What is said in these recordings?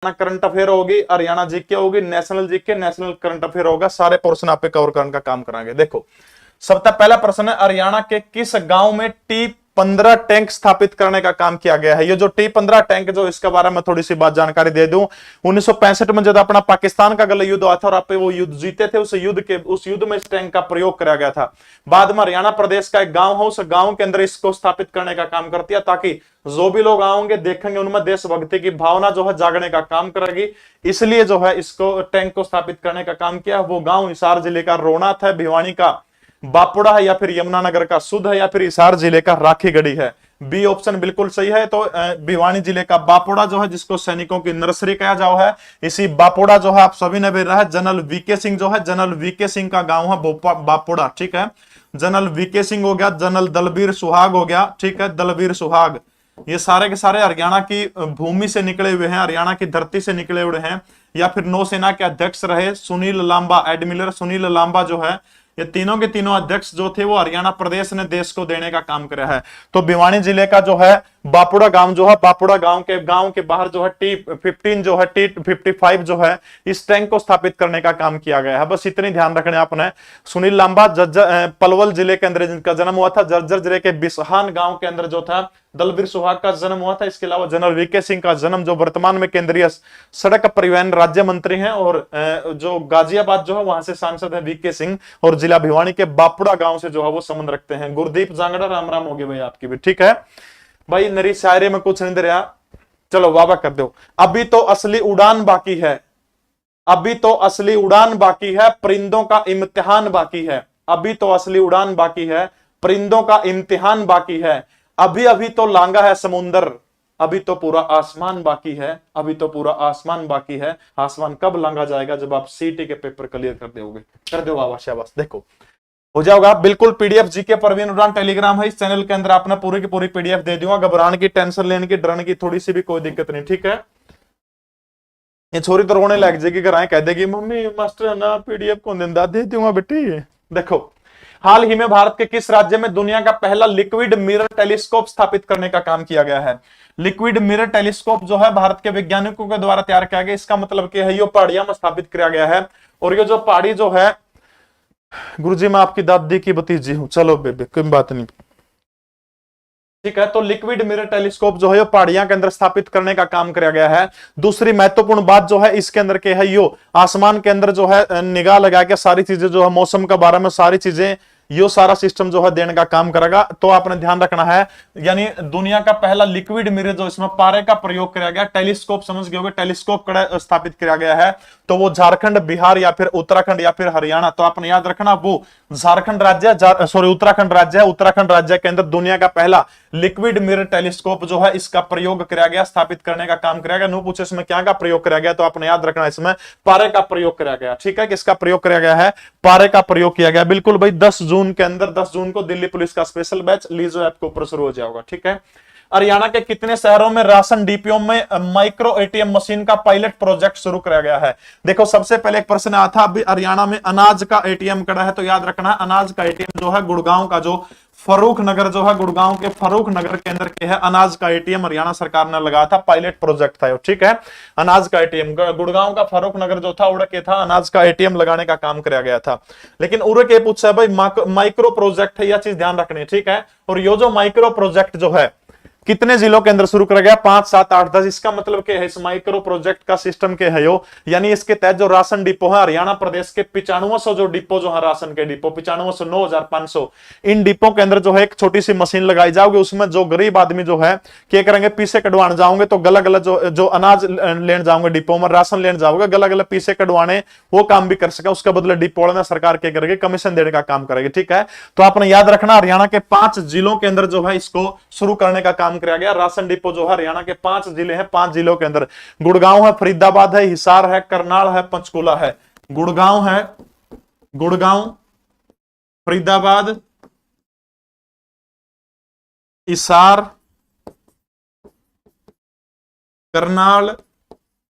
Current affair होगी, Haryana GK होगी, national GK, national current affair होगा। सारे पोर्शन आप पे कवर करने का काम कराएंगे। देखो सबसे पहला प्रश्न है, हरियाणा के किस गांव में T-15 टैंक स्थापित करने का काम किया गया है? ये जो T-15 टैंक, जो इसके बारे में थोड़ी सी बात जानकारी दे दूं, 1965 में जब अपना पाकिस्तान का गल युद्ध हुआ था और आप वो युद्ध जीते थे, उस युद्ध में इस टैंक का प्रयोग किया गया था। बाद में हरियाणा प्रदेश का एक गांव है, उस गांव के अंदर इसको स्थापित करने का काम करती है, ताकि जो भी लोग आएंगे देखेंगे उनमें देशभक्ति की भावना जो है जागने का काम करेगी। इसलिए जो है इसको टैंक को स्थापित करने का काम किया। वो गांव हिसार जिले का रोनाथ है, भिवानी का बापुड़ा है, या फिर यमुनानगर का सुध है, या फिर हिसार जिले का राखीगढ़ी है। बी ऑप्शन बिल्कुल सही है। तो भिवानी जिले का बापुड़ा जो है, जिसको सैनिकों की नर्सरी कहा जाओ है, इसी बापुड़ा जो है आप सभी ने भी रहा है, जनरल वीके सिंह जो है, जनरल वीके सिंह का गांव है बापुड़ा। ठीक है, जनरल वीके सिंह हो गया, जनरल दलबीर सुहाग हो गया। ठीक है, दलबीर सुहाग, ये सारे के सारे हरियाणा की भूमि से निकले हुए हैं, हरियाणा की धरती से निकले हुए हैं। या फिर नौसेना के अध्यक्ष रहे सुनील लांबा, एडमिरल सुनील लांबा जो है, ये तीनों के तीनों अध्यक्ष जो थे वो हरियाणा प्रदेश ने देश को देने का काम किया है। तो भिवानी जिले का जो है बापुड़ा गांव जो है, बापुड़ा गांव के बाहर जो है T-15 जो है, T-55 जो है, इस टैंक को स्थापित करने का काम किया गया है। बस इतनी ध्यान रखने आपने। सुनील लांबा पलवल जिले के अंदर जिनका जन्म हुआ था, जर्जर जिले के बिसहान गांव के अंदर जो था दलबीर सुहाग का जन्म हुआ था। इसके अलावा जनरल वीके सिंह का जन्म, जो वर्तमान में केंद्रीय सड़क परिवहन राज्य मंत्री हैं, और जो गाजियाबाद जो है वहां से सांसद है वीके सिंह, और जिला भिवानी के बापुड़ा गांव से जो है वो संबंध रखते हैं। गुरदीप जांगड़ा, राम राम होगी भाई आपकी भी। ठीक है भाई, नरी शायरी में कुछ नहीं दे रहा, चलो वाह कर दो। अभी तो असली उड़ान बाकी है, अभी तो असली उड़ान बाकी है, परिंदों का इम्तिहान बाकी है। अभी तो असली उड़ान बाकी है, परिंदों का इम्तिहान बाकी है। अभी अभी तो लांगा है समुंदर, अभी तो पूरा आसमान बाकी है। अभी तो पूरा आसमान बाकी है। आसमान कब लांगा जाएगा? जब आप सीटी के पेपर क्लियर कर दोगे। कर दो वाह शाबाश। देखो हो जाओगा बिल्कुल। पीडीएफ जीके परवीन उड़ान टेलीग्राम है, इस चैनल के अंदर आपने पूरी की पूरी पीडीएफ दे दूंगा। घबराने की, टेंशन लेने की, डरने की थोड़ी सी भी कोई दिक्कत नहीं। ठीक है, ये छोरी तो रोने लग जाएगी, घर आए कह देगी मम्मी मास्टर ना पीडीएफ कौन देंदा, दे दूंगा बेटी। देखो हाल ही में भारत के किस राज्य में दुनिया का पहला लिक्विड मिरर टेलीस्कोप स्थापित करने का काम किया गया है? लिक्विड मिरर टेलीस्कोप जो है भारत के वैज्ञानिकों के द्वारा तैयार किया गया। इसका मतलब क्या है? ये पहाड़ियां में स्थापित किया गया है। और ये जो पहाड़ी जो है, गुरुजी मैं आपकी दादी की भतीजी हूं, चलो बेबे कोई बात नहीं। ठीक है, तो लिक्विड मिरर टेलीस्कोप जो है ये पहाड़ियां के अंदर स्थापित करने का काम किया गया है। दूसरी महत्वपूर्ण बात जो है इसके अंदर के है, यो आसमान के अंदर जो है निगाह लगा के सारी चीजें जो है, मौसम के बारे में सारी चीजें, यो सारा सिस्टम जो है देने का काम करेगा। तो आपने ध्यान रखना है, यानी दुनिया का पहला लिक्विड मिरर जो इसमें पारे का प्रयोग किया गया, टेलीस्कोप समझ गए होंगे, टेलीस्कोप स्थापित किया गया है। तो वो झारखंड, बिहार या फिर उत्तराखंड या फिर हरियाणा, तो आपने याद रखना वो झारखंड राज्य, सॉरी उत्तराखंड राज्य है। उत्तराखंड राज्य के अंदर दुनिया का पहला लिक्विड मिरर टेलीस्कोप जो है इसका प्रयोग किया गया, स्थापित करने का काम किया गया। नो पूछे इसमें क्या का प्रयोग किया गया, तो आपने याद रखना इसमें पारे का प्रयोग किया गया। ठीक है, किसका प्रयोग किया गया है? पारे का प्रयोग किया गया। बिल्कुल भाई, 10 जून के अंदर, 10 जून को दिल्ली पुलिस का स्पेशल बैच लीजो ऐप के ऊपर शुरू हो जाएगा। ठीक है, हरियाणा के कितने शहरों में राशन डीपीओ में माइक्रो एटीएम मशीन का पायलट प्रोजेक्ट शुरू किया गया है? देखो सबसे पहले एक प्रश्न आया था, अभी हरियाणा में अनाज का एटीएम कड़ा है, तो याद रखना अनाज का एटीएम जो है गुड़गांव का, जो फरूख नगर जो है, गुड़गांव के फरूख नगर के अंदर के है अनाज का एटीएम, हरियाणा सरकार ने लगाया था, पायलट प्रोजेक्ट था। ठीक है, अनाज का एटीएम गुड़गांव का फरूख नगर जो था उड़ के था, अनाज का एटीएम लगाने का काम किया गया था। लेकिन उड़ के पूछा है भाई माइक्रो प्रोजेक्ट है, यह चीज ध्यान रखनी है। ठीक है, और ये जो माइक्रो प्रोजेक्ट जो है कितने जिलों के अंदर शुरू किया गया? 5, 7, 8, 10। इसका मतलब क्या है? इस माइक्रो प्रोजेक्ट का सिस्टम क्या है यो, यानी इसके तहत जो राशन डिपो है हरियाणा प्रदेश के 9500 जो डिपो जो है राशन के डिपो 9500, 9500, इन डिपो के अंदर जो है एक छोटी सी मशीन लगाई जाओगे। उसमें जो गरीब आदमी जो है क्या करेंगे, पीसे कटवाने जाओगे, तो गलत गलत जो अनाज लेने जाओगे डिपो में, राशन लेने जाओगे, गलत गलत पीसे कटवाने वो काम भी कर सके, उसके बदले डिपो वाले सरकार क्या करेगी? कमीशन देने का काम करेगी। ठीक है, तो आपने याद रखना हरियाणा के 5 जिलों के अंदर जो है इसको शुरू करने का काम किया गया। राशन डिपो जो है हरियाणा के 5 जिले हैं, 5 जिलों के अंदर गुड़गांव है, फरीदाबाद है, हिसार है, करनाल है, पंचकुला है। गुड़गांव है, गुड़गांव, फरीदाबाद, हिसार, करनाल,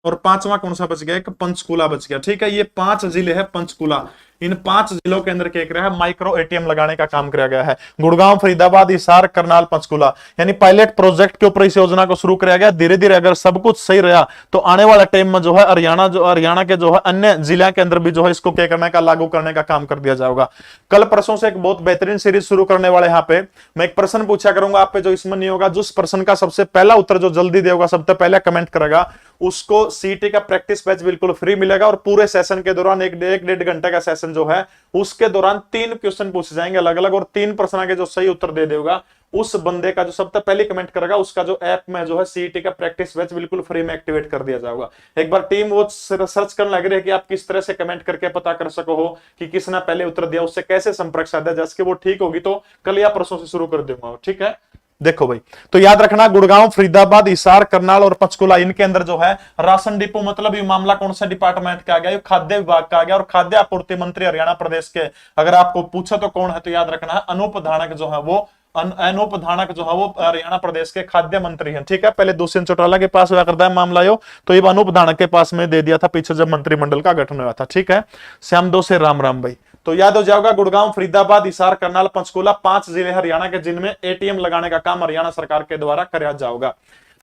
और 5वां कौन सा बच गया? एक पंचकुला बच गया। ठीक है, ये 5 जिले हैं पंचकुला, इन 5 जिलों के अंदर क्या किया है, माइक्रो एटीएम लगाने का काम किया गया है। गुड़गांव, फरीदाबाद, हिसार, करनाल, पंचकुला, यानी पायलट प्रोजेक्ट के ऊपर इस योजना को शुरू किया गया। धीरे धीरे अगर सब कुछ सही रहा तो आने वाला टाइम में जो है हरियाणा के जो है अन्य जिला के अंदर भी जो है इसको क्या करने का, लागू करने का काम कर दिया जाएगा। कल परसों से एक बहुत बेहतरीन सीरीज शुरू करने वाले, यहाँ पे मैं एक प्रश्न पूछा करूंगा आप पे, जो इसमें नहीं होगा, जिस प्रश्न का सबसे पहला उत्तर जो जल्दी देगा, सबसे पहले कमेंट करेगा, उसको सीटी का प्रैक्टिस बैच बिल्कुल फ्री मिलेगा। और पूरे सेशन के दौरान एक डेढ़ घंटे का सेशन जो है, उसके दौरान 3 क्वेश्चन पूछे जाएंगे अलग अलग, और 3 प्रश्न के जो सही उत्तर दे देगा उस बंदे का, जो सबसे पहले कमेंट करेगा, उसका जो ऐप में जो है सीटी का प्रैक्टिस बैच बिल्कुल फ्री में एक्टिवेट कर दिया जाएगा। एक बार टीम वो सर्च करने लग रही है कि आप किस तरह से कमेंट करके पता कर सको हो कि किसने पहले उत्तर दिया, उससे कैसे संपर्क साधा, जैसे वो ठीक होगी तो कल या परसों से शुरू कर दूंगा, ठीक है। देखो भाई, तो याद रखना, गुड़गांव, फरीदाबाद, हिसार, करनाल और पंचकुला, इनके अंदर जो है राशन डिपो, मतलब ये मामला कौन सा डिपार्टमेंट का आ गया, ये खाद्य विभाग का आ गया। और खाद्य आपूर्ति मंत्री हरियाणा प्रदेश के अगर आपको पूछा तो कौन है, तो याद रखना है अनूप धानक जो है वो, अनूप धानक जो है वो हरियाणा प्रदेश के खाद्य मंत्री हैं, ठीक है। पहले दुष्यंत चौटाला के पास हुआ करता है मामला यो, तो ये अनूप धानक के पास में दे दिया था पीछे जब मंत्रिमंडल का गठन हुआ था, ठीक है। श्याम दो से राम राम भाई। तो याद हो जाएगा, गुड़गांव, फरीदाबाद, हिसार, करनाल, पंचकुला, 5 जिले हरियाणा के, जिनमें एटीएम लगाने का काम हरियाणा सरकार के द्वारा कराया जाएगा।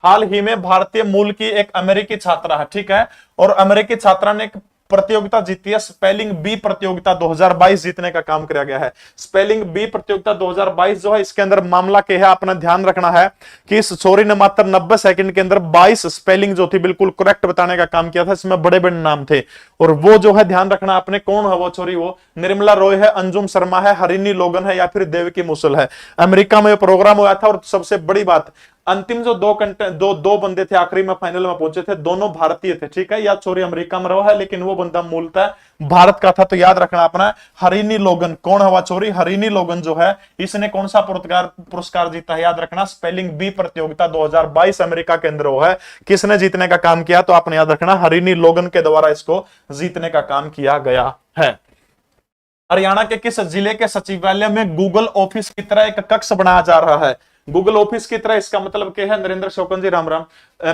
हाल ही में भारतीय मूल की एक अमेरिकी छात्रा है, ठीक है, और अमेरिकी छात्रा ने एक प्रतियोगिता जीती है, स्पेलिंग बी प्रतियोगिता 2022 जीतने का काम किया गया है। स्पेलिंग बी प्रतियोगिता 2022 जो है, इसके अंदर मामला क्या है, अपना ध्यान रखना है कि इस छोरी ने मात्र 90 सेकंड के अंदर 22 स्पेलिंग जो थी बिल्कुल करेक्ट बताने का काम किया था। इसमें बड़े बड़े नाम थे, और वो जो है ध्यान रखना आपने, कौन है वो छोरी, वो निर्मला रॉय है, अंजुम शर्मा है, हरिनी लोगन है, या फिर देवकी मुसल है। अमेरिका में प्रोग्राम हुआ था, और सबसे बड़ी बात, अंतिम जो दो बंदे थे आखिरी में फाइनल में पहुंचे थे, दोनों भारतीय थे, ठीक है। या छोरी अमेरिका में रहा है, लेकिन वो बंदा मूलतः भारत का था। तो याद रखना अपना, हरिनी लोगन, कौन है वह छोरी, हरिनी लोगन जो है, इसने कौन सा पुरस्कार जीता है, याद रखना, स्पेलिंग बी प्रतियोगिता 2022 अमेरिका के अंदर है। किसने जीतने का काम किया, तो आपने याद रखना हरिनी लोगन के द्वारा इसको जीतने का काम किया गया है। हरियाणा के किस जिले के सचिवालय में गूगल ऑफिस की तरह एक कक्ष बनाया जा रहा है, गूगल ऑफिस की तरह, इसका मतलब क्या है, नरेंद्र शोकन जी राम राम।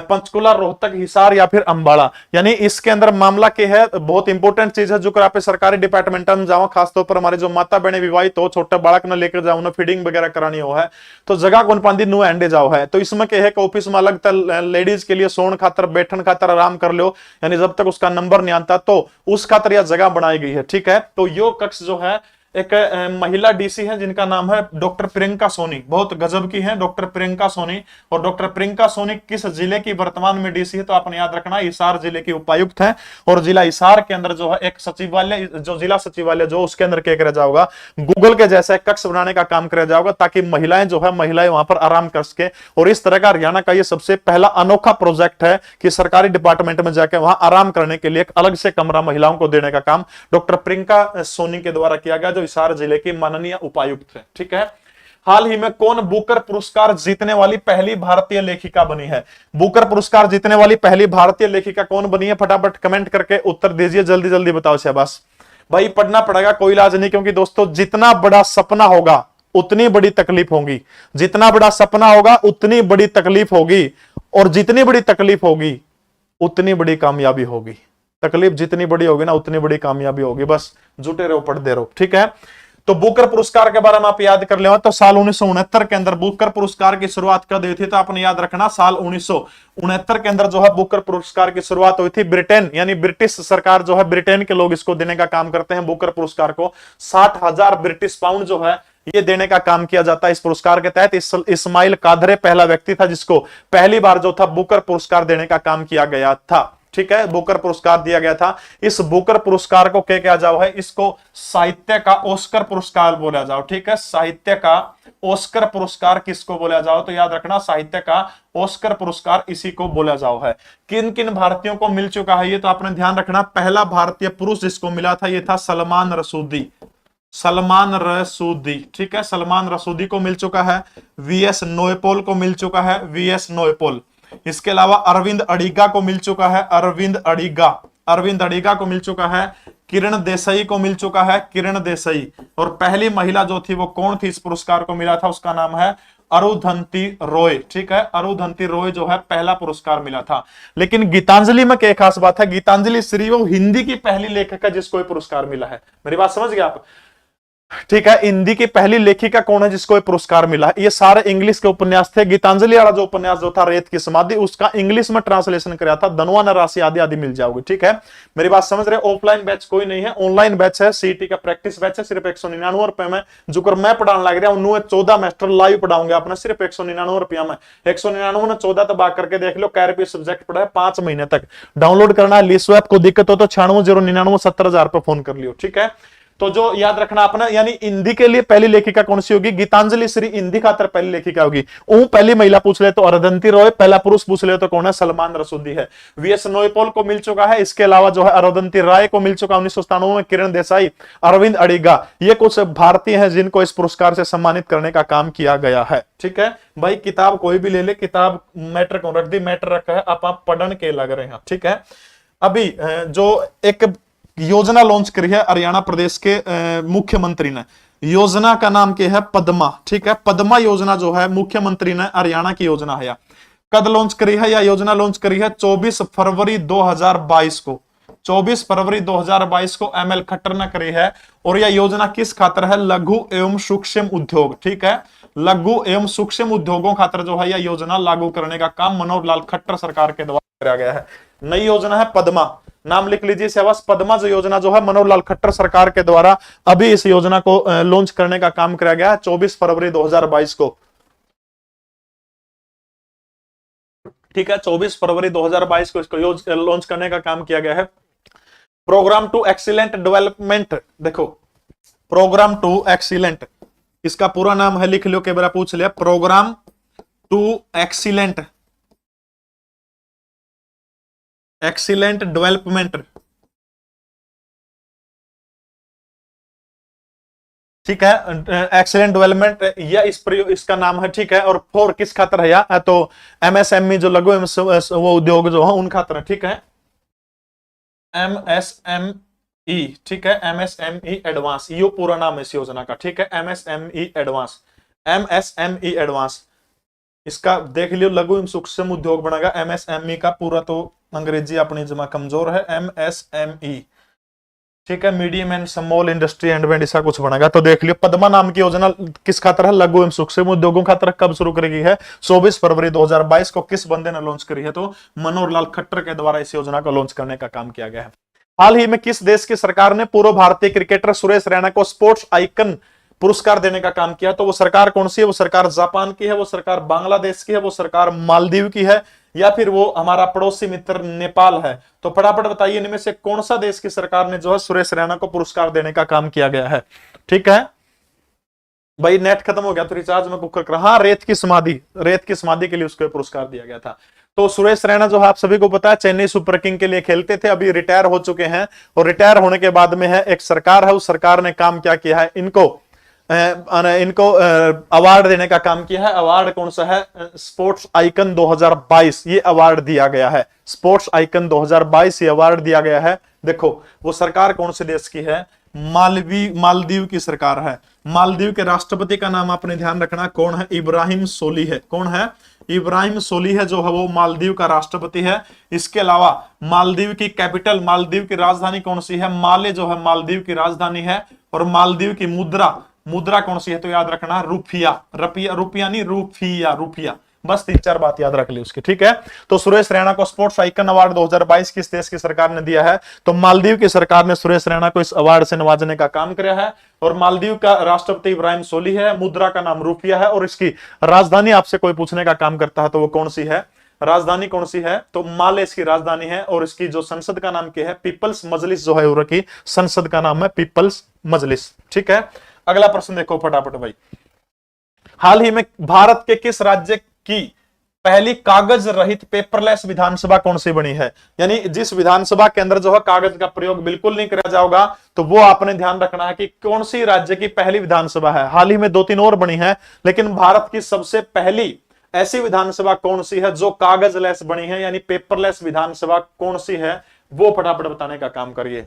पंचकुला, रोहतक, हिसार या फिर अंबाला, यानी इसके अंदर मामला क्या है, बहुत इंपॉर्टेंट चीज है, जो आप सरकारी डिपार्टमेंट में जाओ, खासतौर पर हमारे जो माता बहने विवाहित हो, छोटे बालक न लेकर जाओ, ना फीडिंग वगैरह करानी हो है, तो जगह कौन पांदी नु एंडे जाओ है। तो इसमें क्या है, ऑफिस में अलग लेडीज के लिए सोन खातर, बैठन खातर, आराम कर लो, यानी जब तक उसका नंबर नहीं आता तो उस खातर यह जगह बनाई गई है, ठीक है। तो यो कक्ष जो है, एक महिला डीसी है जिनका नाम है डॉक्टर प्रियंका सोनी, बहुत गजब की है डॉक्टर प्रियंका सोनी। और डॉक्टर प्रियंका सोनी किस जिले की वर्तमान में डीसी है, तो आपने याद रखना हिसार जिले की उपायुक्त है। और जिला हिसार के अंदर जो है एक सचिवालय, जो जिला सचिवालय जो उसके अंदर क्या किया जाएगा, गूगल के जैसा कक्ष बनाने का काम किया जाएगा, ताकि महिलाएं जो है, महिलाएं वहां पर आराम कर सके। और इस तरह का हरियाणा का ये सबसे पहला अनोखा प्रोजेक्ट है कि सरकारी डिपार्टमेंट में जाकर वहां आराम करने के लिए एक अलग से कमरा महिलाओं को देने का काम डॉक्टर प्रियंका सोनी के द्वारा किया गया, जो हिसार जिले की माननीय उपायुक्त है, ठीक है। हाल ही में कौन बुकर पुरस्कार जीतने वाली पहली भारतीय लेखिका बनी है, बुकर पुरस्कार जीतने वाली पहली भारतीय लेखिका कौन बनी है, फटाफट कमेंट करके उत्तर दीजिए, जल्दी जल्दी बताओ शाबाश भाई। पढ़ना पड़ेगा, कोई इलाज नहीं, क्योंकि दोस्तों जितना बड़ा सपना होगा उतनी बड़ी तकलीफ होगी, जितना बड़ा सपना होगा उतनी बड़ी तकलीफ होगी, और जितनी बड़ी तकलीफ होगी उतनी बड़ी कामयाबी होगी। तकलीफ जितनी बड़ी होगी ना, उतनी बड़ी कामयाबी होगी, बस जुटे रहो, पढ़ते रहो, ठीक है। तो बुकर पुरस्कार के बारे में आप याद कर ले, तो साल 1969 के अंदर बुकर पुरस्कार की शुरुआत कर दी थी, तो आपने याद रखना साल 1969 के अंदर जो है बुकर पुरस्कार की शुरुआत हुई थी। ब्रिटेन यानी ब्रिटिश सरकार जो है, ब्रिटेन के लोग इसको देने का काम करते हैं, बुकर पुरस्कार को 60,000 ब्रिटिश पाउंड जो है ये देने का काम किया जाता है। इस पुरस्कार के तहत इस्माइल कादरे पहला व्यक्ति था जिसको पहली बार जो था बुकर पुरस्कार देने का काम किया गया था, ठीक है। बुकर पुरस्कार दिया गया था। इस बुकर पुरस्कार को क्या किया जाओ है, इसको साहित्य का ऑस्कर पुरस्कार बोला जाओ, ठीक है। साहित्य का ऑस्कर पुरस्कार किसको बोला जाओ, तो याद रखना साहित्य का ऑस्कर पुरस्कार इसी को बोला जाओ है। किन किन भारतीयों को मिल चुका है ये, तो आपने ध्यान रखना, पहला भारतीय पुरुष जिसको मिला था ये था सलमान रसूदी, सलमान रसूदी, ठीक है। सलमान रसूदी को मिल चुका है। वीएस नोएपॉल को मिल चुका है, वीएस नोएपॉल। इसके अलावा अरविंद अडिगा को मिल चुका है, अरविंद अडिगा को मिल चुका है। किरण देसाई को मिल चुका है, किरण देसाई। और पहली महिला जो थी वो कौन थी इस पुरस्कार को मिला था, उसका नाम है अरुंधति रॉय, ठीक है, अरुंधति रॉय जो है पहला पुरस्कार मिला था। लेकिन गीतांजलि में क्या खास बात है, गीतांजलि श्री वो हिंदी की पहली लेखक है जिसको ये पुरस्कार मिला है। मेरी बात समझ गए आप? ठीक है, हिंदी की पहली लेखिका कौन है जिसको ये पुरस्कार मिला है? ये सारे इंग्लिश के उपन्यास थे। गीतांजलि वाला जो उपन्यास जो था रेत की समाधि, उसका इंग्लिश में ट्रांसलेशन कराया था, धनवा न राशि आदि आदि मिल जाओगे। ठीक है, मेरी बात समझ रहे? ऑफलाइन बैच कोई नहीं है, ऑनलाइन बैच है, सीटी का प्रैक्टिस बैच है, सिर्फ 199 रुपए में। जो कर मैं पढ़ाने लग रहा हूँ 14 मास्टर लाइव पढ़ाऊंगा अपना, सिर्फ 199 रुपया में। 199 में 14 तो बात करके देख लो, क्या रुपये सब्जेक्ट पढ़ा है 5 महीने तक। डाउनलोड करना है लिसो ऐप, को दिक्कत हो तो 96 099 70,000 पे फोन कर लियो। ठीक है, तो जो याद रखना अपना, यानी हिंदी के लिए पहली लेखिका कौन सी होगी? गीतांजलि श्री हिंदी खातर पहली लेखिका होगी। पहली महिला पूछ ले तो अरुंधति रॉय, पहला पुरुष पूछ ले तो कौन है? सलमान रसूदी है। वीएस नोयपॉल को मिल चुका है, इसके अलावा जो है अरुंधति राय को मिल चुका 1997 में, किरण देसाई, अरविंद अडिगा, ये कुछ भारतीय हैं जिनको इस पुरस्कार से सम्मानित करने का काम किया गया है। ठीक है भाई, किताब कोई भी ले ले, किताब मैटर कौन रख दी? मैटर रखा है, आप पढ़न के लग रहे हैं। ठीक है, अभी जो एक योजना लॉन्च करी है हरियाणा प्रदेश के मुख्यमंत्री ने, योजना का नाम क्या है? पद्मा। ठीक है, पद्मा योजना जो है मुख्यमंत्री ने, हरियाणा की योजना है। कद लॉन्च करी है? या योजना लॉन्च करी है 24 फरवरी 2022 को। 24 फरवरी 2022 को एमएल खट्टर ने करी है। और यह योजना किस खातर है? लघु एवं सूक्ष्म उद्योग। ठीक है, लघु एवं सूक्ष्म उद्योगों खातर जो है यह योजना लागू करने का काम मनोहर लाल खट्टर सरकार के द्वारा कराया गया है। नई योजना है पद्मा, नाम लिख लीजिए सेवास। पद्मा जो योजना जो है मनोहर लाल खट्टर सरकार के द्वारा अभी इस योजना को लॉन्च करने का काम किया गया है 24 फरवरी 2022 को। ठीक है, 24 फरवरी 2022 को इसको लॉन्च करने का काम किया गया है। प्रोग्राम टू एक्सीलेंट डेवलपमेंट, देखो प्रोग्राम टू एक्सीलेंट, इसका पूरा नाम है, लिख लो, के बार पूछ लिया। Program to excellent development. ठीक है, एक्सीलेंट डेवलपमेंट या इसका नाम है। ठीक है, और फॉर किस खातर है? या तो एमएसएमई जो लघु वो उद्योग जो है उन खातर है। ठीक है, एमएसएमई। ठीक है, एमएसएमई एडवांस, ये पूरा नाम है इस योजना का। ठीक है, एमएसएमई एडवांस, एमएसएमई एडवांस, इसका देख लियो, लघु एवं सूक्ष्म उद्योग बनेगा। एमएसएमई का पूरा तो अंग्रेजी अपनी जमा कमजोर है, एमएसएमई। ठीक है, medium and small industry and vend, ऐसा कुछ बनेगा। तो देख लियो, पद्मा नाम की योजना किस खातर है? लघु एवं सूक्ष्म उद्योगों खातर। कब शुरू करी गई है? 24 फरवरी 2022 को। किस बंदे ने लॉन्च करी है? तो मनोहर लाल खट्टर के द्वारा इस योजना को लॉन्च करने का काम किया गया है। हाल ही में किस देश की सरकार ने पूर्व भारतीय क्रिकेटर सुरेश रैना को स्पोर्ट्स आइकन पुरस्कार देने का काम किया? तो वो सरकार कौन सी है? वो सरकार जापान की है, वो सरकार बांग्लादेश की है, वो सरकार मालदीव की है, या फिर वो हमारा पड़ोसी मित्र नेपाल है? तो फटाफट बताइए, इनमें से कौन सा देश की सरकार ने जो है सुरेश रैना को पुरस्कार देने का काम किया गया है? ठीक है भाई, नेट खत्म हो गया तो रिचार्ज में बुक कर। हाँ, रेत की समाधि के लिए उसको पुरस्कार दिया गया था। तो सुरेश रैना जो है आप सभी को पता है चेन्नई सुपर किंग के लिए खेलते थे, अभी रिटायर हो चुके हैं। और रिटायर होने के बाद में है एक सरकार है, उस सरकार ने काम क्या किया है? इनको अवार्ड देने का काम किया है। अवार्ड कौन सा है? स्पोर्ट्स आइकन 2022 ये अवार्ड दिया गया है। स्पोर्ट्स आइकन 2022 ये अवार्ड दिया गया है। देखो वो सरकार कौन से देश की है? मालदीव की सरकार है। मालदीव के राष्ट्रपति का नाम आपने ध्यान रखना, कौन है? इब्राहिम सोली है। कौन है? इब्राहिम सोली है जो है वो मालदीव का राष्ट्रपति है। इसके अलावा मालदीव की कैपिटल, मालदीव की राजधानी कौन सी है? माले जो है मालदीव की राजधानी है। और मालदीव की मुद्रा कौन सी है? तो याद रखना रुपया, रुपया नहीं, रुपया। बस 3-4 बात याद रख ली उसकी। ठीक है, तो सुरेश रैना को स्पोर्ट्स आइकन अवार्ड 2022 किस देश की सरकार ने दिया है? तो मालदीव की सरकार ने सुरेश रैना को इस अवार्ड से नवाजने का काम किया है। और मालदीव का राष्ट्रपति इब्राहिम सोली है, मुद्रा का नाम रुपया है, और इसकी राजधानी आपसे कोई पूछने का काम करता है तो वो कौन सी है? राजधानी कौन सी है? तो माले इसकी राजधानी है। और इसकी जो संसद का नाम क्या है? पीपल्स मजलिस जो है उनकी संसद का नाम है पीपल्स मजलिस। ठीक है, अगला प्रश्न देखो फटाफट भाई। हाल ही में भारत के किस राज्य की पहली कागज रहित पेपरलेस विधानसभा कौन सी बनी है? यानी जिस विधानसभा के अंदर जो है कागज का प्रयोग बिल्कुल नहीं किया जाएगा, तो वो आपने ध्यान रखना है कि कौन सी राज्य की पहली विधानसभा है। हाल ही में 2-3 और बनी है, लेकिन भारत की सबसे पहली ऐसी विधानसभा कौन सी है जो कागजलेस बनी है, यानी पेपरलेस विधानसभा कौन सी है? वो फटाफट बताने का काम करिए।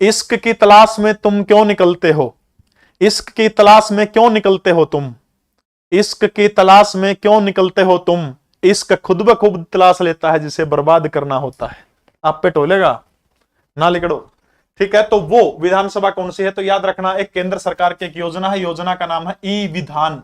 इश्क की तलाश में तुम क्यों निकलते हो? इश्क की तलाश में क्यों निकलते हो तुम? इश्क की तलाश में क्यों निकलते हो तुम, इश्क खुद ब खुद तलाश लेता है जिसे बर्बाद करना होता है। आप पे टोलेगा ना लिखड़ो। ठीक है, तो वो विधानसभा कौन सी है, तो याद रखना एक केंद्र सरकार की एक योजना है, योजना का नाम है ई विधान।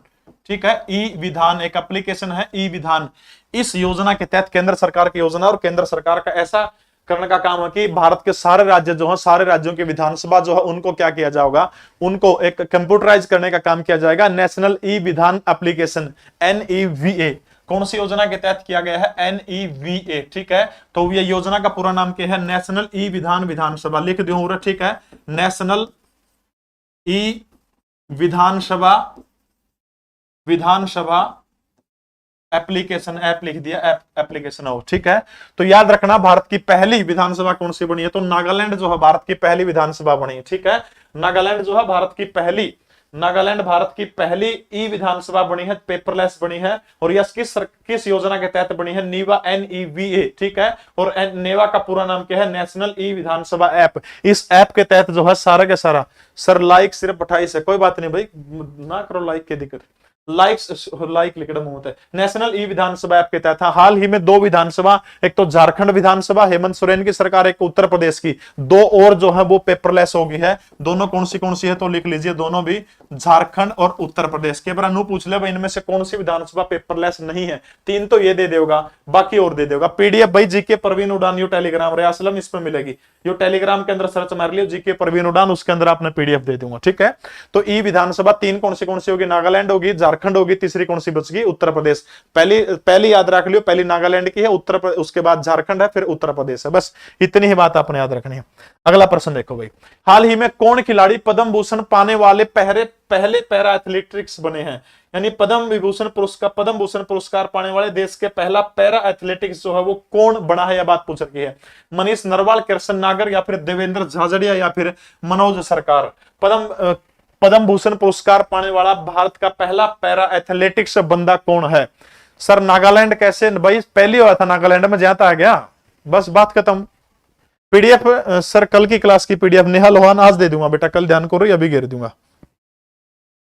ठीक है, ई विधान एक एप्लीकेशन है, ई विधान। इस योजना के तहत केंद्र सरकार की योजना, और केंद्र सरकार का ऐसा करने का काम है कि भारत के सारे राज्य जो है, सारे राज्यों की विधानसभा जो है उनको क्या किया जाएगा, उनको एक कंप्यूटराइज करने का काम किया जाएगा। नेशनल ई विधान एप्लीकेशन NEVA कौन सी योजना के तहत किया गया है, NEVA। ठीक है, तो ये योजना का पूरा नाम क्या है, नेशनल ई विधान विधानसभा। लिख दूं, ठीक है, नेशनल ई विधानसभा विधानसभा एप्लीकेशन, ऐप लिख दिया, एप्लीकेशन हो। ठीक है, तो याद रखना भारत की पहली विधानसभा कौन सी बनी है, तो नागालैंड जो है भारत की पहली विधानसभा बनी है। ठीक है, नागालैंड जो है भारत की पहली, नागालैंड भारत की पहली ई विधानसभा बनी है, पेपरलेस बनी है। और यह किस योजना के तहत बनी है, नीवा, NEVA। ठीक है, और नेवा का पूरा नाम क्या है, नेशनल ई विधानसभा ऐप। इस ऐप के तहत जो है सारा का सारा, सर लाइक सिर्फ 28 है, कोई बात नहीं भाई, ना करो लाइक की दिक्कत, लाइक लिख होता है। नेशनल ई विधानसभा ऐप के तहत हाल ही में 2 विधानसभा, एक तो झारखंड विधानसभा हेमंत सोरेन की सरकार, एक उत्तर प्रदेश की, 2 और जो है वो पेपरलेस हो गई है। दोनों कौन सी है, तो लिख लीजिए, दोनों भी झारखंड और उत्तर प्रदेश के। बार अनु पूछ ले भाई इनमें से कौन सी विधानसभा पेपरलेस नहीं है, 3 तो ये दे देगा, बाकी और दे देगा। पीडीएफ भाई जीके परवीन उड़ान, यो टेलीग्राम रे असलम इस पर मिलेगी, यो टेलीग्राम के अंदर सर्च मार लियो जीके परवीन उड़ान, उसके अंदर आपने पीडीएफ दे दूंगा। ठीक है, तो ई विधानसभा 3 कौन सी होगी, नागालैंड होगी, झारखंड होगी, तीसरी कौन सी बचगी, उत्तर प्रदेश। पहली याद रख लियो, पहली नागालैंड की है, उसके बाद झारखंड है, फिर उत्तर प्रदेश है। बस इतनी ही बात आपने याद रखनी है। अगला प्रश्न देखो भाई, हाल ही में कौन खिलाड़ी पद्म भूषण पाने वाले पहले पैरा एथलेटिक्स बने हैं, यानी पद्म भूषण पुरस्कार पाने वाले देश के पहला पैरा एथलेटिक्स जो है वो कौन बना है, यह बात पूछ रही है। मनीष नरवाल, कृष्ण नागर, या फिर देवेंद्र झाझड़िया, या फिर मनोज सरकार। पद्म भूषण पुरस्कार पाने वाला भारत का पहला पैरा एथलेटिक्स बंदा कौन है, सर नागालैंड कैसे भाई, पहली हुआ था नागालैंड में, जाता आ गया, बस बात खत्म। पीडीएफ सर कल की क्लास की पीडीएफ नेहा लोहान आज दे दूंगा बेटा, कल ध्यान करो, अभी घेर दूंगा।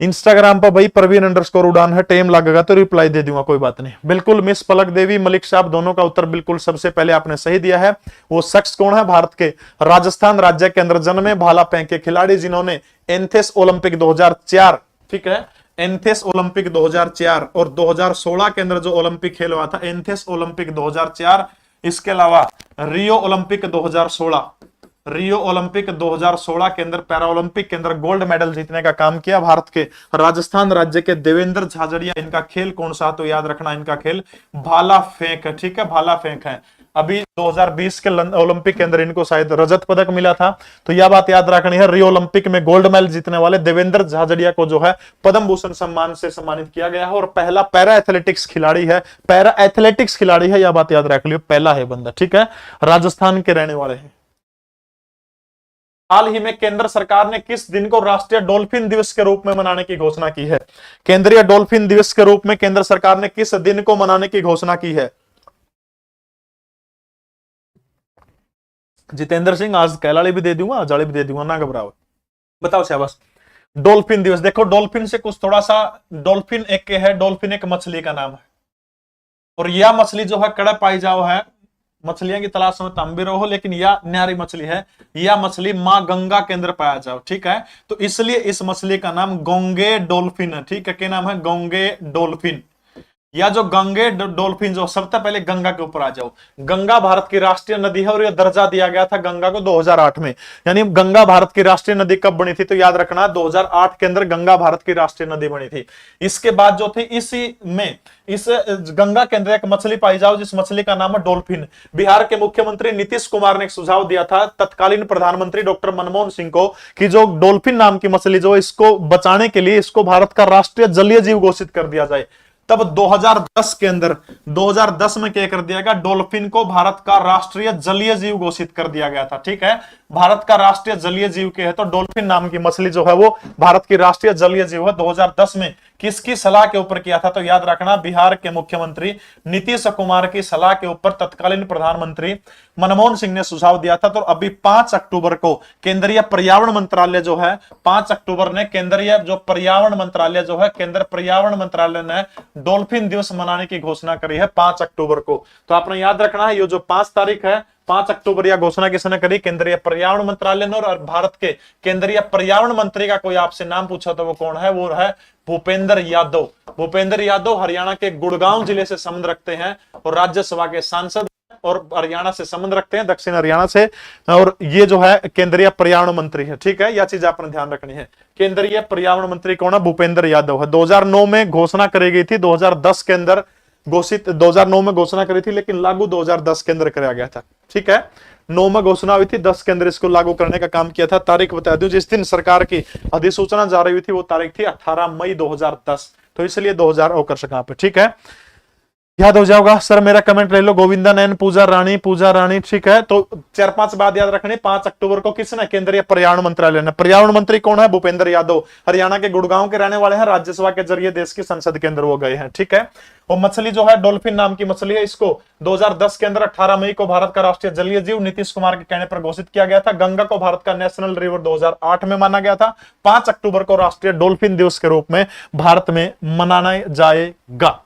इंस्टाग्राम पर भाई परवीन_उड़ान है, टाइम लगेगा तो रिप्लाई दे दूंगा, कोई बात नहीं। बिल्कुल मिस पलक देवी, मलिक साहब, दोनों का उत्तर बिल्कुल सबसे पहले आपने सही दिया है। वो शख्स कौन है, भारत के राजस्थान राज्य के अंदर जन्मे भाला फेंक के खिलाड़ी जिन्होंने एथेंस ओलंपिक 2004, ठीक है, एथेंस ओलंपिक 2004 और 2016 के अंदर जो ओलंपिक खेल हुआ था, एथेंस ओलंपिक 2004, इसके अलावा रियो ओलंपिक 2016 के अंदर पैरा ओलंपिक के अंदर गोल्ड मेडल जीतने का काम किया भारत के राजस्थान राज्य के देवेंद्र झाझड़िया। इनका खेल कौन सा, तो याद रखना इनका खेल भाला फेंक है। ठीक है, भाला फेंक है। अभी 2020 के ओलंपिक के अंदर इनको शायद रजत पदक मिला था, तो यह बात याद रखनी है। रियो ओलंपिक में गोल्ड मेडल जीतने वाले देवेंद्र झाझड़िया को जो है पद्म भूषण सम्मान से सम्मानित किया गया है, और पहला पैरा एथलेटिक्स खिलाड़ी है, यह बात याद रख लियो, पहला है बंदा। ठीक है, राजस्थान के रहने वाले हैं। हाल ही में केंद्र सरकार ने किस दिन को राष्ट्रीय डॉल्फिन दिवस के रूप में मनाने की घोषणा की है, केंद्रीय डॉल्फिन दिवस के रूप में केंद्र सरकार ने किस दिन को मनाने की घोषणा की है। जितेंद्र सिंह आज कैलाली भी दे दूंगा, जाली भी दे दूंगा, ना घबराओ। बताओ शाबाश। डॉल्फिन दिवस, देखो डॉल्फिन से कुछ थोड़ा सा, डॉल्फिन एक मछली का नाम है, और यह मछली जो है कड़े पाई जाओ है, मछलियां की तलाश में तुम भी रहो, लेकिन यह न्यारी मछली है, यह मछली मां गंगा के अंदर पाया जाओ। ठीक है, तो इसलिए इस मछली का नाम गोंगे डॉल्फिन है। ठीक है, क्या नाम है, गोंगे डॉल्फिन। या जो गंगे डॉल्फिन, जो सबसे पहले गंगा के ऊपर आ जाओ, गंगा भारत की राष्ट्रीय नदी है, और यह दर्जा दिया गया था गंगा को 2008 में। यानी गंगा भारत की राष्ट्रीय नदी कब बनी थी, तो याद रखना 2008 के अंदर गंगा भारत की राष्ट्रीय नदी बनी थी। इसके बाद जो थी इस गंगा के अंदर एक मछली पाई जाओ, जिस मछली का नाम है डॉल्फिन। बिहार के मुख्यमंत्री नीतीश कुमार ने एक सुझाव दिया था तत्कालीन प्रधानमंत्री डॉक्टर मनमोहन सिंह को, कि जो डॉल्फिन नाम की मछली जो, इसको बचाने के लिए इसको भारत का राष्ट्रीय जलीय जीव घोषित कर दिया जाए। तब 2010 के अंदर, 2010 में क्या कर दिया गया, डॉल्फिन को भारत का राष्ट्रीय जलीय जीव घोषित कर दिया गया था। ठीक है, भारत का राष्ट्रीय जलीय जीव के है, तो डॉल्फिन नाम की मछली जो है वो भारत की राष्ट्रीय जलीय जीव है। 2010 में किसकी सलाह के ऊपर किया था? तो याद रखना बिहार के मुख्यमंत्री नीतीश कुमार की सलाह के ऊपर तत्कालीन प्रधानमंत्री मनमोहन सिंह ने सुझाव दिया था। तो अभी 5 अक्टूबर को केंद्रीय पर्यावरण मंत्रालय जो है, 5 अक्टूबर ने केंद्रीय जो पर्यावरण मंत्रालय जो है, केंद्रीय पर्यावरण मंत्रालय ने डॉल्फिन दिवस मनाने की घोषणा करी है 5 अक्टूबर को। तो आपने याद रखना है ये जो 5 तारीख है, 5 अक्टूबर यह घोषणा किसने करी? केंद्रीय पर्यावरण मंत्रालय ने। और भारत के केंद्रीय पर्यावरण मंत्री का कोई आपसे नाम पूछा तो वो कौन है? वो है भूपेंद्र यादव। भूपेंद्र यादव हरियाणा के गुड़गांव जिले से संबंध रखते हैं और राज्यसभा के सांसद और हरियाणा से संबंध रखते हैं, दक्षिण हरियाणा से। और ये जो है केंद्रीय पर्यावरण मंत्री है, ठीक है, यह चीज आपने ध्यान रखनी है। केंद्रीय पर्यावरण मंत्री कौन है? भूपेंद्र यादव है। 2009 में घोषणा करी गई थी, 2010 के अंदर घोषित, 2009 में घोषणा करी थी लेकिन लागू 2010 के अंदर कराया गया था, ठीक है। 9 में घोषणा हुई थी, 10 के अंदर इसको लागू करने का काम किया था। तारीख बता दूं, जिस दिन सरकार की अधिसूचना जारी हुई थी वो तारीख थी 18 मई 2010, तो इसलिए 2000 कर सका पे, ठीक है, याद हो जाओगा। सर मेरा कमेंट ले लो, गोविंदा नैन, पूजा रानी, ठीक है। तो 4-5 बात याद रखनी। 5 अक्टूबर को किसने? केंद्रीय पर्यावरण मंत्रालय ने। पर्यावरण मंत्री कौन है? भूपेंद्र यादव, हरियाणा के गुड़गांव के रहने वाले हैं, राज्यसभा के जरिए देश की संसद के अंदर वो गए हैं, ठीक है। और मछली जो है डॉल्फिन नाम की मछली है, इसको 2010 के अंदर 18 मई को भारत का राष्ट्रीय जलीय जीव नीतीश कुमार के कहने पर घोषित किया गया था। गंगा को भारत का नेशनल रिवर 2008 में माना गया था। 5 अक्टूबर को राष्ट्रीय डॉल्फिन दिवस के रूप में भारत में मनाया जाएगा।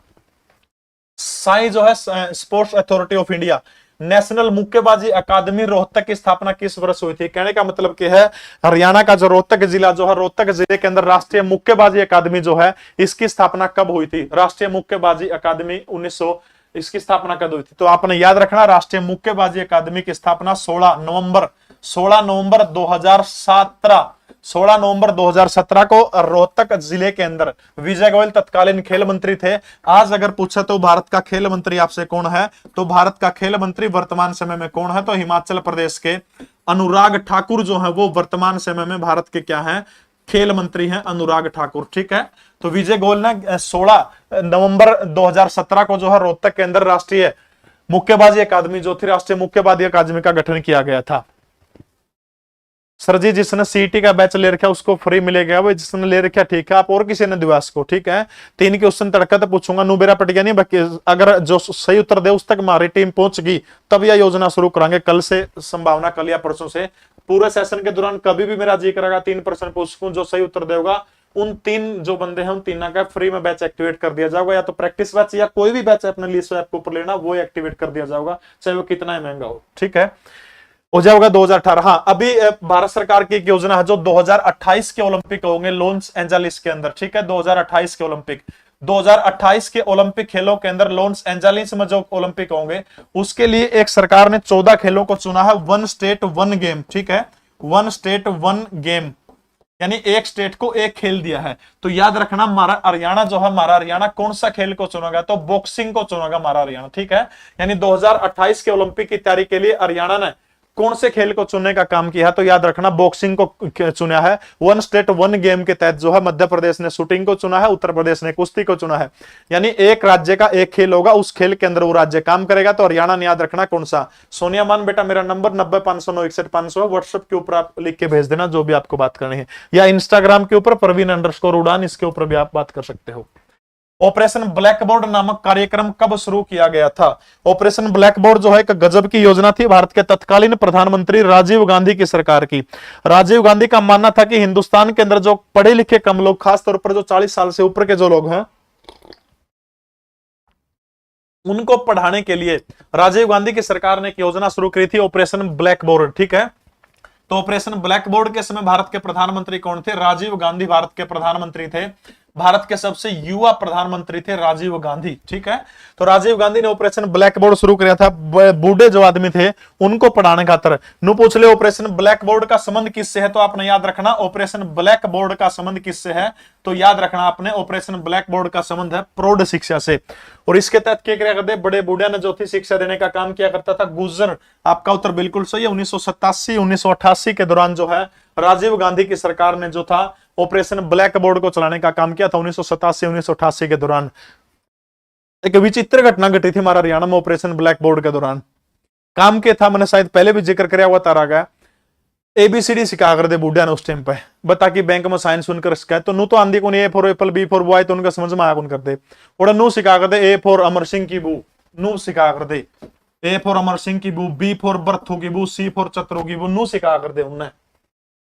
साई जो है sports authority of India, national मुक्केबाजी अकादमी रोहतक की स्थापना किस वर्ष हुई थी? कहने का मतलब क्या है, हरियाणा का जो रोहतक जिला जो है, रोहतक जिले के अंदर राष्ट्रीय मुक्केबाजी अकादमी जो है, इसकी स्थापना कब हुई थी? राष्ट्रीय मुक्केबाजी अकादमी 1900, इसकी स्थापना कब हुई थी? तो आपने याद रखना, राष्ट्रीय मुक्केबाजी अकादमी की स्थापना 16 नवंबर 2017 16 नवंबर 2017 को रोहतक जिले के अंदर। विजय गोयल तत्कालीन खेल मंत्री थे। आज अगर पूछे तो भारत का खेल मंत्री आपसे कौन है? तो भारत का खेल मंत्री वर्तमान समय में कौन है? तो हिमाचल प्रदेश के अनुराग ठाकुर जो है वो वर्तमान समय में भारत के क्या है? खेल मंत्री हैं, अनुराग ठाकुर, ठीक है। तो विजय गोयल ने 16 नवंबर 2017 को जो है रोहतक के अंदर राष्ट्रीय मुक्केबाजी अकादमी जो थी, राष्ट्रीय मुक्केबाजी अकादमी का गठन किया गया था। सर जी जिसने सीईटी का बैच ले रखा उसको फ्री मिलेगा, वो जिसने ले रखा ठीक है, आप और किसी ने दिवास को, ठीक है। 3 क्वेश्चन तड़का तो पूछूंगा, नुबेरा पटिया नहीं, बाकी अगर जो सही उत्तर दे उस तक हमारी टीम पहुंच गई तब यह योजना शुरू करांगे। कल से संभावना, कल या परसों से पूरे सेशन के दौरान कभी भी मेरा जी करेगा 3% पूछ सकूं, जो सही उत्तर देगा उन 3 जो बंदे हैं उन 3 का फ्री में बैच एक्टिवेट कर दिया जाएगा। या तो प्रैक्टिस बैच या कोई भी बैच अपने लिस्ट ऐप के ऊपर लेना, वो एक्टिवेट कर दिया जाएगा, चाहे वो कितना ही महंगा हो, ठीक है। हो जाएगा 2018। हाँ, अभी भारत सरकार की एक योजना है जो 2028 के ओलंपिक होंगे लॉस एंजलिस के अंदर, ठीक है। 2028 के ओलंपिक, 2028 के ओलंपिक खेलों के अंदर लॉस एंजलिस में जो ओलंपिक होंगे उसके लिए एक सरकार ने 14 खेलों को चुना है। 1 स्टेट 1 गेम, ठीक है, 1 स्टेट 1 गेम, यानी एक स्टेट को एक खेल दिया है। तो याद रखना हमारा हरियाणा जो है, हमारा हरियाणा कौन सा खेल को चुनेगा? तो बॉक्सिंग को चुनेगा हमारा हरियाणा, ठीक है। यानी 2028 के ओलंपिक की तैयारी के लिए हरियाणा ने कौन से खेल को चुनने का काम किया? तो याद रखना बॉक्सिंग को चुना है। 1 स्टेट 1 गेम के तहत जो है मध्य प्रदेश ने शूटिंग को चुना है, उत्तर प्रदेश ने कुश्ती को चुना है। यानी एक राज्य का एक खेल होगा, उस खेल के अंदर वो राज्य काम करेगा। तो हरियाणा ने याद रखना कौन सा? सोनिया मान बेटा मेरा नंबर 9050961500 है, व्हाट्सएप के ऊपर आप लिख के भेज देना जो भी आपको बात करनी है, या इंस्टाग्राम के ऊपर प्रवीण_उड़ान, इसके ऊपर भी आप बात कर सकते हो। ऑपरेशन ब्लैकबोर्ड नामक कार्यक्रम कब शुरू किया गया था? ऑपरेशन ब्लैकबोर्ड जो है एक गजब की योजना थी भारत के तत्कालीन प्रधानमंत्री राजीव गांधी की सरकार की। राजीव गांधी का मानना था कि हिंदुस्तान के अंदर जो पढ़े लिखे कम लोग, खासतौर पर जो 40 साल से ऊपर के जो लोग हैं, उनको पढ़ाने के लिए राजीव गांधी की सरकार ने एक योजना शुरू की थी, ऑपरेशन ब्लैकबोर्ड, ठीक है। तो ऑपरेशन ब्लैकबोर्ड के समय भारत के प्रधानमंत्री कौन थे? राजीव गांधी भारत के प्रधानमंत्री थे। भारत के सबसे युवा प्रधानमंत्री थे राजीव गांधी, ठीक है। तो राजीव गांधी ने ऑपरेशन ब्लैकबोर्ड शुरू किया था। बूढ़े जो आदमी थे उनको पढ़ाने खातर। नु पूछ ले ऑपरेशन ब्लैकबोर्ड का संबंध किससे है? तो आपने याद रखना ऑपरेशन ब्लैकबोर्ड का संबंध किससे है? तो याद रखना आपने ऑपरेशन ब्लैकबोर्ड का संबंध है प्रौढ़ शिक्षा से। और इसके तहत क्या किया करते? बड़े बूढ़े ने जो थी शिक्षा देने का काम किया करता था। गुजर, आपका उत्तर बिल्कुल सही है। 1987 1988 के दौरान जो है राजीव गांधी की सरकार ने जो था ऑपरेशन ब्लैक बोर्ड को चलाने का काम किया था। 1987 1988 के दौरान एक विचित्र घटना घटी थी हमारा हरियाणा में ऑपरेशन ब्लैक बोर्ड के दौरान। काम के था, मैंने शायद पहले भी जिक्र कराया हुआ तारा गया। एबीसीडी सिखा कर दे बूढ़ा ने उस टाइम पे, बता कि बैंक में साइन सुनकर सिखाए तो नू तो आंधी को नहीं, A for apple, B for boy तो उनका समझ में आया कौन कर दे, और नू सिखा कर दे ए फॉर अमर सिंह की बू, नू सिखा कर दे ए फॉर अमर सिंह की बू, बी फॉर बर्थू की बू, सी फॉर चतरू की बू, नू सिखा कर दे उन्हें।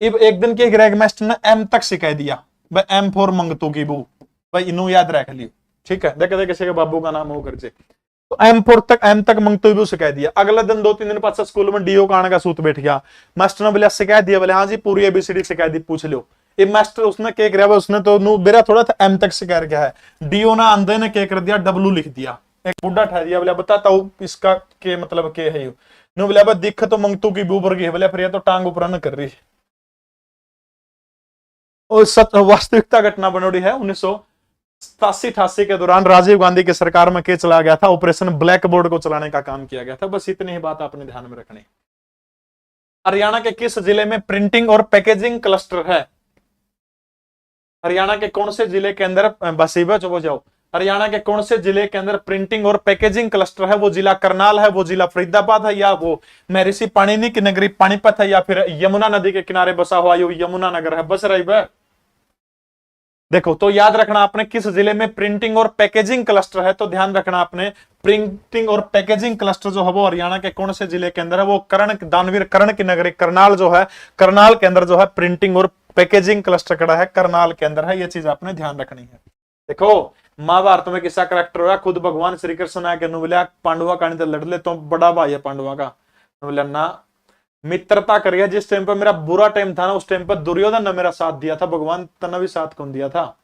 अब एक दिन के ग्रेग मास्टर ने एम तक सिखा दिया, भाई एम फॉर मंगतू की बू, भाई इनू याद रख लियो, ठीक है। देखे किसी के बाबू का नाम हो कर जे, तो एम तक मंगतू भी सिखा दिया। अगले दिन 2-3 दिन पास स्कूल में डीओ का आने का सूत बैठ गया, मास्टर ने बोला सिखा दिया, बोले हाँ जी पूरी एबीसीडी सिखा दी, पूछ लो। ये मास्टर उसने क्या कर, उसने तो नू बेरा थोड़ा था एम तक सिखा गया है, डीओ ने आंधे ने क्या कर दिया, डब्लू लिख दिया, एक बुढ़ा ठहर दिया, बोला बताता हूँ इसका के मतलब क्या है, नो बोला दिख तो मंगतू की बू पर गई, बोले फिर ये तो टांग ऊपर न कर रही। और वास्तविकता घटना बनोड़ी है 1987-88 के दौरान राजीव गांधी की सरकार में क्या चला गया था, ऑपरेशन ब्लैक बोर्ड को चलाने का काम किया गया था। बस इतनी ही बात आपने ध्यान में रखनी। हरियाणा के किस जिले में प्रिंटिंग और पैकेजिंग क्लस्टर है? हरियाणा के कौन से जिले के अंदर, बस वो जाओ, हरियाणा के कौन से जिले के अंदर प्रिंटिंग और पैकेजिंग क्लस्टर है? वो जिला करनाल है, वो जिला फरीदाबाद है, या वो महर्षि पाणिनि की नगरी पानीपत है, या फिर यमुना नदी के किनारे बसा हुआ यमुना नगर है? बस रही है। देखो तो याद रखना आपने किस जिले में प्रिंटिंग और पैकेजिंग क्लस्टर है, तो ध्यान रखना आपने प्रिंटिंग और पैकेजिंग क्लस्टर जो है वो हरियाणा के कौन से जिले के अंदर है? वो कर्ण, दानवीर कर्ण की नगरी करनाल जो है, करनाल के अंदर जो है प्रिंटिंग और पैकेजिंग क्लस्टर खड़ा है, करनाल के अंदर है। ये चीज आपने ध्यान रखनी है। देखो महाभारत में किसा करेक्टर हुआ? खुद भगवान श्री कृष्ण आके बोला पांडवा का नहीं तो लड़ ले, तो बड़ा भाई है पांडवा का, बोला ना मित्रता करिए। जिस टाइम पर मेरा बुरा टाइम था ना, उस टाइम पर दुर्योधन ने मेरा साथ दिया था, भगवान तना भी साथ कौन दिया था।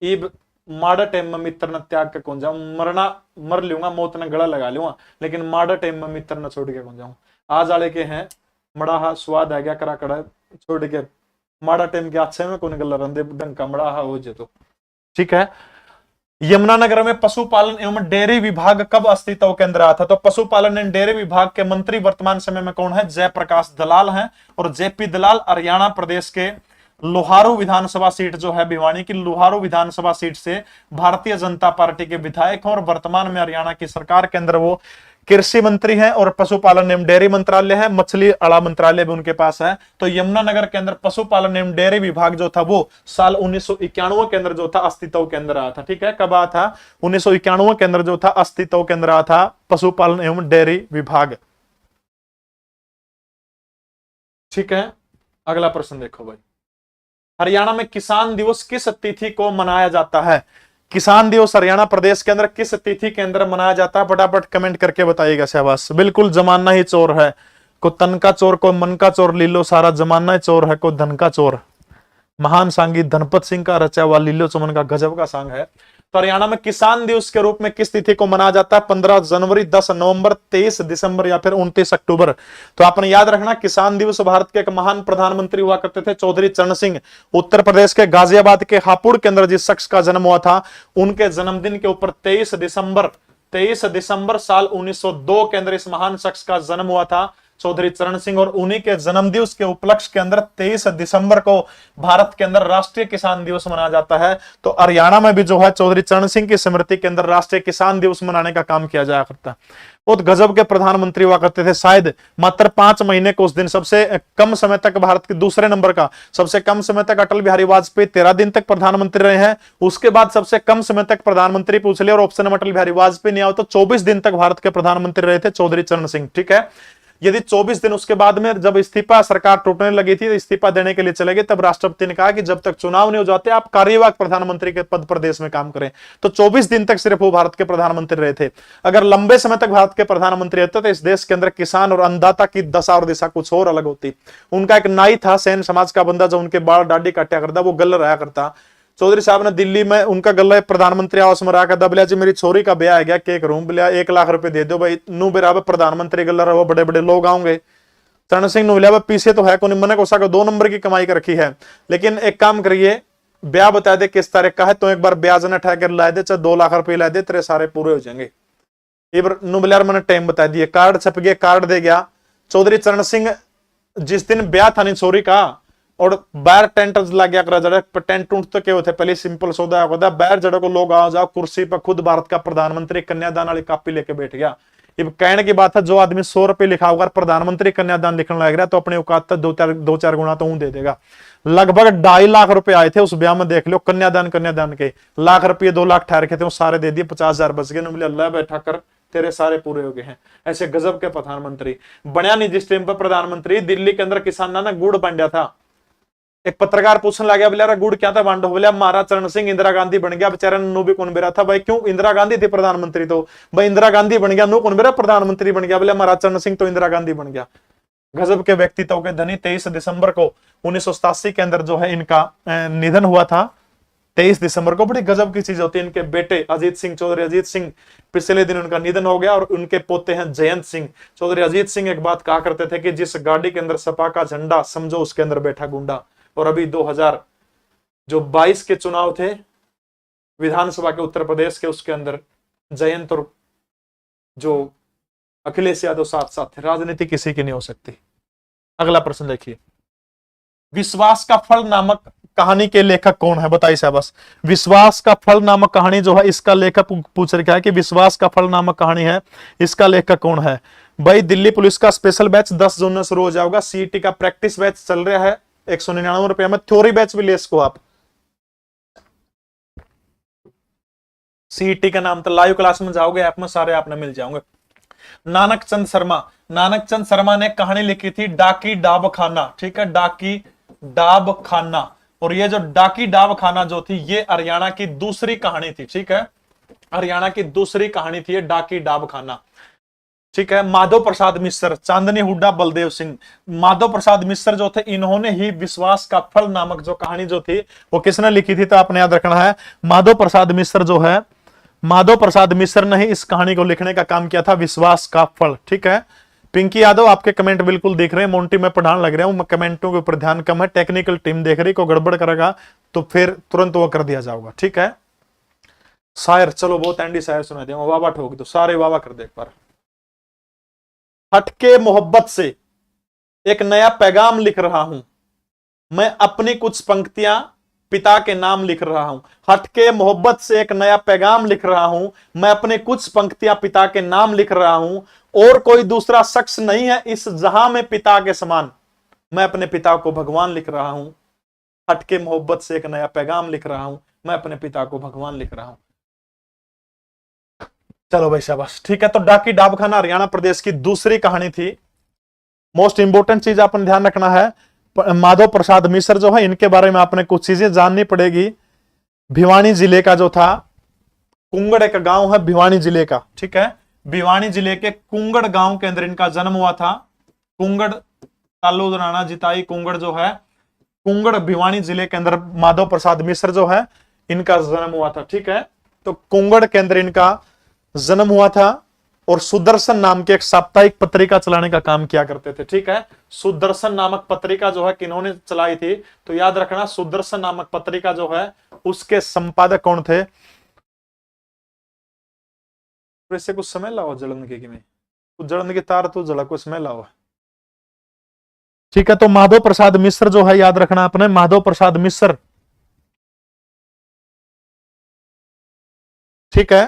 इब माड़ा टाइम में मित्र ने त्याग के कौन जाऊं, मरना मर लूंगा, मौत ने गला लगा लूंगा, लेकिन माड़ा टाइम में मित्र ने छोड़ के कौन जाऊं। आज वाले के हैं मड़ा स्वाद आ गया करा कड़ा छोड़ के, माड़ा टाइम के अच्छे में कौन गला रंदे ढंग का मड़ा हो जे तो ठीक है। यमुनानगर में पशुपालन एवं डेयरी विभाग कब अस्तित्व के अंदर आया था? तो पशुपालन एवं डेयरी विभाग के मंत्री वर्तमान समय में कौन है? जयप्रकाश दलाल हैं, और जेपी दलाल हरियाणा प्रदेश के लोहारू विधानसभा सीट जो है, भिवानी की लोहारू विधानसभा सीट से भारतीय जनता पार्टी के विधायक हैं, और वर्तमान में हरियाणा की सरकार के अंदर वो कृषि मंत्री हैं, और पशुपालन एवं डेयरी मंत्रालय है, मछली अड़ा मंत्रालय भी उनके पास है। तो यमुनानगर के अंदर पशुपालन एवं डेयरी विभाग जो था वो साल 1991 के अंदर जो था अस्तित्व के अंदर आया था। ठीक है, कब आया था? 1991 के अंदर जो था अस्तित्व के अंदर आया था पशुपालन एवं डेयरी विभाग। ठीक है, अगला प्रश्न देखो भाई, हरियाणा में किसान दिवस किस तिथि को मनाया जाता है? किसान दिवस हरियाणा प्रदेश के अंदर किस तिथि के अंदर मनाया जाता है? फटाफट कमेंट करके बताइएगा। शाबाश, बिल्कुल जमाना ही चोर है, को तन का चोर को मन का चोर, लीलो सारा जमाना ही चोर है, को धन का चोर। महान सांगी धनपत सिंह का रचा हुआ लीलो चमन का गजब का सांग है। तो हरियाणा में किसान दिवस के रूप में किस तिथि को मनाया जाता है? 15 जनवरी, 10 नवंबर, 23 दिसंबर या फिर 29 अक्टूबर। तो आपने याद रखना, किसान दिवस भारत के एक महान प्रधानमंत्री हुआ करते थे, चौधरी चरण सिंह। उत्तर प्रदेश के गाजियाबाद के हापुड़ के अंदर जिस शख्स का जन्म हुआ था, उनके जन्मदिन के ऊपर 23 दिसंबर साल 1902 के अंदर इस महान शख्स का जन्म हुआ था, चौधरी चरण सिंह। और उन्हीं के जन्मदिवस के उपलक्ष्य के अंदर 23 दिसंबर को भारत के अंदर राष्ट्रीय किसान दिवस मनाया जाता है। तो हरियाणा में भी जो है चौधरी चरण सिंह की स्मृति के अंदर राष्ट्रीय किसान दिवस मनाने का काम किया जाया करता है। बहुत गजब के प्रधानमंत्री हुआ करते थे, शायद मात्र 5 महीने को उस दिन सबसे कम समय तक भारत के दूसरे नंबर का सबसे कम समय तक अटल बिहारी वाजपेयी 13 दिन तक प्रधानमंत्री रहे हैं। उसके बाद सबसे कम समय तक प्रधानमंत्री पूछ ले और ऑप्शन में अटल बिहारी वाजपेयी नहीं आओ तो 24 दिन तक भारत के प्रधानमंत्री रहे थे चौधरी चरण सिंह। ठीक है, यदि 24 दिन उसके बाद में जब इस्तीफा सरकार टूटने लगी थी, इस्तीफा देने के लिए चले गए, तब राष्ट्रपति ने कहा कि जब तक चुनाव नहीं हो जाते आप कार्यवाहक प्रधानमंत्री के पद पर देश में काम करें। तो 24 दिन तक सिर्फ वो भारत के प्रधानमंत्री रहे थे। अगर लंबे समय तक भारत के प्रधानमंत्री रहते तो इस देश के अंदर किसान और अन्नदाता की दशा और दिशा कुछ और अलग होती। उनका एक नाई था, सैन समाज का बंदा, जो उनके बाल दाढ़ी काटा करता, वो गल रहा करता। चौधरी साहब ने दिल्ली में उनका गला प्रधानमंत्री आवास में रहा करता, बोला जी मेरी छोरी का ब्याह है गया, क्या करूं? बोला 1 लाख रुपए दे दो भाई, नू बराबर प्रधानमंत्री गला रहा, बड़े बड़े लोग आऊंगे। चरण सिंह ने बोला पीछे तो है कौन, मैंने को 2 नंबर की कमाई कर रखी है, लेकिन एक काम करिए, ब्याह बता दे किस तारीख का है, तो एक बार ब्याज न ठहर कर ला दे, चाहे 2 लाख रुपए ला दे, तेरे सारे पूरे हो जाएंगे। नुबलियार मैंने टाइम बता दिए, कार्ड छप गया, कार्ड दे गया। चौधरी चरण सिंह जिस दिन ब्याह था नहीं छोरी का, और बाहर टेंट लग गया करा जड़े टेंट टूंट तो क्या होते, पहले सिंपल सौदा होता, बाहर जड़े को लोग आ जाओ कुर्सी पर, खुद भारत का प्रधानमंत्री कन्यादान वाली कापी लेके बैठ गया। अब कहने की बात है, जो आदमी 100 रुपए लिखा होगा प्रधानमंत्री कन्यादान लिखने लग रहा है तो अपने औकात तक दो चार गुना तो दे देगा। लगभग 2.5 लाख रुपए आए थे उस ब्याह में, देख लो, कन्यादान के लाख रुपए 2 लाख ठहर के थे, वो सारे दे दिए, 50,000 बच गए। बोले अल्लाह बैठा कर, तेरे सारे पूरे हो गए हैं। ऐसे गजब के प्रधानमंत्री बनया नहीं जिस टाइम पर प्रधानमंत्री दिल्ली के अंदर किसाना ने गुड़ बांटा था। एक पत्रकार पूछने लगा, बोले गुड़ क्या था बांटो, बोले महाराज चरण सिंह इंदिरा गांधी बन गया, बेचारा नो भी कौन बेरा था भाई, क्यों, इंदिरा गांधी थी प्रधानमंत्री, तो भाई इंदिरा गांधी बन गया, नो कौन बेरा प्रधानमंत्री बन गया, बोले महाराज चरण सिंह तो इंदिरा गांधी बन गया। गजब के व्यक्तित्व के धनी। 23 दिसंबर को 1987 के अंदर जो है इनका निधन हुआ था, 23 दिसंबर को। बड़ी गजब की चीज होती है। इनके बेटे अजीत सिंह, चौधरी अजीत सिंह, पिछले दिन उनका निधन हो गया, और उनके पोते हैं जयंत सिंह। चौधरी अजीत सिंह एक बात कहा करते थे कि जिस गाड़ी के अंदर सपा का झंडा, समझो उसके अंदर बैठा गुंडा। और अभी 2022 के चुनाव थे विधानसभा के उत्तर प्रदेश के, उसके अंदर जयंत और जो अखिलेश यादव साथ साथ थे। राजनीति किसी की नहीं हो सकती। अगला प्रश्न देखिए, विश्वास का फल नामक कहानी के लेखक कौन है, बताइए शाबाश। विश्वास का फल नामक कहानी जो है इसका लेखक पूछ रखा है कि विश्वास का फल नामक कहानी है, इसका लेखक कौन है। भाई दिल्ली पुलिस का स्पेशल बैच 10 जून में शुरू हो जाएगा। सीईटी का प्रैक्टिस बैच चल रहा है 199 रुपए में, थ्योरी बैच भी ले इसको आप। सीईटी का नाम तो लाइव क्लास में जाओगे ऐप में सारे आपने मिल जाओगे। नानक चंद शर्मा ने कहानी लिखी थी डाकी डाब खाना, ठीक है, डाकी डाब खाना। और ये जो डाकी डाब खाना जो थी ये हरियाणा की दूसरी कहानी थी, ठीक है, हरियाणा की दूसरी कहानी थी ये डाकी डाब खाना, ठीक है। माधव प्रसाद मिश्र, चांदनी हुड्डा, बलदेव सिंह, माधव प्रसाद मिश्र जो थे इन्होंने ही विश्वास का फल नामक जो कहानी जो थी वो किसने लिखी थी, तो आपने याद रखना है माधव प्रसाद मिश्र जो है, माधव प्रसाद मिश्र ने ही इस कहानी को लिखने का काम किया था, विश्वास का फल, ठीक है। पिंकी यादव आपके कमेंट बिल्कुल दिख रहे हैं, मोंटी में पढ़ाने लग रहा हूं, कमेंटों के ऊपर ध्यान कम है, टेक्निकल टीम देख रही, को गड़बड़ करेगा तो फिर तुरंत वो कर दिया जाएगा, ठीक है। शायर, चलो बहुत एंडी शायर सुना दिया, वावा ठोक दो, सारे वावा कर दे एक बार। हटके मोहब्बत से एक नया पैगाम लिख रहा हूं, मैं अपनी कुछ पंक्तियां पिता के नाम लिख रहा हूं। हटके मोहब्बत से एक नया पैगाम लिख रहा हूं, मैं अपने कुछ पंक्तियां पिता के नाम लिख रहा हूं, और कोई दूसरा शख्स नहीं है इस जहां में पिता के समान, मैं अपने पिता को भगवान लिख रहा हूं। हटके मोहब्बत से एक नया पैगाम लिख रहा हूं, मैं अपने पिता को भगवान लिख रहा हूं। चलो भाई शाबाश, ठीक है। तो डाकी डाब खाना हरियाणा प्रदेश की दूसरी कहानी थी। मोस्ट इंपोर्टेंट चीज आपने ध्यान रखना है, माधव प्रसाद मिश्र जो है इनके बारे में आपने कुछ चीजें जाननी पड़ेगी। भिवानी जिले का जो था कुंगड़ एक गांव है भिवानी जिले का, ठीक है, भिवानी जिले के कुंगड़ गांव के अंदर इनका जन्म हुआ था। कुंगड़ तालुद राणा जिताई कुंगड़ जो है, कुंगड़ भिवानी जिले के अंदर माधव प्रसाद मिश्र जो है इनका जन्म हुआ था, ठीक है। तो कुंगड़ के अंदर इनका जन्म हुआ था, और सुदर्शन नाम के एक साप्ताहिक पत्रिका चलाने का काम किया करते थे, ठीक है। सुदर्शन नामक पत्रिका जो है किन्होंने चलाई थी, तो याद रखना सुदर्शन नामक पत्रिका जो है उसके संपादक कौन थे। वैसे कुछ समय लाओ जलन के में, कुछ जलन की तार तो जला, कुछ समय लाओ, ठीक है। तो माधव प्रसाद मिश्र जो है याद रखना आपने, माधव प्रसाद मिश्र, ठीक है,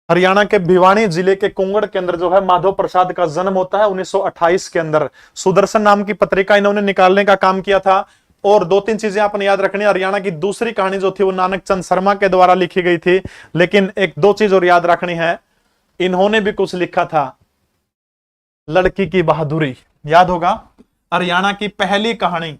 हरियाणा के भिवानी जिले के कुंगड़ के अंदर जो है माधव प्रसाद का जन्म होता है 1928 के अंदर। सुदर्शन नाम की पत्रिका इन्होंने निकालने का काम किया था। और 2-3 चीजें आपने याद रखनी, हरियाणा की दूसरी कहानी जो थी वो नानक चंद शर्मा के द्वारा लिखी गई थी, लेकिन 1-2 चीज और याद रखनी है, इन्होंने भी कुछ लिखा था, लड़की की बहादुरी, याद होगा, हरियाणा की पहली कहानी,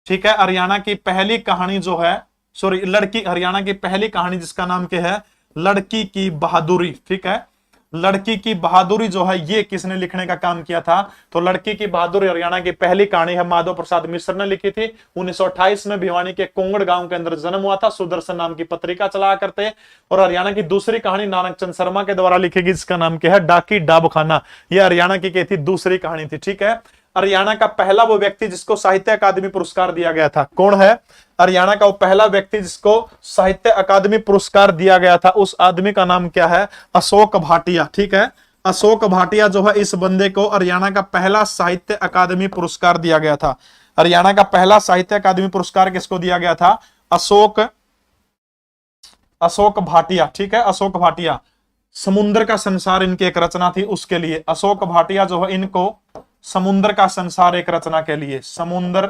ठीक है, हरियाणा की पहली कहानी जो है, सॉरी लड़की, हरियाणा की पहली कहानी जिसका नाम क्या है, लड़की की बहादुरी, ठीक है। लड़की की बहादुरी जो है ये किसने लिखने का काम किया था, तो लड़की की बहादुरी हरियाणा की पहली कहानी है माधव प्रसाद मिश्र ने लिखी थी। 1928 में भिवानी के कुंगड़ गांव के अंदर जन्म हुआ था, सुदर्शन नाम की पत्रिका चलाया करते। और हरियाणा की दूसरी कहानी नानक चंद शर्मा के द्वारा लिखी गई जिसका नाम क्या है, डाकी डाब खाना, यह हरियाणा की थी दूसरी कहानी थी, ठीक है। हरियाणा का पहला वो व्यक्ति जिसको साहित्य अकादमी पुरस्कार दिया गया था, कौन है, हरियाणा का वो पहला व्यक्ति जिसको साहित्य अकादमी पुरस्कार दिया गया था, उस आदमी का नाम क्या है, अशोक भाटिया, ठीक है। अशोक भाटिया जो है इस बंदे को हरियाणा का पहला साहित्य अकादमी पुरस्कार दिया गया था। हरियाणा का पहला साहित्य अकादमी पुरस्कार किसको दिया गया था, अशोक भाटिया, ठीक है, अशोक भाटिया। समुद्र का संसार इनकी एक रचना थी, उसके लिए अशोक भाटिया जो है इनको समुद्र का संसार एक रचना के लिए, समुद्र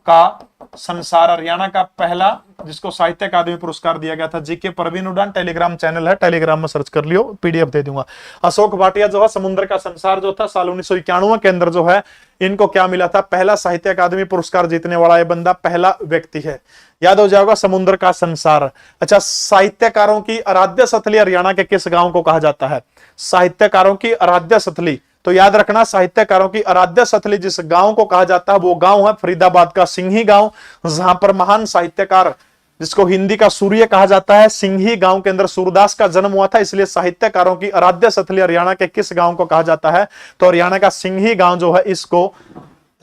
का संसार हरियाणा का पहला जिसको साहित्य अकादमी पुरस्कार दिया गया था। जीके परवीन उड़ान टेलीग्राम चैनल है, टेलीग्राम में सर्च कर लियो, पीडीएफ दे दूंगा। अशोक भाटिया जो है समुद्र का संसार जो था साल 1991 के अंदर जो है इनको क्या मिला था, पहला साहित्य अकादमी पुरस्कार जीतने वाला ये बंदा पहला व्यक्ति है। याद हो जाएगा समुद्र का संसार। अच्छा, साहित्यकारों की आराध्य स्थली हरियाणा के किस गांव को कहा जाता है? साहित्यकारों की आराध्य स्थली, तो याद रखना साहित्यकारों की आराध्य स्थली जिस गांव को कहा जाता है वो गांव है फरीदाबाद का सिंही गांव, जहां पर महान साहित्यकार जिसको हिंदी का सूर्य कहा जाता है, सिंही गांव के अंदर सूरदास का जन्म हुआ था, इसलिए साहित्यकारों की आराध्य स्थली हरियाणा के किस गांव को कहा जाता है? तो हरियाणा का सिंही गांव जो है इसको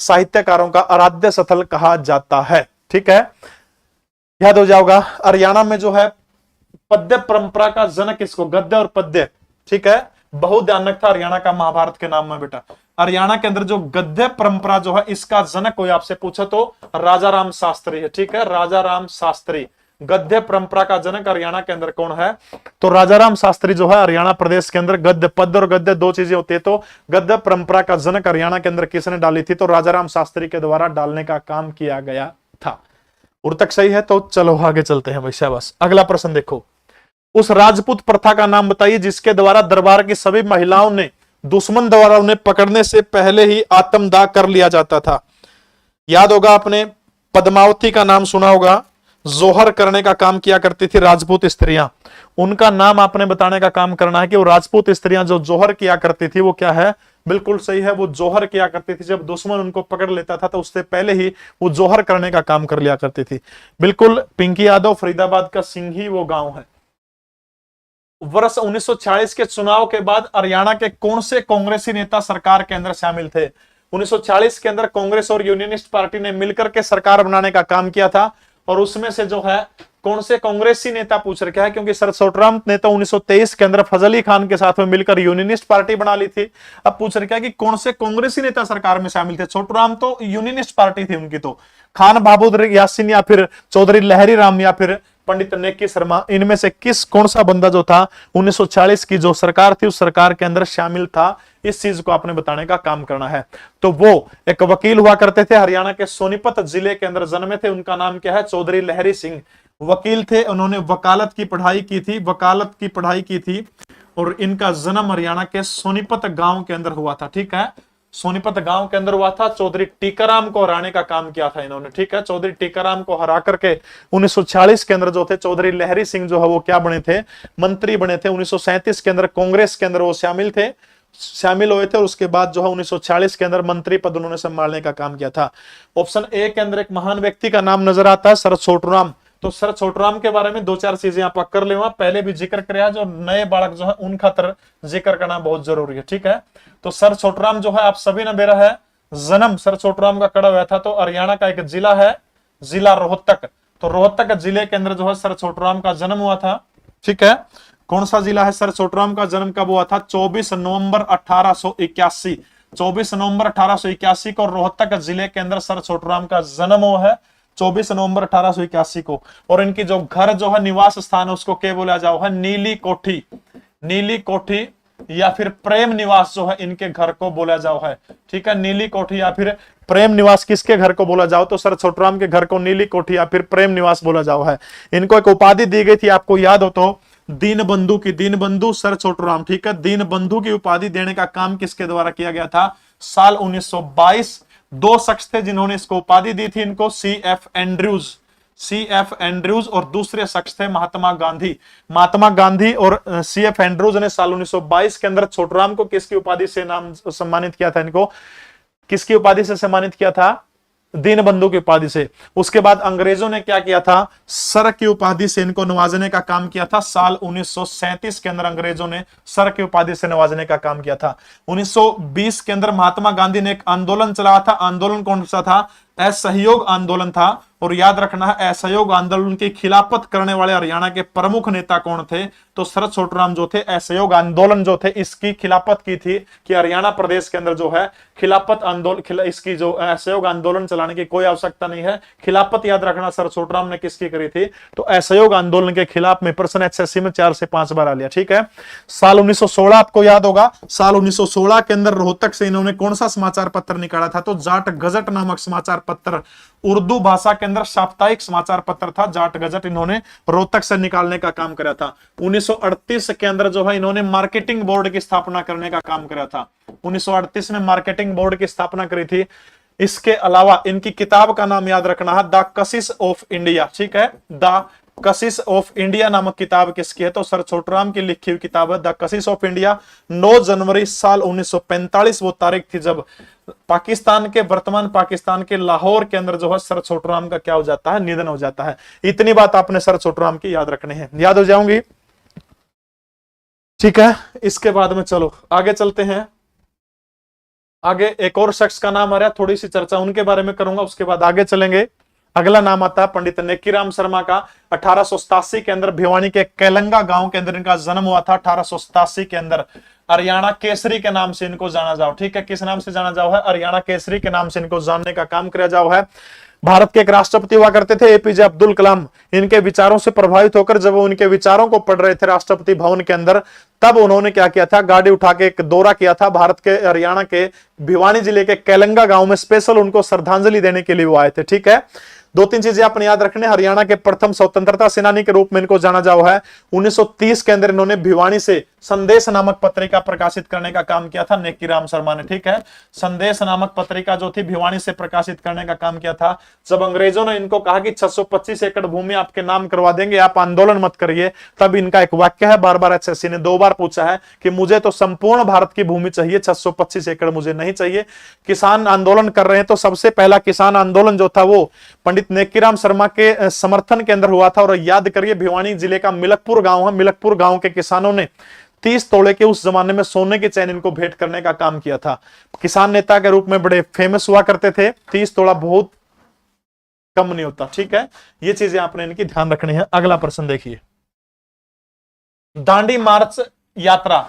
साहित्यकारों का आराध्य स्थल कहा जाता है। ठीक है, याद हो जाएगा। हरियाणा में जो है पद्य परंपरा का जनक किसको? गद्य और पद्य, ठीक है, बहुत ध्यान रखता हरियाणा का महाभारत के नाम में बेटा। हरियाणा के अंदर जो गद्य परंपरा जो है इसका जनक कोई आपसे पूछे तो राजा राम शास्त्री है। ठीक है, राजा राम शास्त्री गद्य परंपरा का जनक हरियाणा के अंदर कौन है? तो राजा राम शास्त्री जो है हरियाणा प्रदेश के अंदर गद्य, पद्य और गद्य दो चीजें होती है, तो गद्य परंपरा का जनक हरियाणा के अंदर किसने डाली थी? तो राजा राम शास्त्री के द्वारा डालने का काम किया गया था। उर तक सही है, तो चलो आगे चलते हैं भाई। बस अगला प्रश्न देखो, उस राजपूत प्रथा का नाम बताइए जिसके द्वारा दरबार की सभी महिलाओं ने दुश्मन द्वारा उन्हें पकड़ने से पहले ही आत्मदाह कर लिया जाता था। याद होगा आपने पद्मावती का नाम सुना होगा, जोहर करने का काम किया करती थी राजपूत स्त्रियां, उनका नाम आपने बताने का काम करना है कि वो राजपूत स्त्रियां जो जोहर किया करती थी वो क्या है? बिल्कुल सही है, वो जोहर किया करती थी। जब दुश्मन उनको पकड़ लेता था तो उससे पहले ही वो जोहर करने का काम कर लिया करती थी। बिल्कुल पिंकी यादव, फरीदाबाद का सिंही वो गांव है। वर्ष 1940 के चुनाव के बाद हरियाणा के कौन से कांग्रेसी नेता सरकार के अंदर शामिल थे? 1940 के अंदर कांग्रेस और यूनियनिस्ट पार्टी ने मिलकर के सरकार बनाने का काम किया था, और उसमें से जो है कौन से कांग्रेसी नेता पूछ रखा है, क्योंकि सर छोटूराम ने तो 1923 के अंदर फजल अली खान के साथ में मिलकर यूनियनिस्ट पार्टी बना ली थी। अब पूछ रखा है कि कौन से कांग्रेसी नेता सरकार में शामिल थे? छोटूराम तो यूनियनिस्ट पार्टी थी उनकी, तो खान बहादुर यासिन या फिर चौधरी लहरी राम या फिर पंडित नेकी शर्मा, इनमें से कौन सा बंदा जो था 1940 की जो सरकार थी उस सरकार के अंदर शामिल था? इस चीज को आपने बताने का काम करना है। तो वो एक वकील हुआ करते थे, हरियाणा के सोनीपत जिले के अंदर जन्मे थे, उनका नाम क्या है? चौधरी लहरी सिंह। वकील थे, उन्होंने वकालत की पढ़ाई की थी, और इनका जन्म हरियाणा के सोनीपत गांव के अंदर हुआ था। ठीक है, सोनीपत गांव के अंदर हुआ था। चौधरी टीकाराम को हराने का काम किया था इन्होंने। ठीक है, चौधरी टीकाराम को हरा करके 1940 के अंदर जो थे चौधरी लहरी सिंह जो है वो क्या बने थे? मंत्री बने थे। 1937 के अंदर कांग्रेस के अंदर वो शामिल हुए थे, और उसके बाद जो है 1940 के अंदर मंत्री पद उन्होंने संभालने का काम किया था। ऑप्शन ए के अंदर एक महान व्यक्ति का नाम नजर आता है, सर छोटूराम। तो सर छोटूराम के बारे में दो चार चीजें आप कर ले, पहले भी जिक्र किया, जो नए बालक जो है उन खातर जिक्र करना बहुत जरूरी है। ठीक है, तो सर छोटूराम जो है आप सभी ने बेरा है, जन्म सर छोटूराम का कड़ा हुआ था, तो हरियाणा का एक जिला है, जिला रोहतक। तो रोहतक जिले के अंदर जो है सर छोटूराम का जन्म हुआ था। ठीक है, कौन सा जिला है? सर छोटूराम का जन्म कब हुआ था? 24 नवंबर 1881। 24 नवंबर 1881 को रोहतक जिले के अंदर सर छोटूराम का जन्म हुआ है, 24 नवंबर 1881 को। और इनकी जो घर जो है निवास स्थान है उसको क्या बोला जाओ है? नीली कोठी। नीली कोठी या फिर प्रेम निवास जो है इनके घर को बोला जाओ है। ठीक है, नीली कोठी या फिर प्रेम निवास किसके घर को बोला जाओ? तो सर छोटूराम के घर को नीली कोठी या फिर प्रेम निवास बोला जाओ है। इनको एक उपाधि दी गई थी, आपको याद हो तो, दीन बंधु की। दीन बंधु सर छोटूराम। ठीक है, दीन बंधु की उपाधि देने का काम किसके द्वारा किया गया था? साल 1922। दो शख्स थे जिन्होंने इसको उपाधि दी थी इनको, CF एंड्रयूज और दूसरे शख्स थे महात्मा गांधी और CF एंड्रयूज ने साल 1922 के अंदर छोटूराम को किसकी उपाधि से नाम सम्मानित किया था? इनको किसकी उपाधि से सम्मानित किया था? दीन बंधु की उपाधि से। उसके बाद अंग्रेजों ने क्या किया था? सर की उपाधि से इनको नवाजने का काम किया था। साल 1937 के अंदर अंग्रेजों ने सर की उपाधि से नवाजने का काम किया था। 1920 के अंदर महात्मा गांधी ने एक आंदोलन चलाया था। आंदोलन कौन सा था? असहयोग आंदोलन था। और याद रखना है असहयोग आंदोलन की खिलाफत करने वाले हरियाणा के प्रमुख नेता कौन थे? तो शरद छोटूराम जो थे असहयोग आंदोलन जो थे इसकी खिलाफत की थी, कि हरियाणा प्रदेश के अंदर जो है खिलाफत आंदोलन, इसकी जो असहयोग आंदोलन चलाने की कोई आवश्यकता नहीं है। खिलाफत याद रखना शरद छोटूराम ने किसकी करी थी? तो असहयोग आंदोलन के खिलाफ में प्रश्न एचएससी में 4 से 5 बार आ लिया। ठीक है, साल 1916 आपको याद होगा, साल 1916 के अंदर रोहतक से इन्होंने कौन सा समाचार पत्र निकाला था? तो जाट गजट नामक समाचार पत्र, उर्दू भाषा के अंदर साप्ताहिक समाचार पत्र था जाट गजट, इन्होंने रोहतक से निकालने का काम करा था। 1938 के अंदर जो है इन्होंने मार्केटिंग बोर्ड की स्थापना करने का काम करा था। 1938 में मार्केटिंग बोर्ड की स्थापना करी थी। इसके अलावा इनकी किताब का नाम याद रखना है द कशिश ऑफ इंडिया। ठीक है, द कशिश ऑफ इंडिया नामक किताब किसकी है? तो सर छोटूराम की लिखी हुई किताब है द कशिश ऑफ इंडिया। 9 जनवरी साल 1945 वो तारीख थी जब पाकिस्तान के, वर्तमान पाकिस्तान के लाहौर के अंदर जो है सर छोटूराम का क्या हो जाता है? निधन हो जाता है। इतनी बात आपने सर छोटूराम की याद रखनी है, याद हो जाऊंगी। ठीक है, इसके बाद में चलो आगे चलते हैं। आगे एक और शख्स का नाम आ रहा है, थोड़ी सी चर्चा उनके बारे में करूंगा, उसके बाद आगे चलेंगे। अगला नाम आता है पंडित नेकीराम शर्मा का। 1887 के अंदर भिवानी के केलंगा गांव के अंदर इनका जन्म हुआ था। 1887 के अंदर हरियाणा केसरी के नाम से इनको जाना जाओ। ठीक है, किस नाम से जाना जाओ है? हरियाणा केसरी के नाम से इनको जानने का काम किया जाओ है। भारत के एक राष्ट्रपति हुआ करते थे एपीजे अब्दुल कलाम। इनके विचारों से प्रभावित होकर जब वो उनके विचारों को पढ़ रहे थे राष्ट्रपति भवन के अंदर, तब उन्होंने क्या किया था? गाड़ी उठा के एक दौरा किया था भारत के, हरियाणा के भिवानी जिले के केलंगा गांव में। स्पेशल उनको श्रद्धांजलि देने के लिए वो आए थे। ठीक है, 2-3 चीजें अपने याद रखने। हरियाणा के प्रथम स्वतंत्रता सेनानी के रूप में इनको जाना जाओ है। 1930 के अंदर इन्होंने भिवानी से संदेश नामक पत्रिका प्रकाशित करने का काम किया था नेकीराम शर्मा ने। ठीक है, संदेश नामक पत्रिका जो थी भिवानी से प्रकाशित करने का काम किया था। जब अंग्रेजों ने इनको कहा कि 625 एकड़ भूमि आपके नाम करवा देंगे, आप आंदोलन मत करिए, तब इनका एक वाक्य है, बार बार एचएससी ने 2 बार पूछा है कि मुझे तो संपूर्ण भारत की भूमि चाहिए, 625 एकड़ मुझे नहीं चाहिए। किसान आंदोलन कर रहे हैं, तो सबसे पहला किसान आंदोलन जो था वो पंडित नेकीराम शर्मा के समर्थन के अंदर हुआ था। और याद करिए भिवानी जिले का मिलकपुर गांव है, मिलकपुर गांव के किसानों ने 30 तोले के उस जमाने में सोने के चैन इनको भेंट करने का काम किया था। किसान नेता के रूप में बड़े फेमस हुआ करते थे। 30 तोला बहुत कम नहीं होता। ठीक है, ये चीजें आपने इनकी ध्यान रखनी है। अगला प्रश्न देखिए, दांडी मार्च यात्रा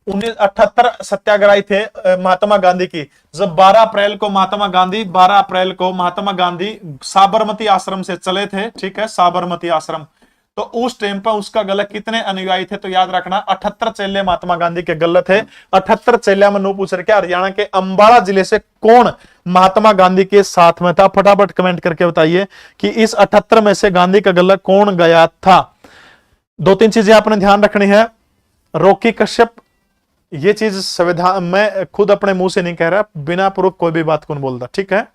1978 सत्याग्रही थे महात्मा गांधी की। जब 12 अप्रैल को महात्मा गांधी साबरमती आश्रम से चले थे। ठीक है, साबरमती आश्रम, तो उस टाइम पर उसका गला कितने अनुयायी थे? तो याद रखना 78 चेले महात्मा गांधी के गले थे। 78 चेले में नो पूछ रहे क्या हरियाणा के अंबाला जिले से कौन महात्मा गांधी के साथ में था? फटाफट कमेंट करके बताइए कि इस 78 में से गांधी का गला कौन गया था। 2-3 चीजें आपने ध्यान रखनी है। रॉकी कश्यप, ये चीज संविधान, मैं खुद अपने मुंह से नहीं कह रहा, बिना प्रूफ कोई भी बात कौन बोलता। ठीक है,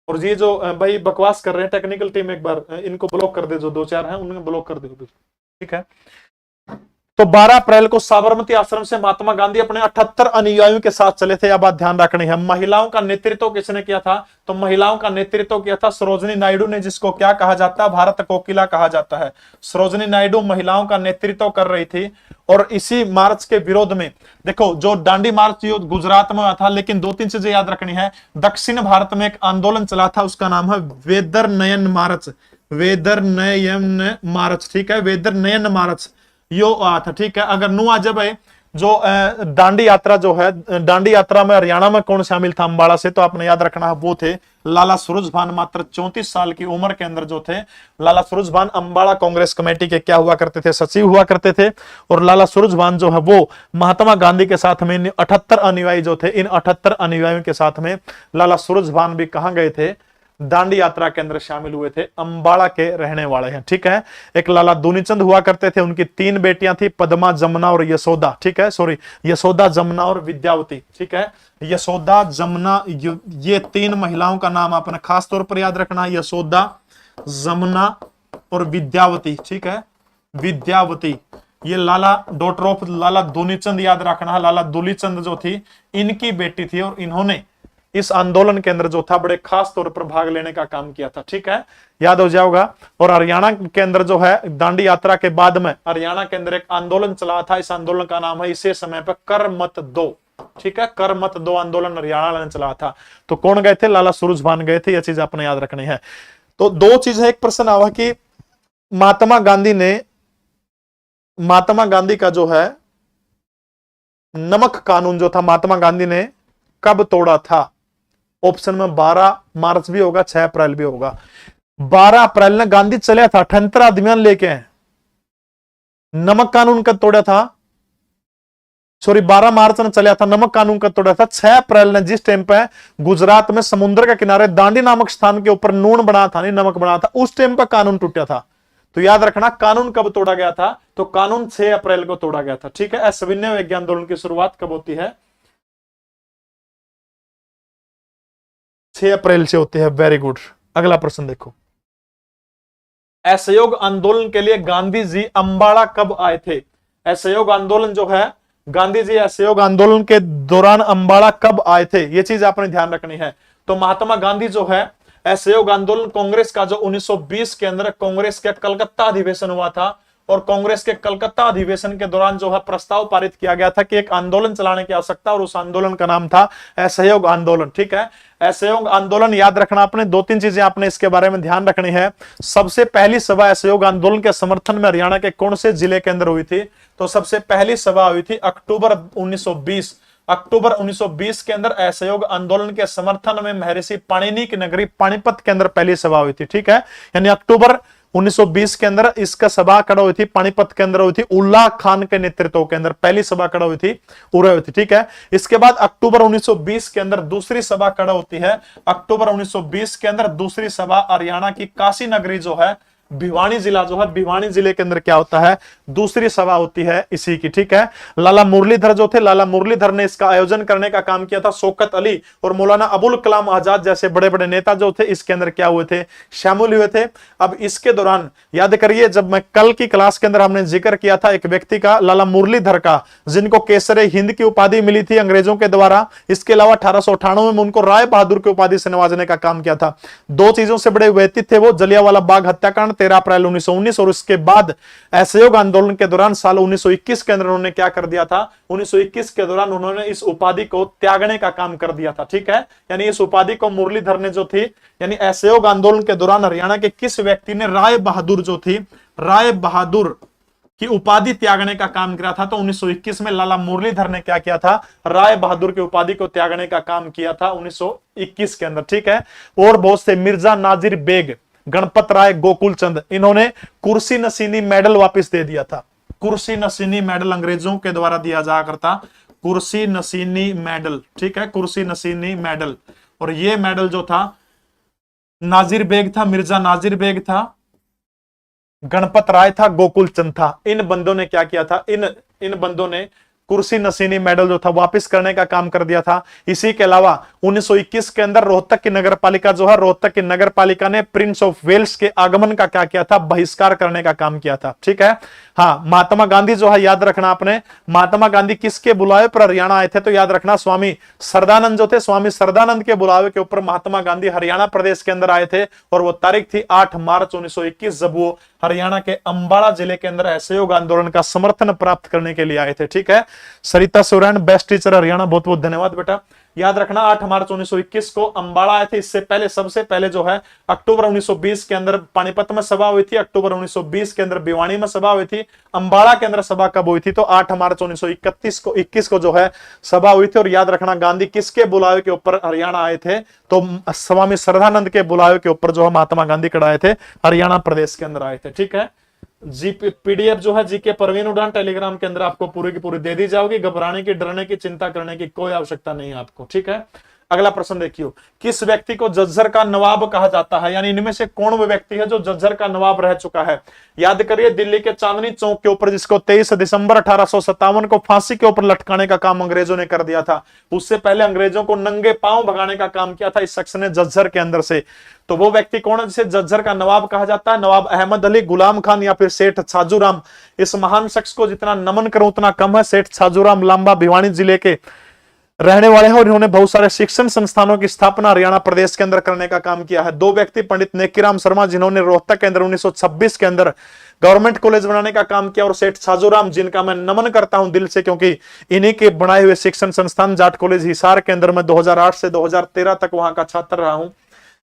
और ये जो भाई बकवास कर रहे हैं टेक्निकल टीम, एक बार इनको ब्लॉक कर दे, जो 2-4 हैं उन्हें ब्लॉक कर दे। ठीक है, तो 12 अप्रैल को साबरमती आश्रम से महात्मा गांधी अपने 78 अनुयायियों के साथ चले थे। अब बात ध्यान रखनी है। महिलाओं का नेतृत्व किसने किया था? तो महिलाओं का नेतृत्व किया था सरोजनी नायडू ने, जिसको क्या कहा जाता है? भारत कोकिला कहा जाता है। सरोजनी नायडू महिलाओं का नेतृत्व कर रही थी। और इसी मार्च के विरोध में देखो, जो दांडी मार्च गुजरात में हुआ था, लेकिन 2-3 चीजें याद रखनी है। दक्षिण भारत में एक आंदोलन चला था, उसका नाम है वेदर नयन मार्च। वेदर नयन मार्च, ठीक है, वेदर नयन मार्च यो आया था। ठीक है, अगर नु जब है जो दांडी यात्रा जो है, दांडी यात्रा में हरियाणा में कौन शामिल था अंबाला से? तो आपने याद रखना है वो थे लाला सूरजभान। मात्र 34 साल की उम्र के अंदर जो थे लाला सूरजभान अंबाला कांग्रेस कमेटी के क्या हुआ करते थे? सचिव हुआ करते थे। और लाला सूरजभान जो है वो महात्मा गांधी के साथ में 78 अनुयायी जो थे, इन 78 अनुयायियों के साथ में लाला सूरजभान भी कहां गए थे? दांडी यात्रा के अंदर शामिल हुए थे। अंबाला के रहने वाले हैं। ठीक है, एक लाला दुनीचंद हुआ करते थे, उनकी 3 बेटियां थी, पद्मा, जमुना और यशोदा। ठीक है, सॉरी, यशोदा, जमुना और विद्यावती। ठीक है, यशोदा, जमुना, ये 3 महिलाओं का नाम आपने खास तौर पर याद रखना है, यशोदा, जमुना और विद्यावती। ठीक है, विद्यावती, ये लाला डॉटर ऑफ लाला दुनीचंद याद रखना है। लाला दुलीचंद जो थी इनकी बेटी थी, और इन्होंने इस आंदोलन के अंदर जो था बड़े खास तौर पर भाग लेने का काम किया था। ठीक है, याद हो जाएगा। और हरियाणा के अंदर जो है दांडी यात्रा के बाद में हरियाणा के अंदर एक आंदोलन चला था। इस आंदोलन का नाम है इसे समय पर कर मत दो। ठीक है, कर मत दो आंदोलन हरियाणा ने चला था। तो कौन गए थे? लाला सूरजभान गए थे। यह चीज आपने याद रखनी है। तो दो चीज है, एक प्रश्न आवा कि महात्मा गांधी का जो है नमक कानून जो था, महात्मा गांधी ने कब तोड़ा था? ऑप्शन में 12 मार्च भी होगा, 6 अप्रैल भी होगा। 12 अप्रैल ने गांधी चला था 78 अधिनियम लेके। नमक कानून कब तोड़ा था? सॉरी, 12 मार्च ने चला था, नमक कानून कब तोड़ा था? 6 अप्रैल ने, जिस टाइम पे गुजरात में समुद्र के किनारे दांडी नामक स्थान के ऊपर नून बना था, नहीं नमक बना था, उस टाइम पर कानून टूटा था। तो याद रखना कानून कब तोड़ा गया था? तो कानून 6 अप्रैल को तोड़ा गया था। ठीक है, सविनय विज्ञान आंदोलन की शुरुआत कब होती है? 6 अप्रैल से होती है। Very good. अगला प्रश्न देखो, असहयोग आंदोलन के लिए गांधी जी अंबाला कब आए थे? असहयोग आंदोलन जो है, गांधी जी असहयोग आंदोलन के दौरान अंबाला कब आए थे? यह चीज आपने ध्यान रखनी है। तो महात्मा गांधी जो है असहयोग आंदोलन कांग्रेस का जो 1920 के अंदर कांग्रेस के कलकत्ता अधिवेशन हुआ था, और कांग्रेस के कलकत्ता अधिवेशन के दौरान जो है प्रस्ताव पारित किया गया था कि एक आंदोलन चलाने की आवश्यकता, और उस आंदोलन का नाम था असहयोग आंदोलन। ठीक है, असहयोग आंदोलन याद रखना आपने। 2-3 चीजें आपने इसके बारे में ध्यान रखनी है। सबसे पहली सभा असहयोग आंदोलन के समर्थन में हरियाणा के कौन से जिले के अंदर हुई थी? तो सबसे पहली सभा हुई थी अक्टूबर 1920। अक्टूबर 1920 के अंदर असहयोग आंदोलन के समर्थन में महर्षि पाणिनि की नगरी पानीपत के अंदर पहली सभा हुई थी। ठीक है, यानी अक्टूबर 1920 के अंदर इसका सभा कड़ा हुई थी, पानीपत के अंदर हुई थी, उल्लाह खान के नेतृत्व के अंदर पहली सभा कड़ा हुई थी, उरे हुई थी। ठीक है, इसके बाद अक्टूबर 1920 के अंदर दूसरी सभा कड़ा होती है। अक्टूबर 1920 के अंदर दूसरी सभा हरियाणा की काशी नगरी जो है, भिवानी जिला जो है, भिवानी जिले के अंदर क्या होता है? दूसरी सभा होती है इसी की। ठीक है, लाला मुरलीधर जो थे, लाला मुरलीधर ने इसका आयोजन करने का काम किया था। शौकत अली और मौलाना अबुल कलाम आजाद जैसे बड़े बड़े नेता जो थे इसके अंदर क्या हुए थे? शामिल हुए थे। अब इसके दौरान याद करिए, जब मैं कल की क्लास के अंदर हमने जिक्र किया था एक व्यक्ति का, लाला मुरलीधर का, जिनको केसरे हिंद की उपाधि मिली थी अंग्रेजों के द्वारा। इसके अलावा 1898 में उनको राय बहादुर की उपाधि से नवाजने का काम किया था। दो चीजों से बड़े व्यतीत थे वो, जलियांवाला बाग हत्याकांड 13 अप्रैल 1919, और उसके बाद असहयोग आंदोलन के दौरान साल 1921 के अंदर उन्होंने क्या कर दिया था? 1921 के दौरान उन्होंने इस उपाधि को त्यागने का काम कर दिया था। ठीक है, यानी इस उपाधि को मुरलीधर ने जो थी, यानी असहयोग आंदोलन के दौरान हरियाणा के किस व्यक्ति ने राय बहादुर जो थी, राय बहादुर की उपाधि त्यागने का काम किया था? तो 1921 में लाला मुरलीधर ने क्या किया था? राय बहादुर की उपाधि को त्यागने का काम किया था 1921 के अंदर। ठीक है, और बहुत से मिर्जा नाजिर बेग, गणपत राय, गोकुल चंद, इन्होंने कुर्सी नशीनी मेडल वापस दे दिया था। कुर्सी नशीनी मेडल अंग्रेजों के द्वारा दिया जाया करता, कुर्सी नशीनी मेडल। ठीक है, कुर्सी नशीनी मेडल, और ये मेडल जो था नाजिर बेग था, मिर्जा नाजिर बेग था, गणपत राय था, गोकुल चंद था। इन बंदों ने क्या किया था? इन बंदों ने कुर्सी नशीनी मेडल जो था वापस करने का काम कर दिया था। इसी के अलावा 1921 के अंदर रोहतक की नगर पालिका जो है, रोहतक की नगर पालिका ने प्रिंस ऑफ वेल्स के आगमन का क्या किया था? बहिष्कार करने का काम किया था। ठीक है, हाँ, महात्मा गांधी जो है, याद रखना आपने, महात्मा गांधी किसके बुलावे पर हरियाणा आए थे? तो याद रखना स्वामी श्रद्धानंद जो थे, स्वामी श्रद्धानंद के बुलावे के ऊपर महात्मा गांधी हरियाणा प्रदेश के अंदर आए थे, और वो तारीख थी 8 मार्च 1921, जब वो हरियाणा के अंबाला जिले के अंदर असहयोग आंदोलन का समर्थन प्राप्त करने के लिए आए थे। ठीक है, सरिता सोरेन बेस्ट टीचर हरियाणा, बहुत बहुत धन्यवाद बेटा। याद रखना 8 मार्च 1921 को अंबाला आए थे। इससे पहले, सबसे पहले जो है अक्टूबर 1920 के अंदर पानीपत में सभा हुई थी, अक्टूबर 1920 के अंदर भिवानी में सभा हुई थी। अंबाला के अंदर सभा कब हुई थी? तो 8 मार्च 1921 को जो है सभा हुई थी। और याद रखना गांधी किसके बुलावे के ऊपर हरियाणा आए थे? तो स्वामी श्रद्धानंद के बुलावे के ऊपर जो है महात्मा गांधी कड़ाए थे, हरियाणा प्रदेश के अंदर आए थे। ठीक है, पीडीएफ जो है जीके परवीन उड़ान टेलीग्राम के अंदर आपको पूरी की पूरी दे दी जाओगी। घबराने की, डरने की, चिंता करने की कोई आवश्यकता नहीं है आपको। ठीक है, अगला प्रश्न देखियो, किस व्यक्ति को झज्जर का नवाब कहा जाता है? यानी इनमें से कौन वो व्यक्ति है जो झज्जर का नवाब रह चुका है? याद करिए, दिल्ली के चांदनी चौक के ऊपर, जिसको 23 दिसंबर 1857 को फांसी के ऊपर लटकाने का काम अंग्रेजों ने कर दिया था। उससे पहले अंग्रेजों को नंगे पांव भगाने का काम किया था इस शख्स ने झज्जर के अंदर से। तो वो व्यक्ति कौन है जिसे झज्जर का नवाब कहा जाता है? नवाब अहमद अली, गुलाम खान, या फिर सेठ छाजूराम। इस महान शख्स को जितना नमन करूं उतना कम है। सेठ छाजूराम लांबा भिवानी जिले के रहने वाले हैं और इन्होंने बहुत सारे शिक्षण संस्थानों की स्थापना हरियाणा प्रदेश के अंदर करने का काम किया है। दो व्यक्ति, पंडित नेकीराम शर्मा जिन्होंने रोहतक के अंदर 1926 के अंदर गवर्नमेंट कॉलेज बनाने का काम किया, और सेठ छाजूराम जिनका मैं नमन करता हूं दिल से, क्योंकि इन्हीं के बनाए हुए शिक्षण संस्थान जाट कॉलेज हिसार के अंदर मैं 2008 से 2013 तक वहां का छात्र रहा हूं।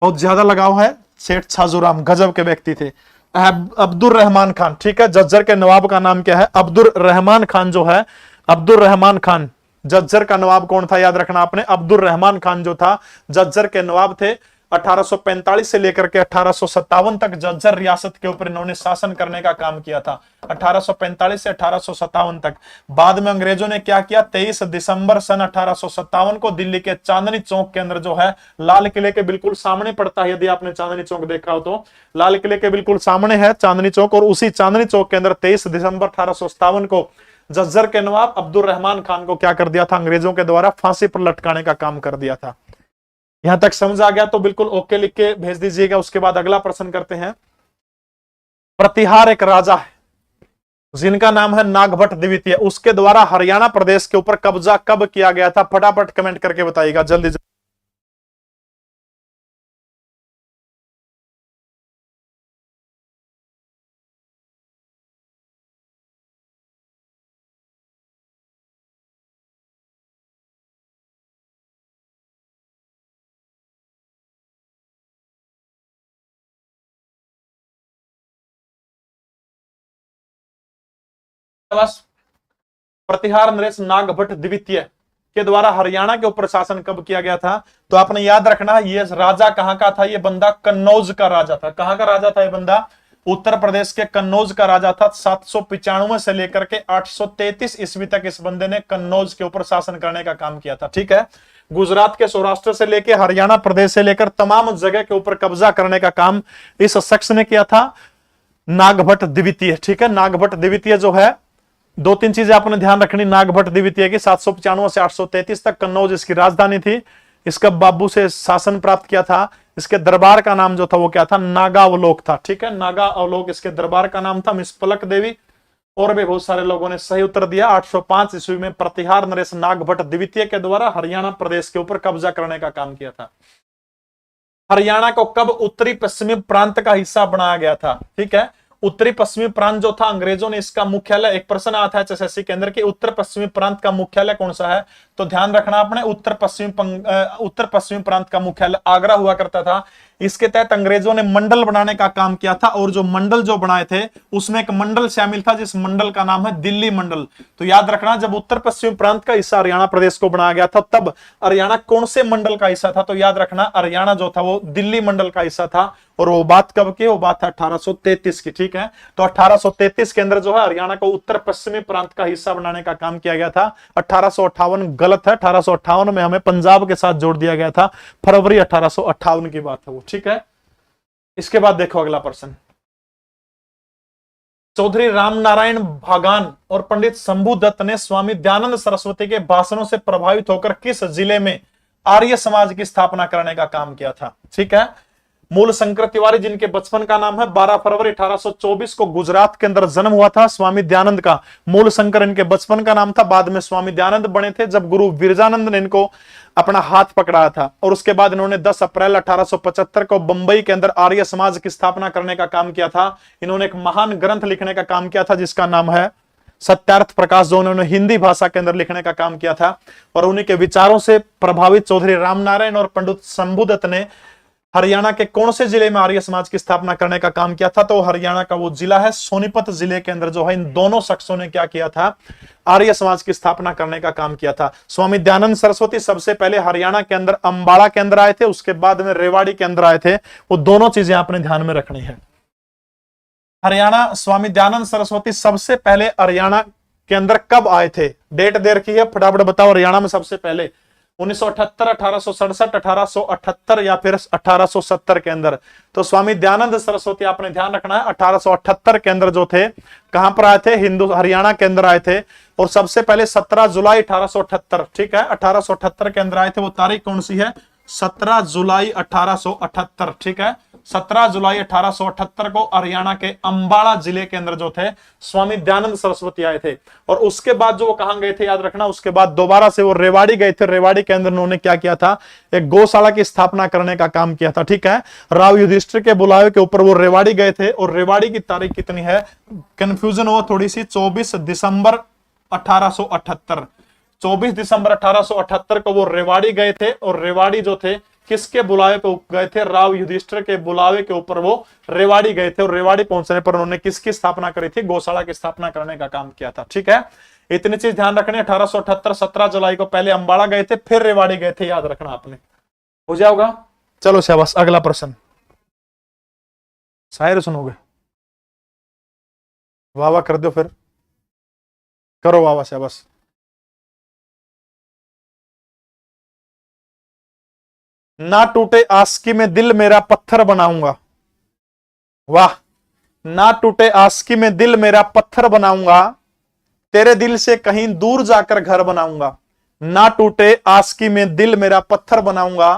बहुत ज्यादा लगाव है। सेठ छाजूराम गजब के व्यक्ति थे। अब्दुल रहमान खान, ठीक है, झज्जर के नवाब का नाम क्या है? अब्दुल रहमान खान जो है, अब्दुल रहमान खान। झज्जर का नवाब कौन था याद रखना आपने, अब्दुल रहमान खान जो था झज्जर के नवाब थे। 1845 से लेकर के 1857 तक झज्जर रियासत के ऊपर इन्होंने शासन करने का काम किया था, 1845 से 1857 तक। बाद में अंग्रेजों ने क्या किया, 23 दिसंबर सन 1857 को दिल्ली के चांदनी चौक के अंदर जो है, लाल किले के बिल्कुल सामने पड़ता है, यदि आपने चांदनी चौक देखा हो तो लाल किले के बिल्कुल सामने है चांदनी चौक, और उसी चांदनी चौक के अंदर 23 दिसंबर 1857 को झज्जर के नवाब अब्दुल रहमान खान को क्या कर दिया था, अंग्रेजों के द्वारा फांसी पर लटकाने का काम कर दिया था। यहां तक समझ आ गया तो बिल्कुल ओके लिख के भेज दीजिएगा। उसके बाद अगला प्रश्न करते हैं। प्रतिहार एक राजा है जिनका नाम है नागभट्ट द्वितीय, उसके द्वारा हरियाणा प्रदेश के ऊपर कब्जा कब किया गया था? फटाफट कमेंट करके बताइएगा जल्दी जल्दी। प्रतिहार नरेश नागभट्ट द्वितीय के द्वारा हरियाणा के ऊपर शासन कब किया गया था? तो आपने याद रखना, ये राजा कहां का था? ये बंदा कन्नौज का राजा था। कहां का राजा था ये बंदा? उत्तर प्रदेश के कन्नौज का राजा था। 795 से लेकर के 833 ईस्वी तक इस बंदे ने कन्नौज के ऊपर शासन करने का काम किया था। ठीक है, गुजरात के सौराष्ट्र से लेकर हरियाणा प्रदेश से लेकर तमाम जगह के ऊपर कब्जा करने का काम इस शख्स ने किया था, नागभट्ट द्वितीय। ठीक है, नागभट्ट द्वितीय जो है, दो तीन चीजें आपने ध्यान रखनी नागभट्ट द्वितीय की। 795 से 833 तक कन्नौज इसकी राजधानी थी। इसका बाबू से शासन प्राप्त किया था। इसके दरबार का नाम जो था वो क्या था? नागावलोक था। ठीक है, नागावलोक इसके दरबार का नाम था। मिस पलक देवी और भी बहुत सारे लोगों ने सही उत्तर दिया। 805 ईस्वी में प्रतिहार नरेश नागभट्ट द्वितीय के द्वारा हरियाणा प्रदेश के ऊपर कब्जा करने का काम किया था। हरियाणा को कब उत्तरी पश्चिमी प्रांत का हिस्सा बनाया गया था? ठीक है, उत्तरी पश्चिमी प्रांत जो था, अंग्रेजों ने इसका मुख्यालय, एक प्रश्न आता है एसएससी के अंदर कि उत्तर पश्चिमी प्रांत का मुख्यालय कौन सा है? तो ध्यान रखना आपने, उत्तर पश्चिमी प्रांत का मुख्यालय आगरा हुआ करता था। इसके तहत अंग्रेजों ने मंडल बनाने का काम किया था, और जो मंडल जो बनाए थे उसमें एक मंडल शामिल था जिस मंडल का नाम है दिल्ली मंडल। तो याद रखना, जब उत्तर पश्चिमी प्रांत का हिस्सा हरियाणा प्रदेश को बनाया गया था, तब हरियाणा कौन से मंडल का हिस्सा था? तो याद रखना, हरियाणा जो था वो दिल्ली मंडल का हिस्सा था। और वो बात कब की? वो बात है 1833 की। ठीक है, तो 1833 के अंदर जो है हरियाणा को उत्तर पश्चिमी प्रांत का हिस्सा बनाने का काम किया गया था। 1858 गलत है, 1858 में हमें पंजाब के साथ जोड़ दिया गया था। फरवरी 1858 की बात है वो। ठीक है, इसके बाद देखो अगला प्रश्न। चौधरी रामनारायण भागान और पंडित शंभू दत्त ने स्वामी दयानंद सरस्वती के भाषणों से प्रभावित होकर किस जिले में आर्य समाज की स्थापना करने का काम किया था? ठीक है, मूल शंकर तिवारी जिनके बचपन का नाम है, 12 फरवरी 1824 को गुजरात के अंदर जन्म हुआ था स्वामी दयानंद का। मूल शंकर इनके बचपन का नाम था, बाद में स्वामी दयानंद बने थे जब गुरु विरजानंद ने इनको अपना हाथ पकड़ाया था। और उसके बाद इन्होंने 10 अप्रैल 1875 को बंबई के अंदर आर्य समाज की स्थापना करने का काम किया था। इन्होंने एक महान ग्रंथ लिखने का काम किया था जिसका नाम है सत्यार्थ प्रकाश, जो उन्होंने हिंदी भाषा के अंदर लिखने का काम किया था। और उन्हीं के विचारों से प्रभावित चौधरी रामनारायण और पंडित शंभू दत्त ने हरियाणा के कौन से जिले में आर्य समाज की स्थापना करने का काम किया था? तो हरियाणा का वो जिला है सोनीपत जिले के अंदर जो है इन दोनों शख्सों ने क्या किया था? आर्य समाज की स्थापना करने का काम किया था। स्वामी दयानंद सरस्वती सबसे पहले हरियाणा के अंदर अंबाला के अंदर आए थे, उसके बाद में रेवाड़ी के अंदर आए थे। वो दोनों चीजें आपने ध्यान में रखनी है। हरियाणा स्वामी दयानंद सरस्वती सबसे पहले हरियाणा के अंदर कब आए थे? डेट दे रखी है, फटाफट बताओ। हरियाणा में सबसे पहले 1978, 1867, 1878 या फिर 1870 के अंदर। तो स्वामी दयानंद सरस्वती आपने ध्यान रखना है 1878 के अंदर जो थे, कहां पर आए थे? हरियाणा के अंदर आए थे। और सबसे पहले 17 जुलाई 1878, ठीक है, 1878 के अंदर आए थे। वो तारीख कौन सी है? 17 जुलाई 1878, ठीक है। 17 जुलाई 1878 को हरियाणा के अंबाला जिले के अंदर जो थे स्वामी दयानंद सरस्वती आए थे। और उसके बाद जो वो कहां गए थे याद रखना, उसके बाद दोबारा से वो रेवाड़ी गए थे। रेवाड़ी के अंदर उन्होंने क्या किया था, एक गौशाला की स्थापना करने का काम किया था। ठीक है, राव युधिष्ठिर के बुलावे के ऊपर वो रेवाड़ी गए थे। और रेवाड़ी की तारीख कितनी है, कंफ्यूजन हो थोड़ी सी, 24 दिसंबर 1878। 24 दिसंबर 1878 को वो रेवाड़ी गए थे। और रेवाड़ी जो थे किसके बुलावे पे गए थे, राव युधिष्ठिर के बुलावे के ऊपर वो रेवाड़ी गए थे। और रेवाड़ी पहुंचने पर उन्होंने किसकी स्थापना करी थी, गौशाला की स्थापना करने का काम किया था। ठीक है, इतनी चीज ध्यान रखनी। 1878 17 जुलाई को पहले अंबाला गए थे, फिर रेवाड़ी गए थे, याद रखना आपने, हो जाएगा। चलो शाबाश, अगला प्रश्न, शायर सुनोगे, वाह वाह कर दो, फिर करो वाह वाह, शाबाश। ना टूटे आस्की में दिल मेरा पत्थर बनाऊंगा, वाह। ना टूटे आस्की में दिल मेरा पत्थर बनाऊंगा, तेरे दिल से कहीं दूर जाकर घर बनाऊंगा। ना टूटे आस्की में दिल मेरा पत्थर बनाऊंगा,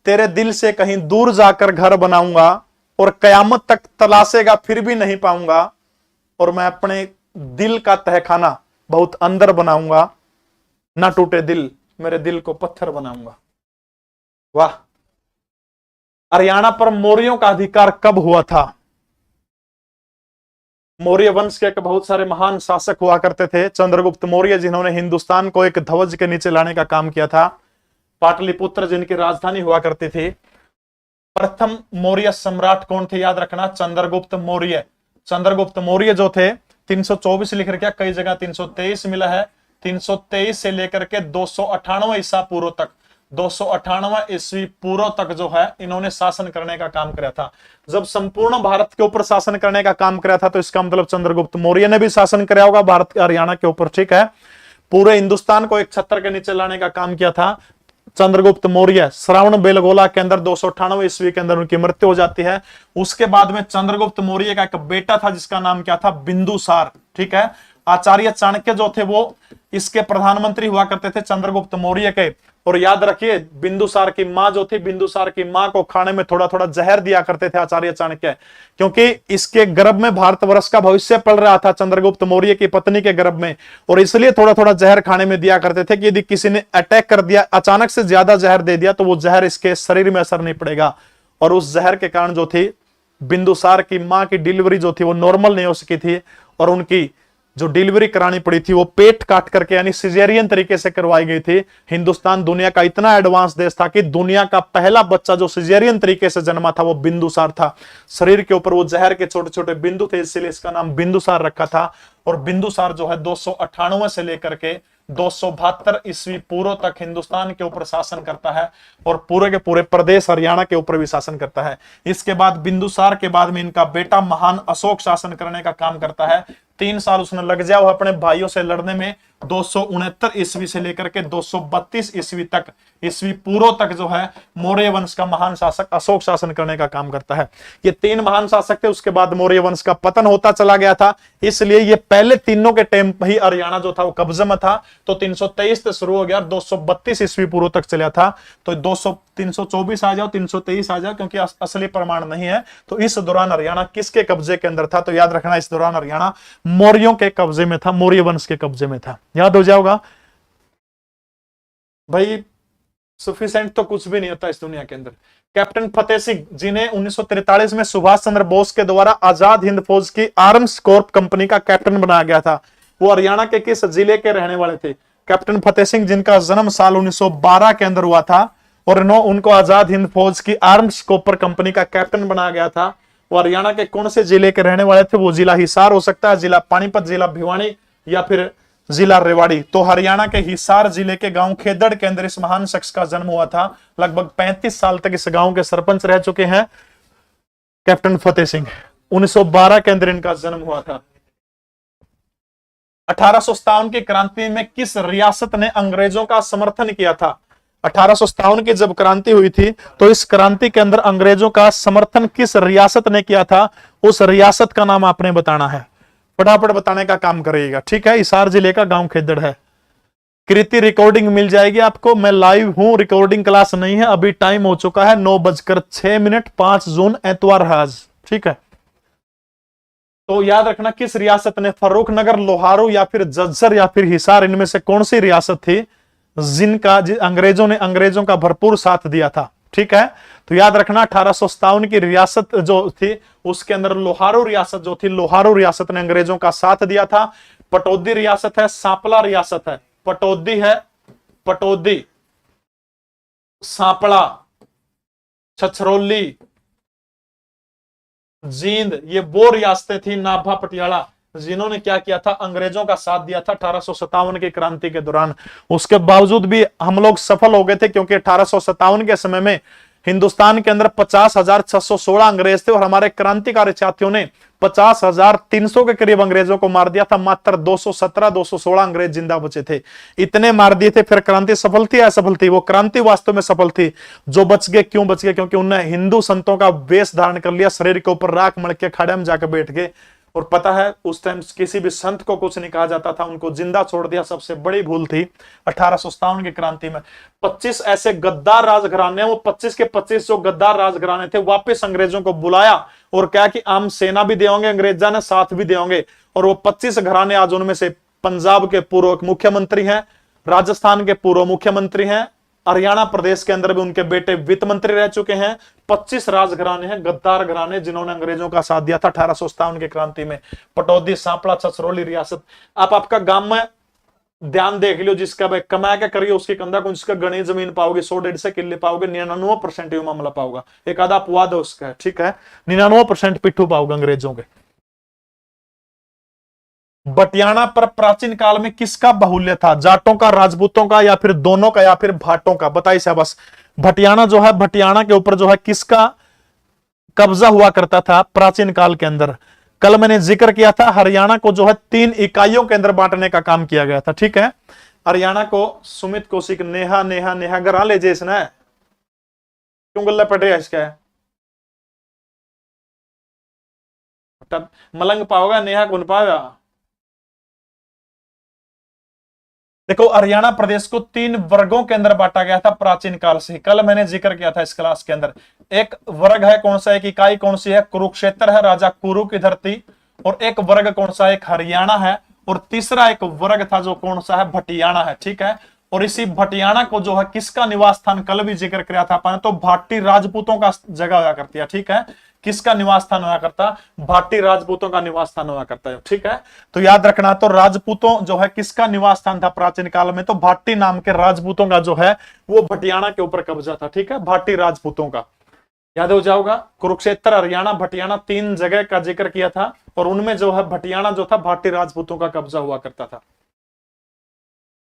तेरे दिल से कहीं दूर जाकर घर बनाऊंगा। और कयामत तक तलाशेगा फिर भी नहीं पाऊंगा, और मैं अपने दिल का तहखाना बहुत अंदर बनाऊंगा। ना टूटे दिल, मेरे दिल को पत्थर बनाऊंगा, वाह। हरियाणा पर मौर्यों का अधिकार कब हुआ था? मौर्य वंश के बहुत सारे महान शासक हुआ करते थे। चंद्रगुप्त मौर्य, जिन्होंने हिंदुस्तान को एक ध्वज के नीचे लाने का काम किया था। पाटलिपुत्र जिनकी राजधानी हुआ करती थी। प्रथम मौर्य सम्राट कौन थे, याद रखना, चंद्रगुप्त मौर्य। चंद्रगुप्त मौर्य जो थे, 324 लिख रखा, कई जगह 323 मिला है। 323 से लेकर के 298 ईसा पूर्व तक, 298 ईस्वी पूर्व तक जो है इन्होंने शासन करने का काम किया था। जब संपूर्ण भारत के ऊपर शासन करने का काम किया था, तो इसका मतलब चंद्रगुप्त मौर्य ने भी शासन किया होगा भारत के हरियाणा के ऊपर। ठीक है, पूरे हिंदुस्तान को एक छत्र के नीचे लाने का काम किया था चंद्रगुप्त मौर्य। श्रावण बेलगोला के अंदर 298 ईस्वी के अंदर उनकी मृत्यु हो जाती है। उसके बाद में चंद्रगुप्त मौर्य का एक बेटा था जिसका नाम क्या था, बिंदुसार। ठीक है, आचार्य चाणक्य जो थे वो इसके प्रधानमंत्री हुआ करते थे, चंद्रगुप्त मौर्य के। और याद रखिए, बिंदुसार की मां जो थी, बिंदुसार की मां को खाने में थोड़ा थोड़ा जहर दिया करते थे आचार्य चाणक्य, क्योंकि इसके गर्भ में भारतवर्ष का भविष्य पल रहा था, चंद्रगुप्त मौर्य की पत्नी के गर्भ में। और इसलिए थोड़ा थोड़ा जहर खाने में दिया करते थे कि यदि किसी ने अटैक कर दिया, अचानक से ज्यादा जहर दे दिया, तो वो जहर इसके शरीर में असर नहीं पड़ेगा। और उस जहर के कारण जो थी, बिंदुसार की मां की डिलीवरी जो थी वो नॉर्मल नहीं हो सकी थी। और उनकी जो डिलीवरी करानी पड़ी थी वो पेट काट करके, यानी सिजेरियन तरीके से करवाई गई थी। हिंदुस्तान दुनिया का इतना एडवांस देश था कि दुनिया का पहला बच्चा जो सिजेरियन तरीके से जन्मा था वो बिंदुसार था। शरीर के ऊपर वो जहर के छोटे छोटे बिंदु थे, इसलिए इसका नाम बिंदुसार रखा था। और बिंदुसार जो है 298 से लेकर के 272 ईस्वी पूर्व तक हिंदुस्तान के ऊपर शासन करता है, और पूरे के पूरे प्रदेश हरियाणा के ऊपर भी शासन करता है। इसके बाद बिंदुसार के बाद में इनका बेटा महान अशोक शासन करने का काम करता है। 3 साल उसने लग जाए वो अपने भाइयों से लड़ने में। 269 ईस्वी से लेकर के 232 ईस्वी तक, ईस्वी पूर्व तक जो है मौर्य वंश का महान शासक अशोक शासन करने का काम करता है। ये 3 महान शासक थे। उसके बाद मौर्य वंश का पतन होता चला गया था, इसलिए ये पहले तीनों के टाइम ही हरियाणा जो था वो कब्जे में था। तो 323 से शुरू हो गया, 232 ईस्वी पूर्व तक चला था। तो 324 आ जाओ, 323 आ जाओ, क्योंकि असली प्रमाण नहीं है। तो इस दौरान हरियाणा किसके कब्जे के अंदर था, तो याद रखना, इस दौरान हरियाणा मौर्यों के कब्जे में था, मौर्य वंश के कब्जे में था। याद हो जाओगा भाई। सफिशिएंट तो कुछ भी नहीं होता इस दुनिया के अंदर। कैप्टन फतेह सिंह, जिन्हें 1943 में सुभाष चंद्र बोस के द्वारा आजाद हिंद फौज की आर्म्स कॉर्प कंपनी का कैप्टन बनाया गया था, वो हरियाणा के किस जिले के रहने वाले थे? कैप्टन फतेह सिंह, जिनका जन्म साल 1912 के अंदर हुआ था, और उनको आजाद हिंद फौज की आर्म्स कॉर्प कंपनी का कैप्टन बनाया गया था। वो हरियाणा के कौन से जिले के रहने वाले थे? वो जिला हिसार हो सकता है, जिला पानीपत, जिला भिवानी, या फिर जिला रेवाड़ी। तो हरियाणा के हिसार जिले के गांव खेदड़ के अंदर इस महान शख्स का जन्म हुआ था। लगभग 35 साल तक इस गांव के सरपंच रह चुके हैं कैप्टन फतेह सिंह। 1912 के अंदर इनका जन्म हुआ था। 1857 की क्रांति में किस रियासत ने अंग्रेजों का समर्थन किया था? 1857 की जब क्रांति हुई थी, तो इस क्रांति के अंदर अंग्रेजों का समर्थन किस रियासत ने किया था? उस रियासत का नाम आपने बताना है, फटाफट बताने का काम करिएगा। ठीक है, हिसार जिले का गांव खेदड़ है। कृति रिकॉर्डिंग मिल जाएगी आपको। मैं लाइव हूं, रिकॉर्डिंग क्लास नहीं है। अभी टाइम हो चुका है 9:06, 5 जून एतवार है आज, ठीक है। तो याद रखना, किस रियासत ने फर्रुखनगर, लोहारू या फिर जज्जर या फिर हिसार, इनमें से कौन सी रियासत थी जिनका अंग्रेजों का भरपूर साथ दिया था, ठीक है। तो याद रखना 1857 की रियासत जो थी उसके अंदर लोहारू रियासत जो थी, लोहारू रियासत ने अंग्रेजों का साथ दिया था। पटौदी रियासत है, सांपला रियासत है, पटौदी है, पटौदी, सांपला, छछरौली, जींद, ये वो रियासतें थी, नाभा, पटियाला, जिन्होंने क्या किया था, अंग्रेजों का साथ दिया था 1857 की क्रांति के दौरान। उसके बावजूद भी हम लोग सफल हो गए थे, क्योंकि 1857 के समय में हिंदुस्तान के अंदर 50,616 अंग्रेज थे और हमारे क्रांतिकारी साथियों ने 50,300 के करीब अंग्रेजों को मार दिया था। मात्र 216 अंग्रेज जिंदा बचे थे। इतने मार दिए थे, फिर क्रांति सफल थी या असफल थी? वो क्रांति वास्तव में सफल थी। जो बच गए, क्यों बच गए? क्योंकि उन्होंने हिंदू संतों का वेश धारण कर लिया, शरीर के ऊपर राख मढ़ के खड़े में जाकर बैठ गए। और पता है उस टाइम किसी भी संत को कुछ नहीं कहा जाता था, उनको जिंदा छोड़ दिया। सबसे बड़ी भूल थी 1857 की क्रांति में। 25 ऐसे गद्दार राजघराने, वो 25 के 25 जो गद्दार राजघराने थे, वापस अंग्रेजों को बुलाया और क्या कि आम सेना भी देंगे, अंग्रेजा ने साथ भी देंगे। और वो 25 घराने आज उनमें से पंजाब के पूर्व मुख्यमंत्री हैं, राजस्थान के पूर्व मुख्यमंत्री हैं, हरियाणा प्रदेश के अंदर भी उनके बेटे वित्त मंत्री रह चुके हैं। 25 राजघराने हैं, गद्दार घराने, जिन्होंने अंग्रेजों का साथ दिया था 1857 की क्रांति में। पटौदी, सांपला, छछरौली रियासत। आप आपका गांव में ध्यान देख लियो, जिसका भाई कमा के करिए उसकी कंधा को, जिसका गणी जमीन पाओगे 100-150 किले पाओगे, 99% मामला पाओगे। एक आधा अपवाद है उसका, ठीक है। 99% पिट्ठू पाओगे अंग्रेजों के। बटियाना पर प्राचीन काल में किसका बाहुल्य था? जाटों का, राजपूतों का, या फिर दोनों का, या फिर भाटों का? बताइए साहब। बस भटियाना जो है, भटियाना के ऊपर जो है किसका कब्जा हुआ करता था प्राचीन काल के अंदर? कल मैंने जिक्र किया था, हरियाणा को जो है 3 इकाइयों के अंदर बांटने का काम किया गया था, ठीक है। हरियाणा को सुमित कौशिक, नेहा नेहा नेहा गरा ले जे इसने क्यों गल्ला पड़ रहा है इसका? मलंग पाओगा, नेहा कौन पाएगा? देखो, हरियाणा प्रदेश को 3 वर्गों के अंदर बांटा गया था प्राचीन काल से। कल मैंने जिक्र किया था इस क्लास के अंदर। एक वर्ग है कौन सा, एक इकाई कौन सी है? कुरुक्षेत्र है, राजा कुरु की धरती। और एक वर्ग कौन सा? एक हरियाणा है। और तीसरा एक वर्ग था जो कौन सा है? भटियाना है, ठीक है। और इसी भटियाना को जो है किसका निवास स्थान, कल भी जिक्र किया था अपन, तो भाटी राजपूतों का जगह हुआ करती है, ठीक है। किसका निवास स्थान हुआ करता? भाटी राजपूतों का निवास स्थान हुआ करता है, ठीक है। तो याद रखना, तो राजपूतों जो है किसका निवास स्थान था प्राचीन काल में? तो भाटी नाम के राजपूतों का जो है वो भटियाना के ऊपर कब्जा था, ठीक है, भाटी राजपूतों का। याद हो जाओगा, कुरुक्षेत्र, हरियाणा, भटियाना, 3 जगह का जिक्र किया था। और उनमें जो है भटियाना जो था भाटी राजपूतों का कब्जा हुआ करता था।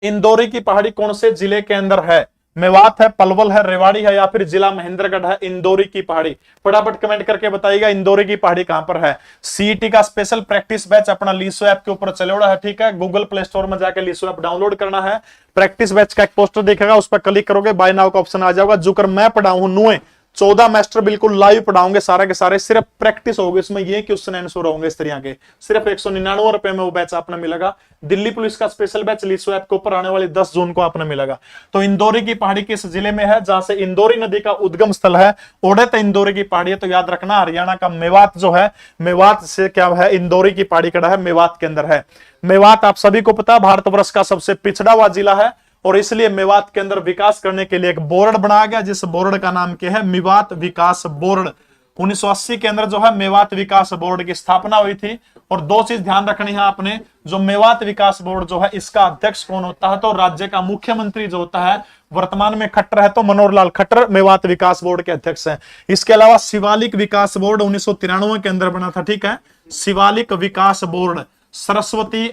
इंदौरी की पहाड़ी कौन से जिले के अंदर है? मेवात है, पलवल है, रेवाड़ी है, या फिर जिला महेंद्रगढ़ है? इंदौरी की पहाड़ी फटाफट कमेंट करके बताइएगा, इंदौरी की पहाड़ी कहां पर है। सीईटी का स्पेशल प्रैक्टिस बैच अपना लीसो ऐप के ऊपर चलेड़ा है, ठीक है। गूगल प्ले स्टोर में जाकर लीसो ऐप डाउनलोड करना है। प्रैक्टिस बैच का एक पोस्टर दिखेगा, उस पर क्लिक करोगे, बाय नाउ का ऑप्शन आ जाएगा। जो कर मैं पढ़ाऊं हूं नुए 14 मास्टर बिल्कुल लाइव पढ़ाऊंगे, सारे के सारे, सिर्फ प्रैक्टिस होगी इसमें। ये क्वेश्चन आंसर होंगे इस तरह के। सिर्फ 199 रुपए में वो बैच आपने मिलेगा। दिल्ली पुलिस का स्पेशल बैच लीसो ऐप के ऊपर आने वाली 10 जून को आपने मिलेगा। तो इंदौरी की पहाड़ी किस जिले में है? जहां से इंदौरी नदी का उद्गम स्थल है, ओडेत इंदौरी की पहाड़ी है। तो याद रखना, हरियाणा का मेवात जो है, मेवात से क्या है? इंदौरी की पहाड़ी कड़ा है, मेवात के अंदर है। मेवात आप सभी को पता है भारतवर्ष का सबसे पिछड़ा हुआ जिला है, और इसलिए मेवात के अंदर विकास करने के लिए एक बोर्ड बनाया गया, जिस बोर्ड का नाम क्या है? मेवात विकास बोर्ड। 1980 के अंदर जो है मेवात विकास बोर्ड की स्थापना हुई थी। और 2 चीज ध्यान रखनी है आपने, जो मेवात विकास बोर्ड जो है इसका अध्यक्ष कौन होता है? तो राज्य का मुख्यमंत्री जो होता है, वर्तमान में खट्टर है तो मनोहर लाल खट्टर मेवात विकास बोर्ड के अध्यक्ष हैं। इसके अलावा शिवालिक विकास बोर्ड 1993 के अंदर बना था, ठीक है। शिवालिक विकास बोर्ड, सरस्वती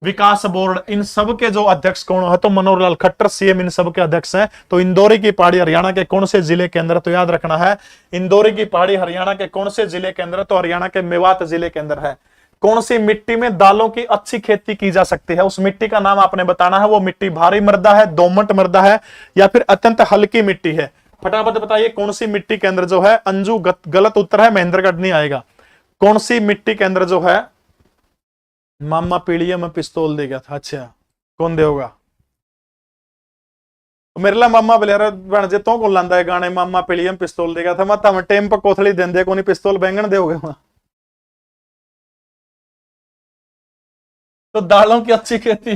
विकास बोर्ड, इन सब के जो अध्यक्ष कौन है? तो मनोहर लाल खट्टर सीएम इन सब के अध्यक्ष हैं। तो इंदौरी की पहाड़ी हरियाणा के कौन से जिले के अंदर? तो याद रखना है, इंदौरी की पहाड़ी हरियाणा के कौन से जिले के अंदर? तो हरियाणा के मेवात जिले के अंदर है। कौन सी मिट्टी में दालों की अच्छी खेती की जा सकती है? उस मिट्टी का नाम आपने बताना है। वो मिट्टी भारी मृदा है, दोमट मृदा है, या फिर अत्यंत हल्की मिट्टी है? फटाफट बताइए कौन सी मिट्टी के अंदर जो है? अंजू गलत उत्तर है, महेंद्रगढ़ नहीं आएगा। कौन सी मिट्टी के अंदर जो है? मामा पीड़िया में पिस्तौल दे गया था, अच्छा कौन दे होगा? मेरे ला मामा बलेरा बन जे तो को लांदा है गाने मामा पिलियम पिस्तौल देगा था मैं तम टेम पर कोथली देंदे कोनी पिस्तौल बैंगन दोगे वहां। तो दालों की अच्छी खेती,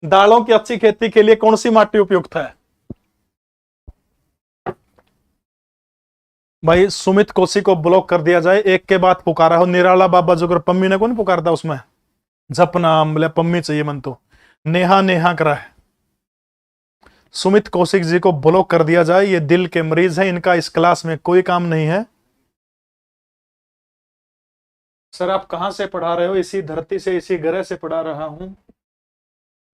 दालों की अच्छी खेती के लिए कौन सी माटी उपयुक्त है? भाई सुमित कोसी को ब्लॉक कर दिया जाए, एक के बाद पुकारा हो निराला बाबा जोगर पम्मी ने कौन पुकारता उसमें जपना बोले पम्मी चाहिए मन तो नेहा नेहा करा है। सुमित कौशिक जी को ब्लॉक कर दिया जाए, ये दिल के मरीज हैं, इनका इस क्लास में कोई काम नहीं है। सर आप कहां से पढ़ा रहे हो? इसी धरती से इसी ग्रह से पढ़ा रहा हूं।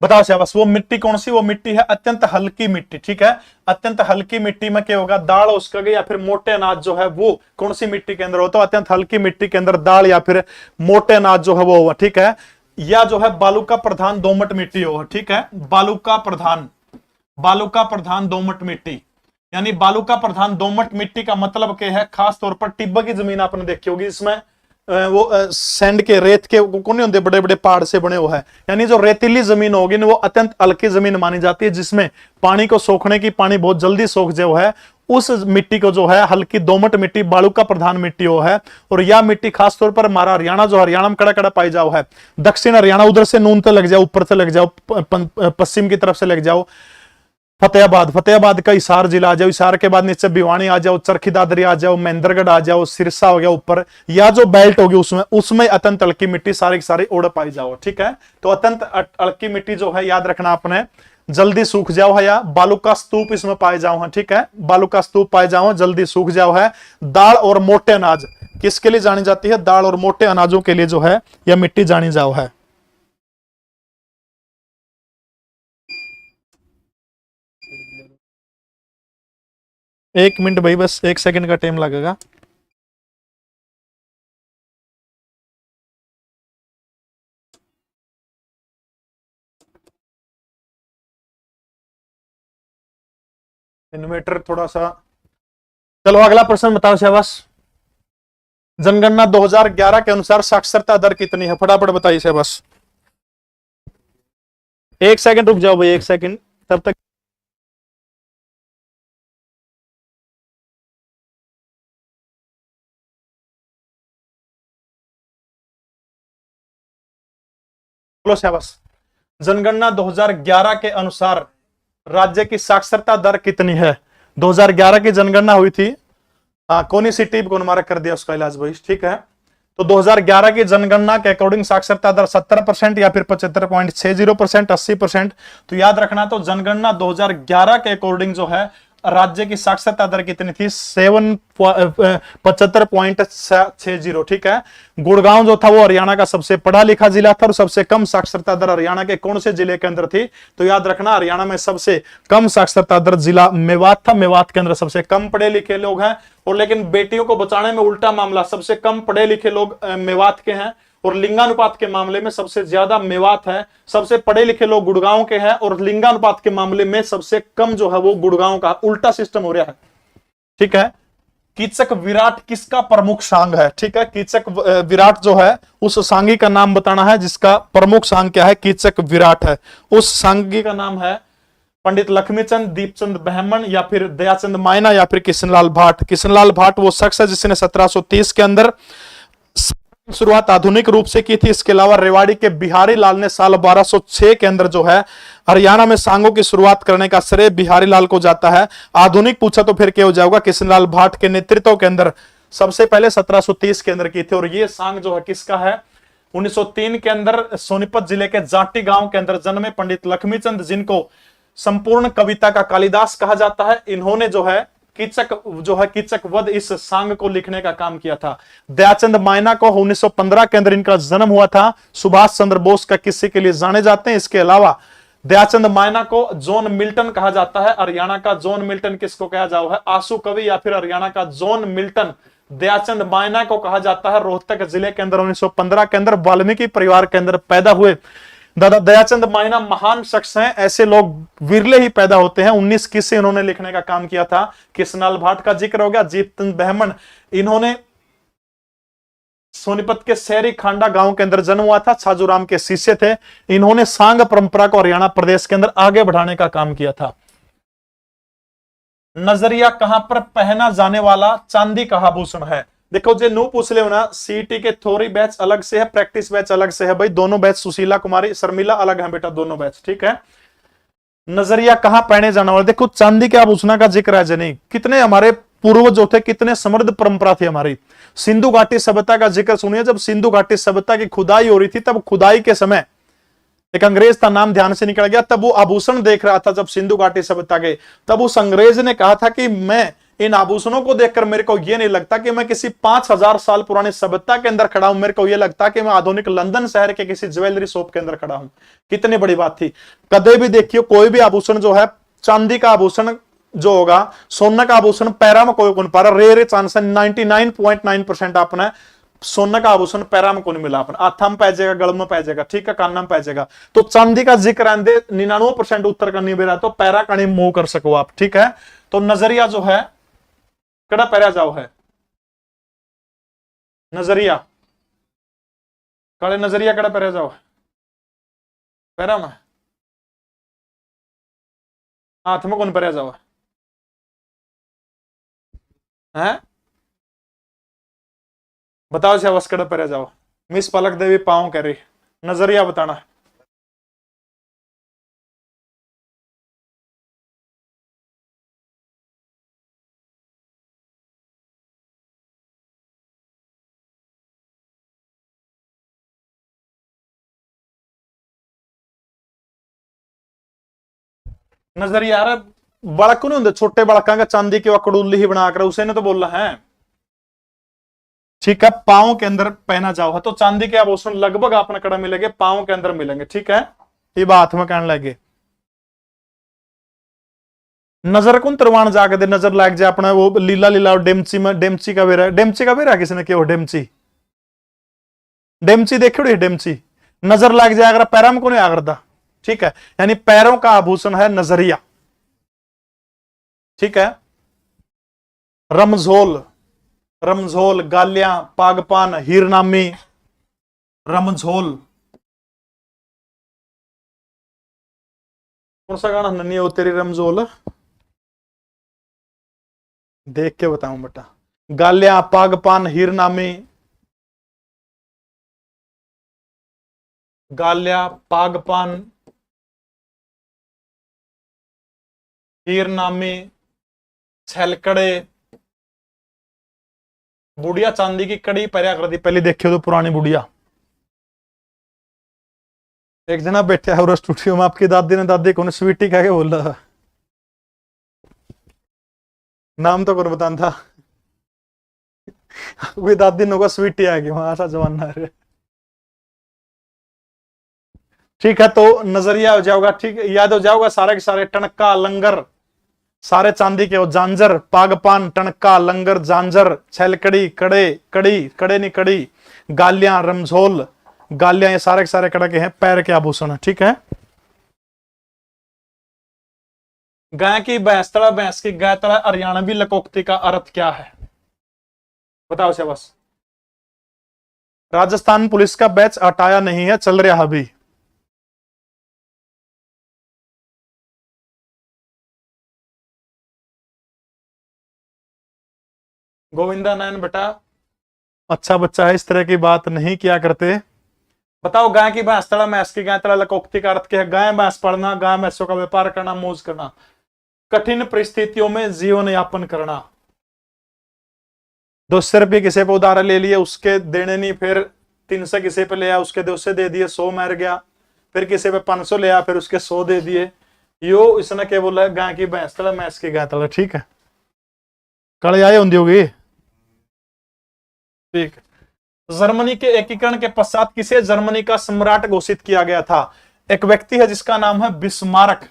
बताओ शाबाश। वो मिट्टी कौन सी? वो मिट्टी है अत्यंत हल्की मिट्टी, ठीक है। अत्यंत हल्की मिट्टी में क्या होगा? दाल उसका या फिर मोटे अनाज जो है वो कौन सी मिट्टी के अंदर होता है? अत्यंत हल्की मिट्टी के अंदर दाल या फिर मोटे अनाज जो है वो होगा, ठीक है। या जो है बालू का प्रधान दोमट मिट्टी होगा, ठीक है। बालू का प्रधान दोमट मिट्टी, यानी बालू का प्रधान दोमट मिट्टी का मतलब क्या है? खास तौर पर टिब्बा की जमीन आपने देखी होगी, इसमें वो सैंड के रेत के कौन नहीं होते, बड़े बड़े पहाड़ से बने हुए हैं, यानी जो रेतीली जमीन होगी ना वो अत्यंत हल्की जमीन मानी जाती है, जिसमें पानी को सोखने की पानी बहुत जल्दी सोख जो है उस मिट्टी को जो है हल्की दोमट मिट्टी बालू का प्रधान मिट्टी वो है। और यह मिट्टी खासतौर पर हमारा हरियाणा जो हरियाणा में कड़ा कड़ा पाई जाओ है, दक्षिण हरियाणा उधर से नून तक लग जाओ, ऊपर से लग जाओ, पश्चिम की तरफ से लग जाओ, फतेहाबाद का हिसार जिला आ जाओ, हिसार के बाद नीचे भिवानी आ जाओ, चरखी दादरी आ जाओ, महेंद्रगढ़ आ जाओ, सिरसा हो गया ऊपर, या जो बेल्ट होगी उसमें अत्यंत हल्की मिट्टी सारी की सारी ओढ़ पाई जाओ, ठीक है। तो अत्यंत हल्की मिट्टी जो है याद रखना आपने, जल्दी सूख जाओ है, या बालू का स्तूप इसमें पाए जाओ है, ठीक है। बालू का स्तूप पाए जाओ, जल्दी सूख जाओ है। दाल और मोटे अनाज किसके लिए जानी जाती है? दाल और मोटे अनाजों के लिए जो है यह मिट्टी जानी जाओ है। एक मिनट भाई, बस एक सेकंड का टाइम लगेगा। इन्वर्टर थोड़ा सा। चलो अगला प्रश्न बताओ शाबाश। जनगणना 2011 के अनुसार साक्षरता दर कितनी है? फटाफट बताइए शाबाश। एक सेकंड रुक जाओ भाई, एक सेकंड तब तक। बोलो शाबाश। जनगणना 2011 के अनुसार राज्य की साक्षरता दर कितनी है? 2011 की जनगणना हुई थी। कौन सी टीप को मार्क कर दिया उसका इलाज भाई, ठीक है। तो 2011 की जनगणना के अकॉर्डिंग साक्षरता दर 70% या फिर 75.60%, 80%। तो याद रखना, तो जनगणना 2011 के अकॉर्डिंग जो है राज्य की साक्षरता दर कितनी थी? 75.60, ठीक है। गुड़गांव जो था वो हरियाणा का सबसे पढ़ा लिखा जिला था, और सबसे कम साक्षरता दर हरियाणा के कौन से जिले के अंदर थी? तो याद रखना, हरियाणा में सबसे कम साक्षरता दर जिला मेवात था। मेवात के अंदर सबसे कम पढ़े लिखे लोग हैं, और लेकिन बेटियों को बचाने में उल्टा मामला, सबसे कम पढ़े लिखे लोग मेवात के हैं, और लिंगानुपात के मामले में सबसे ज्यादा मेवात है। सबसे पढ़े लिखे लोग गुड़गांव के हैं, और लिंगानुपात के मामले में सबसे कम जो है वो गुड़गांव का। उल्टा सिस्टम हो रहा है, ठीक है। कीचक विराट किसका प्रमुख सांग है? ठीक है, कीचक विराट जो है उस सांगी का नाम बताना है, जिसका प्रमुख सांग क्या है? कीचक विराट है। उस सांगी का नाम है पंडित लक्ष्मीचंद, दीपचंद बहमन, या फिर दयाचंद मायना, या फिर किशनलाल भाट। किशनलाल भाट वो शख्स है जिसने 1730 के अंदर शुरुआत आधुनिक रूप से की थी। इसके अलावा रेवाड़ी के बिहारी लाल ने साल 1206 के अंदर जो है हरियाणा में सांगों की शुरुआत करने का श्रेय बिहारी लाल को जाता है। आधुनिक पूछा तो फिर क्या हो जाएगा? किशनलाल भाट के नेतृत्व के अंदर सबसे पहले 1730 के अंदर की थी। और ये सांग जो है किसका है? 1903 के अंदर सोनीपत जिले के जाटी गांव के अंदर जन्मे पंडित लक्ष्मीचंद, जिनको संपूर्ण कविता का कालिदास कहा जाता है, इन्होंने जो है कीचक वध इस सांग को लिखने का काम किया था। दयाचंद मायना को 1915 के अंदर इनका जन्म हुआ था। सुभाष चंद्र बोस का किस्से के लिए जाने जाते हैं। इसके अलावा दयाचंद मायना को जॉन मिल्टन कहा जाता है। हरियाणा का जॉन मिल्टन किसको कहा जाओ है? आंसू कवि, या फिर हरियाणा का जॉन मिल्टन दयाचंद मायना को कहा जाता है। रोहतक जिले के अंदर 1915 के अंदर वाल्मीकि परिवार के अंदर पैदा हुए दादा दयाचंद मायना महान शख्स हैं। ऐसे लोग विरले ही पैदा होते हैं। 19 किस्से इन्होंने लिखने का काम किया था। किशनलाल भाट का जिक्र हो गया, दीपचंद बहमन, इन्होंने सोनीपत के शहरी खांडा गांव के अंदर जन्म हुआ था। छाजूराम के शिष्य थे। इन्होंने सांग परंपरा को हरियाणा प्रदेश के अंदर आगे बढ़ाने का काम किया था। नजरिया कहां पर पहना जाने वाला चांदी का आभूषण है? देखो जे नो पूछ ले ना, सीटी के थ्योरी बैच अलग से है, प्रैक्टिस बैच अलग से है भाई। दोनों बैच सुशीला कुमारी शर्मिला अलग है बेटा, दोनों बैच, ठीक है। नजरिया कहां पहने जाने वाला? देखो चांदी के आभूषण का जिक्र है जनी। कितने हमारे पूर्वज जो थे, कितने समृद्ध परंपरा थी हमारी। सिंधु घाटी सभ्यता का जिक्र सुनिए। जब सिंधु घाटी सभ्यता की खुदाई हो रही थी, तब खुदाई के समय एक अंग्रेज था, नाम ध्यान से निकल गया, तब वो आभूषण देख रहा था। जब सिंधु घाटी सभ्यता के, तब उस अंग्रेज ने कहा था कि मैं इन आभूषणों को देखकर मेरे को यह नहीं लगता कि मैं किसी 5000 साल पुरानी सभ्यता के अंदर खड़ा हूं, मेरे को यह लगता कि मैं आधुनिक लंदन शहर के किसी ज्वेलरी शॉप के अंदर खड़ा हूं। कितनी बड़ी बात थी। कदे भी देखियो कोई भी आभूषण जो है, चांदी का आभूषण जो होगा, सोना का आभूषण पैरा में कोई कौन पा रहा, रेयर चांस 99.9% आपने सोना का आभूषण पैरा में कौन मिला, अपन आथा में पै जाएगा, गल में पै जाएगा, ठीक है, कान्ना में पै जाएगा। तो चांदी का जिक्र आंदे 99% उत्तर करनी बेरा, तो पैरा कणी मूव कर सको आप, ठीक है। तो नजरिया जो है कड़ा पैरा जाओ है, नजरिया काले नजरिया कड़ा पैरा जाओ है, पैरा में, हाथ में कौन पैरा जाओ है? बताओ से अवस कड़ा पैरा जाओ। मिस पलक देवी पाओ कह रही, नजरिया बताना है। नजरिया यार बालक नहीं होंगे, छोटे बालका का चांदी की कड़ूली ही बनाकर उसे ने तो बोल रहा है, ठीक है। पांव के अंदर पहना जाओ है, तो चांदी के आभूषण लगभग आपने कड़ा मिलेंगे, पांव के अंदर मिलेंगे, ठीक है। ये बात में कहने लगे। नजर कौन तरवान जाके दे, नजर लग जाए अपना वो लीला लीला और डेमची में, डेमची का वेरा, डेमची का वेरा किसने किया, डेमची डेमची देखियो, डेमची नजर लग जाए अगर पैरों में को नहीं आगरदा, ठीक है। यानी पैरों का आभूषण है नजरिया, ठीक है। रमझोल, रमझोल, गालियां, पागपान, हीरनामी, रमझोल कौन सा गाना नन्ही हो तेरी रमझोल, देख के बताऊं बेटा। गालियां, पागपान, हीरनामी, गालियां, पागपान, हीरनामी, छलकड़े, बुढ़िया चांदी की कड़ी पैरा कर दी। पहले देखियो तो पुरानी बुढ़िया, एक जना बैठा है स्टूडियो में, आपकी दादी ने, दादी को स्वीटी कह के बोल रहा, नाम तो कौन बताना था, वे दादी ने स्वीटी आ गई वहां, ऐसा जमाना है, ठीक है। तो नजरिया हो जाओगा, ठीक है, याद हो जाओगा सारे के सारे। टणका, लंगर, सारे चांदी के हो। जानजर, पागपान, टणका, लंगर, जानजर, छलकड़ी, कड़े, कड़ी, कड़े नहीं कड़ी, गालियां, रमझोल, गालियां, ये सारे के सारे कड़ा के हैं, पैर के आभूषण है, ठीक है। गाय की भैंस तड़ा, भैंस की गाय तड़ा, हरियाणवी लोकोक्ति का अर्थ क्या है? बताओ से बस। राजस्थान पुलिस का बैच हटाया नहीं है, चल रहा अभी। गोविंदा नयन बेटा अच्छा बच्चा है, इस तरह की बात नहीं किया करते। बताओ गाय की भैंस तड़ा, भैंस की गाय तड़ा, लोकोक्ति का अर्थ क्या है? गाय भैंस पढ़ना, गाय भैंसों का व्यापार करना, मौज करना, कठिन परिस्थितियों में जीवन यापन करना। 200 रुपये किसी पे उधार ले लिए, उसके देने नहीं, फिर 300 किसी पे ले आया, उसके 200 दे दिए, 100 मर गया, फिर किसी पे 500 ले आया, फिर उसके 100 दे दिए। यो इसने क्या बोला, गाय की भैंस तड़ा, भैंस की गाय तड़ा, ठीक है। कल आए होंगी होगी, ठीक है। जर्मनी के एकीकरण के पश्चात किसे जर्मनी का सम्राट घोषित किया गया था? एक व्यक्ति है जिसका नाम है बिस्मार्क,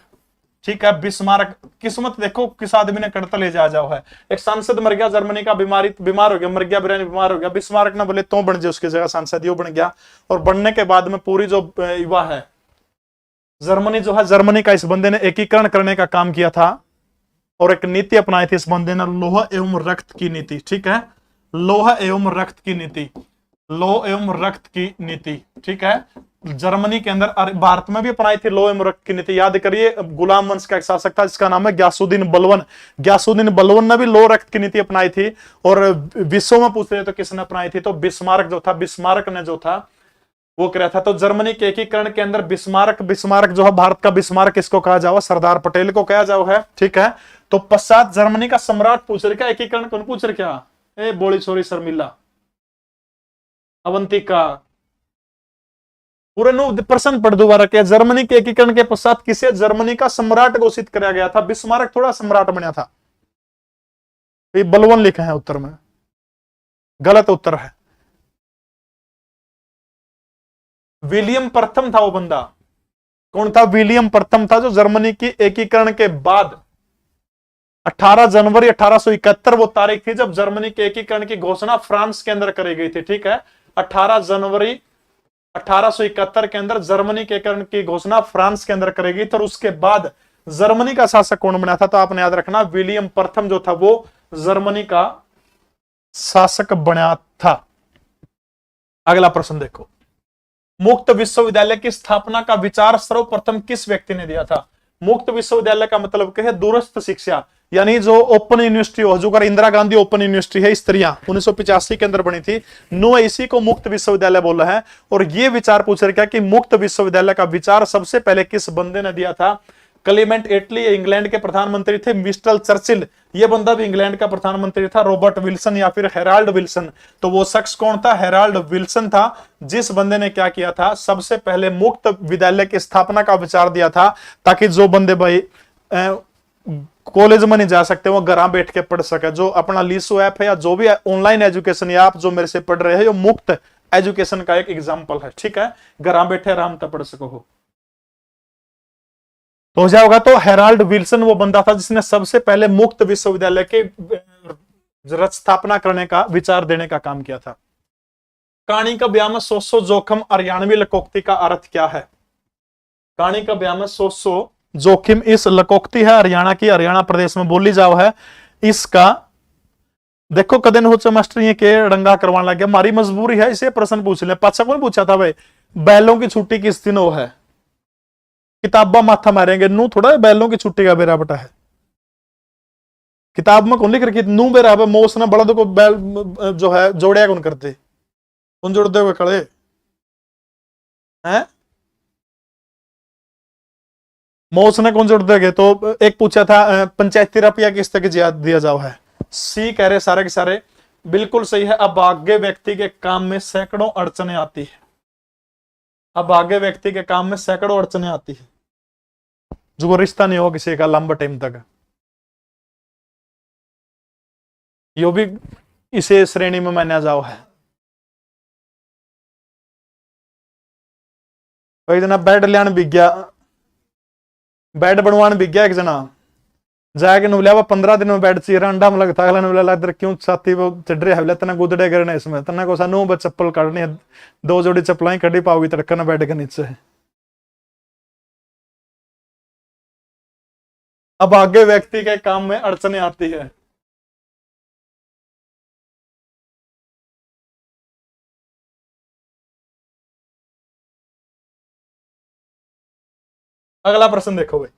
ठीक है। बिस्मार्क, किस्मत देखो किस आदमी ने करता ले जाओ है। एक सांसद मर गया जर्मनी का, बीमार हो गया, मर गया, बीमार हो गया। बिस्मार्क ना बोले तो बन जाए उसकी जगह सांसद, यो बन गया। और बनने के बाद में पूरी जो युवा है जर्मनी जो है, जर्मनी का इस बंदे ने एकीकरण करने का काम किया था और एक नीति अपनाई थी इस बंदे ने, लोहा एवं रक्त की नीति, ठीक है। लोहा एवं रक्त की नीति। लो एवं रक्त की नीति, ठीक है। जर्मनी के अंदर, भारत में भी अपनाई थी लो एवं रक्त की नीति। याद करिए, गुलाम वंश का एक शासक था जिसका नाम है ग्यासुद्दीन बलबन। ग्यासुद्दीन बलबन ने भी लो रक्त की नीति अपनाई थी। और विश्व में पूछ रहे तो किसने अपनाई थी, तो बिस्मार्क जो था, बिस्मार्क ने जो था वो कराया था। तो जर्मनी के एकीकरण के अंदर बिस्मार्क, बिस्मार्क जो है भारत का बिस्मार्क किसको कहा जाओ, सरदार पटेल को कहा जाओ है, ठीक है। तो पश्चात जर्मनी का सम्राट पूछ रहे, क्या एकीकरण कौन पूछ रहे, क्या ए बोली छोरी शर्मिला अवंतिका, पूरे प्रश्न पढ़ दोबारा, क्या जर्मनी के एकीकरण के पश्चात किसे जर्मनी का सम्राट घोषित किया गया था। बिस्मार्क थोड़ा सम्राट बना था, ये बलवन लिखा है उत्तर में, गलत उत्तर है। विलियम प्रथम था वो बंदा। कौन था, विलियम प्रथम था, जो जर्मनी की एकीकरण के बाद 18 जनवरी 1871 वो तारीख थी जब जर्मनी के एकीकरण की घोषणा फ्रांस के अंदर करी गई थी, ठीक है। 18 जनवरी 1871 के अंदर जर्मनी के एकीकरण की घोषणा फ्रांस के अंदर करी गई थी। और उसके बाद जर्मनी का शासक कौन बना था, तो आपने याद रखना विलियम प्रथम जो था वो जर्मनी का शासक बना था। अगला प्रश्न देखो, मुक्त विश्वविद्यालय की स्थापना का विचार सर्वप्रथम किस व्यक्ति ने दिया था। मुक्त विश्वविद्यालय का मतलब क्या है, दूरस्थ शिक्षा, यानी जो ओपन यूनिवर्सिटी हो, जो इंदिरा गांधी ओपन यूनिवर्सिटी है स्त्रियां 1985 के अंदर बनी थी, नो इसी को मुक्त विश्वविद्यालय बोला है। और ये विचार पूछ रहे क्या कि मुक्त विश्वविद्यालय का विचार सबसे पहले किस बंदे ने दिया था। क्लेमेंट एटली इंग्लैंड के प्रधानमंत्री थे। विंस्टन चर्चिल, ये बंदा भी इंग्लैंड का प्रधानमंत्री था। रॉबर्ट विल्सन या फिर हेराल्ड विल्सन, तो वो शख्स कौन था, हेराल्ड विल्सन था, जिस बंदे ने क्या किया था, सबसे पहले मुक्त विद्यालय की स्थापना का विचार दिया था, ताकि जो बंदे भाई कॉलेज में नहीं जा सकते वो घर बैठ के पढ़ सके। जो अपना लीसो ऐप है या जो भी ऑनलाइन एजुकेशन या आप जो मेरे से पढ़ रहे हैं, ये मुक्त एजुकेशन का एक एग्जाम्पल है, ठीक है। घर बैठे आराम से पढ़ सको हो तो हो जाएगा। तो हेराल्ड विल्सन वो बंदा था जिसने सबसे पहले मुक्त विश्वविद्यालय की स्थापना करने का विचार देने का काम किया था। कहानी का ब्याह में सो सो जोखिम हरियाणवी लोकोक्ति का अर्थ क्या है। कहानी का ब्याह में सो सो जोखिम इस लोकोक्ति है हरियाणा की, हरियाणा प्रदेश में बोली जाओ है। इसका देखो कदे हो मास्टर ये के रंगा करवाने लग गया, हमारी मजबूरी है, इसे प्रश्न पूछ ले। पाछा कौन पूछा था भाई, बैलों की छुट्टी किस दिन हो है, किताबा माथा मारेंगे नू, थोड़ा बैलों की छुट्टी का बेरा बटा है। किताब में कौन लिख रखी नू बेरा मोस ने बड़ा को बैल जो है जोड़िया कौन करते, कौन जोड़ते हुए खड़े हैं, मोस ने कौन जोड़ देंगे। तो एक पूछा था पंचायती रुपया किस तरह दिया जाओ है। सी कह रहे सारे के सारे बिल्कुल सही है। अब आगे व्यक्ति के काम में सैकड़ों अड़चने आती है, अब आगे व्यक्ति के काम में सैकड़ों अड़चने आती है, जो रिश्ता नहीं हो किसी का लंबा टाइम तक, यो भी इसे श्रेणी में माना जाओ है। एक जना बेड लियान बिक गया, बेड बनवान बिक गया, एक जना जाके नुलिया 15 दिन में बेड चाहिए, अंडा में लगता अगला नुलिया लगता क्यों छाती वो चिडरे है तना गुदड़े करने इसमें तना को सानू बस चप्पल काटनी है, 2 जोड़ी चप्पलें कड़ी पाओगी तड़कन बेड के नीचे। अब आगे व्यक्ति के काम में अड़चने आती है। अगला प्रश्न देखो भाई,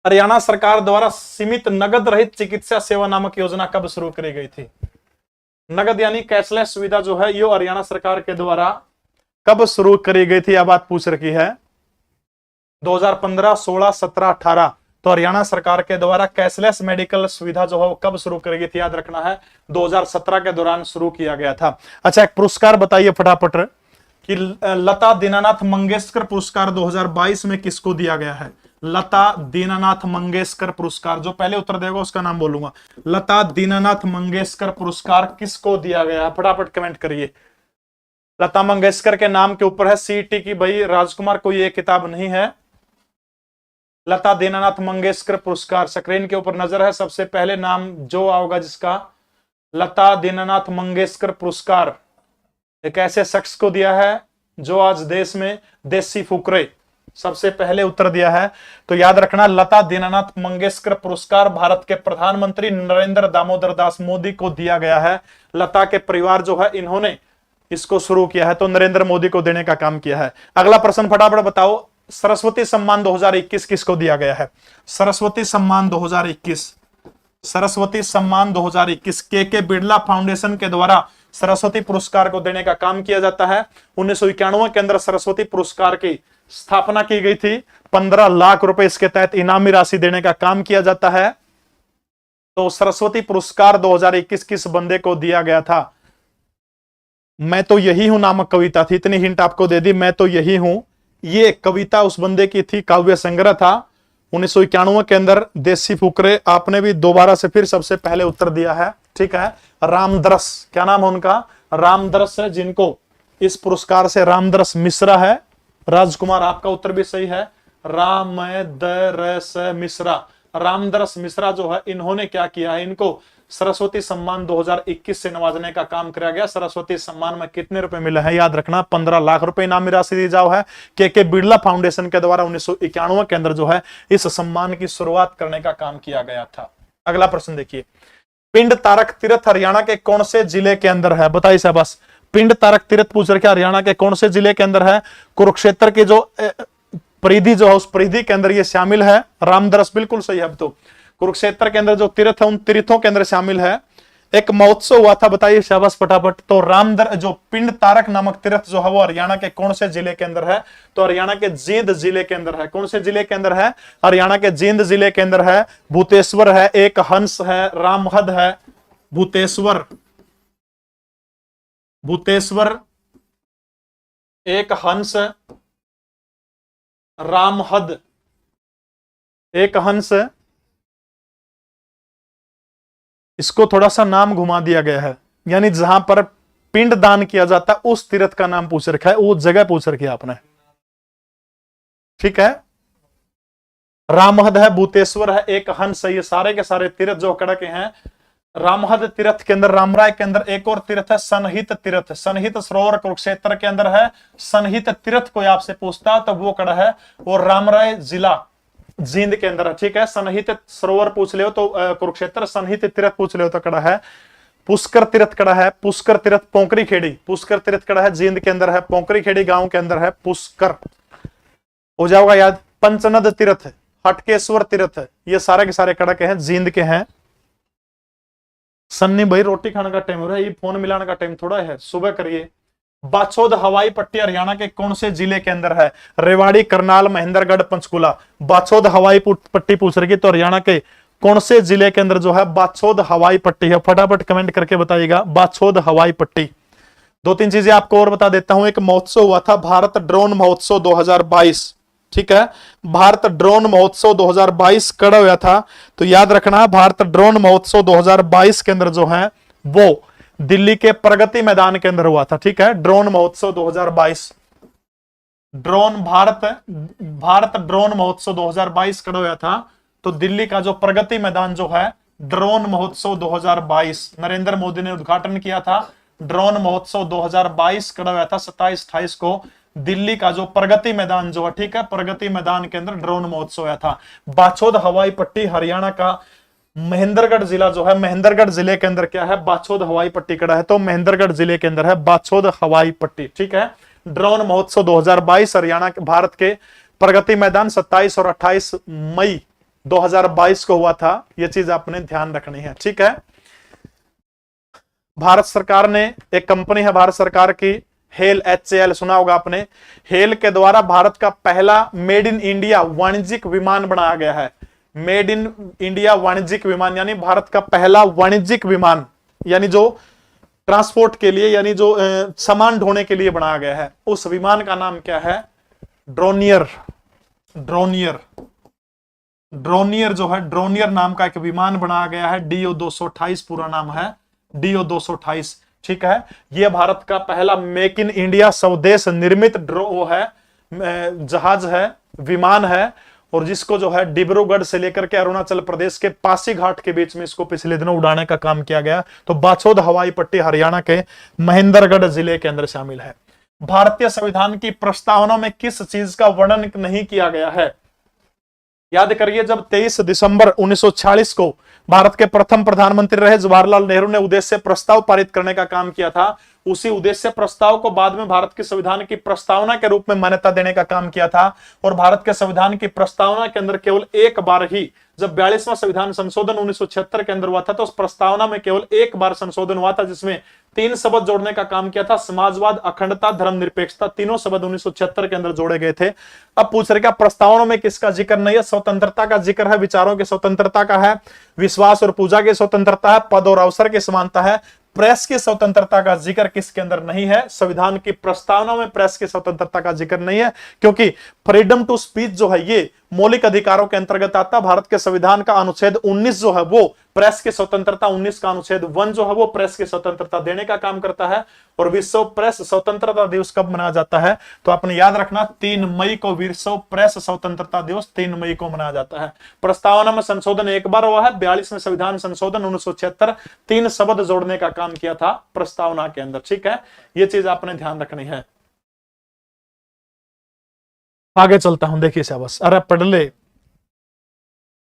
हरियाणा सरकार द्वारा सीमित नगद रहित चिकित्सा सेवा नामक योजना कब शुरू करी गई थी। नगद यानी कैशलेस सुविधा जो है ये हरियाणा सरकार के द्वारा कब शुरू करी गई थी, यह बात पूछ रखी है। 2015, 16, 17, 18। तो हरियाणा सरकार के द्वारा कैशलेस मेडिकल सुविधा जो है वो कब शुरू करी गई थी, याद रखना है 2017 के दौरान शुरू किया गया था। अच्छा एक पुरस्कार बताइए फटाफट कि लता दीनानाथ मंगेशकर पुरस्कार 2022 में किसको दिया गया है। लता दीनानाथ मंगेशकर पुरस्कार, जो पहले उत्तर देगा उसका नाम बोलूंगा। लता दीनानाथ मंगेशकर पुरस्कार किसको दिया गया है, फटाफट कमेंट करिए। लता मंगेशकर के नाम के ऊपर है सीटी की, भाई राजकुमार को ये किताब नहीं है। लता दीनानाथ मंगेशकर पुरस्कार स्क्रीन के ऊपर नजर है, सबसे पहले नाम जो आओगा जिसका लता दीनानाथ मंगेशकर पुरस्कार एक ऐसे शख्स को दिया है जो आज देश में देसी फुकरे सबसे पहले उत्तर दिया है। तो याद रखना लता दीनानाथ मंगेशकर पुरस्कार भारत के प्रधानमंत्री नरेंद्र दामोदर दास मोदी को दिया गया है। लता के परिवार जो है इन्होंने इसको शुरू किया है? तो नरेंद्र मोदी को देने का काम किया है। अगला प्रश्न फटाफट बताओ, सरस्वती सम्मान 2021 किसको दिया गया है? सरस्वती सम्मान 2021, सरस्वती सम्मान 2021 के बिरला फाउंडेशन के द्वारा सरस्वती पुरस्कार को देने का काम किया जाता है। 1991 के अंदर सरस्वती पुरस्कार की स्थापना की गई थी। 15 लाख रुपए इसके तहत इनामी राशि देने का काम किया जाता है। तो सरस्वती पुरस्कार 2021 किस बंदे को दिया गया था? मैं तो यही हूं नामक कविता थी, इतनी हिंट आपको दे दी, मैं तो यही हूं। ये कविता उस बंदे की थी, काव्य संग्रह था। 1991 के अंदर देसी फुकरे, आपने भी दोबारा से फिर सबसे पहले उत्तर दिया है, ठीक है। रामदरस, क्या नाम है उनका? रामदरस है, जिनको इस पुरस्कार से रामदरस मिश्रा है। राजकुमार आपका उत्तर भी सही है, रामदरस मिश्रा। रामदरस मिश्रा जो है, इन्होंने क्या किया है, इनको सरस्वती सम्मान 2021 से नवाजने का काम किया गया। सरस्वती सम्मान में कितने रुपए मिले हैं? याद रखना, 15 लाख रुपए इनामी राशि दी जाओ है। के बिरला फाउंडेशन के द्वारा 1991 के अंदर जो है इस सम्मान की शुरुआत करने का काम किया गया था। अगला प्रश्न देखिए, पिंड तारक तीर्थ हरियाणा के कौन से जिले के अंदर है? बताइए शाबाश। पिंड तारक तीर्थ पूछ रखे हरियाणा के कौन से जिले के अंदर है? कुरुक्षेत्र की जो परिधि जो है, उस परिधि के अंदर ये शामिल है। रामदरस बिल्कुल सही है। अब तो कुरुक्षेत्र के अंदर जो तीर्थ है, उन तीर्थों के अंदर शामिल है। एक महोत्सव हुआ था, बताइए शाबाश फटाफट। तो रामदर जो पिंड तारक नामक तीर्थ जो है वो हरियाणा के कौन से जिले के अंदर है? तो हरियाणा के जींद जिले के अंदर है। कौन से जिले के अंदर है? हरियाणा के जींद जिले के अंदर है। भूतेश्वर है, एक हंस है, रामहद है। भूतेश्वर, भूतेश्वर, एक हंस, रामहद, एक हंस। इसको थोड़ा सा नाम घुमा दिया गया है, यानी जहां पर पिंड दान किया जाता है उस तीर्थ का नाम पूछ रखा है, वो जगह पूछ रखी है आपने, ठीक है। रामहद है, भूतेश्वर है, एक हंस है। ये सारे के सारे तीर्थ जो कड़ा के हैं। रामहद तीर्थ के अंदर, रामराय के अंदर एक और तीर्थ है, सनहित तीर्थ। सनहित सरोवर कुरुक्षेत्र के अंदर है। सनहित तीर्थ कोई आपसे पूछता तो वो कड़ा है, वो रामराय जिला जींद के अंदर है, ठीक है। सनहित सरोवर पूछ ले तो कुरुक्षेत्र, सनहित तीर्थ पूछ ले तो कड़ा है पुष्कर तीर्थ, कड़ा है पुष्कर तीर्थ पोंकरी खेड़ी। पुष्कर तीर्थ कड़ा है जींद के अंदर है, पोंकरी खेड़ी गांव के अंदर है पुष्कर, हो जाओगा याद। पंचनद तीर्थ, हटकेश्वर तीर्थ, ये सारे के सारे कड़ा के हैं, जींद के हैं। सन्नी भाई रोटी खाने का टाइम हो रहा है, ये फोन मिलाने का टाइम थोड़ा है, सुबह करिए। बाछोद हवाई पट्टी हरियाणा के कौन से जिले के अंदर है? रेवाड़ी, करनाल, महेंद्रगढ़, पंचकुला। बाछोद हवाई पट्टी पूछ रही, तो हरियाणा के कौन से जिले के अंदर जो है बाछोद हवाई पट्टी है? फटाफट कमेंट करके बताइएगा, बाछोद हवाई पट्टी। दो तीन चीजें आपको और बता देता हूं। एक महोत्सव हुआ था, भारत ड्रोन महोत्सव 2022, ठीक है। भारत ड्रोन महोत्सव 2022 कड़ा हुआ था, तो याद रखना भारत ड्रोन महोत्सव 2022 के अंदर जो है वो दिल्ली के प्रगति मैदान के अंदर हुआ था, ठीक है। ड्रोन महोत्सव 2022, भारत ड्रोन महोत्सव 2022 कड़ा हुआ था, तो दिल्ली का जो प्रगति मैदान जो है ड्रोन महोत्सव 2022 नरेंद्र मोदी ने उद्घाटन किया था। ड्रोन महोत्सव 2022 कड़ा हुआ था 27-28 को, दिल्ली का जो प्रगति मैदान जो है, ठीक है, प्रगति मैदान के अंदर ड्रोन महोत्सव हुआ था। बाछोद हवाई पट्टी हरियाणा का महेंद्रगढ़ जिला जो है, महेंद्रगढ़ जिले के अंदर क्या है? बाछोद हवाई पट्टी कड़ा है, तो महेंद्रगढ़ जिले के अंदर है बाछोद हवाई पट्टी, ठीक है। ड्रोन महोत्सव 2022 हरियाणा के भारत के प्रगति मैदान 27 और 28 मई 2022 को हुआ था। यह चीज आपने ध्यान रखनी है, ठीक है। भारत सरकार ने, एक कंपनी है भारत सरकार की, हेल, HAL सुना होगा आपने। हेल के द्वारा भारत का पहला मेड इन इंडिया वाणिज्यिक विमान बनाया गया है। मेड इन इंडिया वाणिज्यिक विमान, यानी भारत का पहला वाणिज्यिक विमान, यानी जो ट्रांसपोर्ट के लिए, यानी जो सामान ढोने के लिए बनाया गया है, उस विमान का नाम क्या है? ड्रोनियर। ड्रोनियर, ड्रोनियर जो है, ड्रोनियर नाम का एक विमान बनाया गया है। DO 228 पूरा नाम है, DO 228, ठीक है। यह भारत का पहला मेक इन इंडिया स्वदेश निर्मित वो है, जहाज है, विमान है, और जिसको जो है डिब्रूगढ़ से लेकर के अरुणाचल प्रदेश के पासीघाट के बीच में इसको पिछले दिनों उड़ाने का काम किया गया। तो बाछोद हवाई पट्टी हरियाणा के महेंद्रगढ़ जिले के अंदर शामिल है। भारतीय संविधान की प्रस्तावना में किस चीज का वर्णन नहीं किया गया है? याद करिए, जब 23 दिसंबर 1946 को भारत के प्रथम प्रधानमंत्री रहे जवाहरलाल नेहरू ने उद्देश्य प्रस्ताव पारित करने का काम किया था, उसी उद्देश्य प्रस्ताव को बाद में भारत के संविधान की प्रस्तावना के रूप में मान्यता देने का काम किया था। और भारत के संविधान की प्रस्तावना के अंदर केवल एक बार ही, जब 42वां संविधान संशोधन 1976 के अंदर हुआ था, तो उस प्रस्तावना में केवल एक बार संशोधन हुआ था, जिसमें 3 शब्द जोड़ने का काम किया था, समाजवाद, अखंडता, धर्मनिरपेक्षता। तीनों शब्द 1976 के अंदर जोड़े गए थे। अब पूछ रहे क्या प्रस्तावना में किसका जिक्र नहीं है? स्वतंत्रता का जिक्र है, विचारों की स्वतंत्रता का है, विश्वास और पूजा की स्वतंत्रता है, पद और अवसर की समानता है। प्रेस की स्वतंत्रता का जिक्र किसके अंदर नहीं है? संविधान की प्रस्तावना में प्रेस की स्वतंत्रता का जिक्र नहीं है, क्योंकि फ्रीडम टू स्पीच जो है ये मौलिक अधिकारों के अंतर्गत आता। भारत के संविधान का अनुच्छेद 19 जो है वो प्रेस की स्वतंत्रता, 19 का अनुच्छेद 1 जो है वो प्रेस की स्वतंत्रता देने का काम करता है। और विश्व प्रेस स्वतंत्रता दिवस कब मनाया जाता है? तो आपने याद रखना 3 मई को विश्व प्रेस स्वतंत्रता दिवस 3 मई को मनाया जाता है। प्रस्तावना में संशोधन एक बार हुआ है, 42वें संविधान संशोधन 1976, 3 शब्द जोड़ने का काम किया था प्रस्तावना के अंदर। ठीक है, ये चीज आपने ध्यान रखनी है। आगे चलता हूं, देखिए शाबाश। अरे पढ़ ले,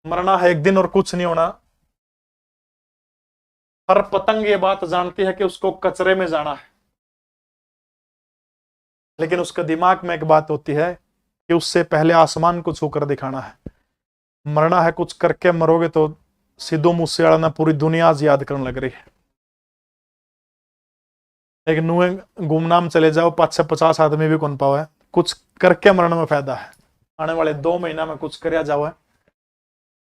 मरना है एक दिन और कुछ नहीं होना। हर पतंग ये बात जानती है कि उसको कचरे में जाना है, लेकिन उसके दिमाग में एक बात होती है कि उससे पहले आसमान को छूकर दिखाना है। मरना है, कुछ करके मरोगे तो सिद्धू मूसेवाला ना पूरी दुनिया आज याद करने लग रही है। एक नुए गुमनाम चले जाओ, 550 आदमी भी कौन पाओ है। कुछ करके मरने में फायदा है, आने वाले 2 महीना में कुछ कर जाओ है।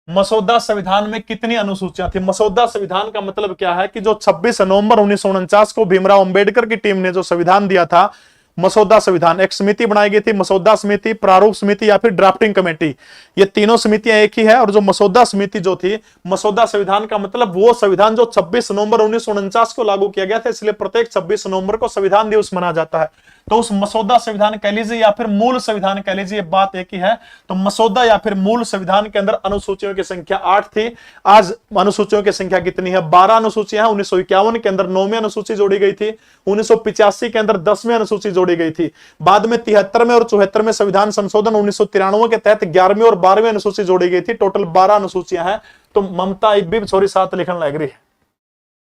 मसौदा संविधान में कितनी अनुसूचियां थी? मसौदा संविधान का मतलब क्या है कि जो 26 नवंबर 1949 को भीमराव अंबेडकर की टीम ने जो संविधान दिया था, मसौदा संविधान, एक समिति बनाई गई थी, मसौदा समिति, प्रारूप समिति या फिर ड्राफ्टिंग कमेटी। ये तीनों समितियां एक ही है। और जो मसौदा समिति जो थी, मसौदा संविधान का मतलब वो संविधान जो 26 नवंबर 1949 को लागू किया गया था, इसलिए प्रत्येक 26 नवंबर को संविधान दिवस मनाया जाता है। तो उस मसौदा संविधान कह लीजिए या फिर मूल संविधान कह लीजिए, बात एक ही है। तो मसौदा या फिर मूल संविधान के अंदर अनुसूचियों की संख्या 8 थी। आज अनुसूचियों की संख्या कितनी है? 12 अनुसूचियां हैं। 1951 के अंदर 9वीं अनुसूची जोड़ी गई थी, 1985 के अंदर 10वीं अनुसूची जोड़ी गई थी, बाद में 73 में और 74 में संविधान संशोधन 1993 के तहत 11वीं और 12वीं अनुसूची जोड़ी गई थी। टोटल 12 अनुसूचियां हैं। तो ममता एक भी सॉरी 7 लिखने लग रही है,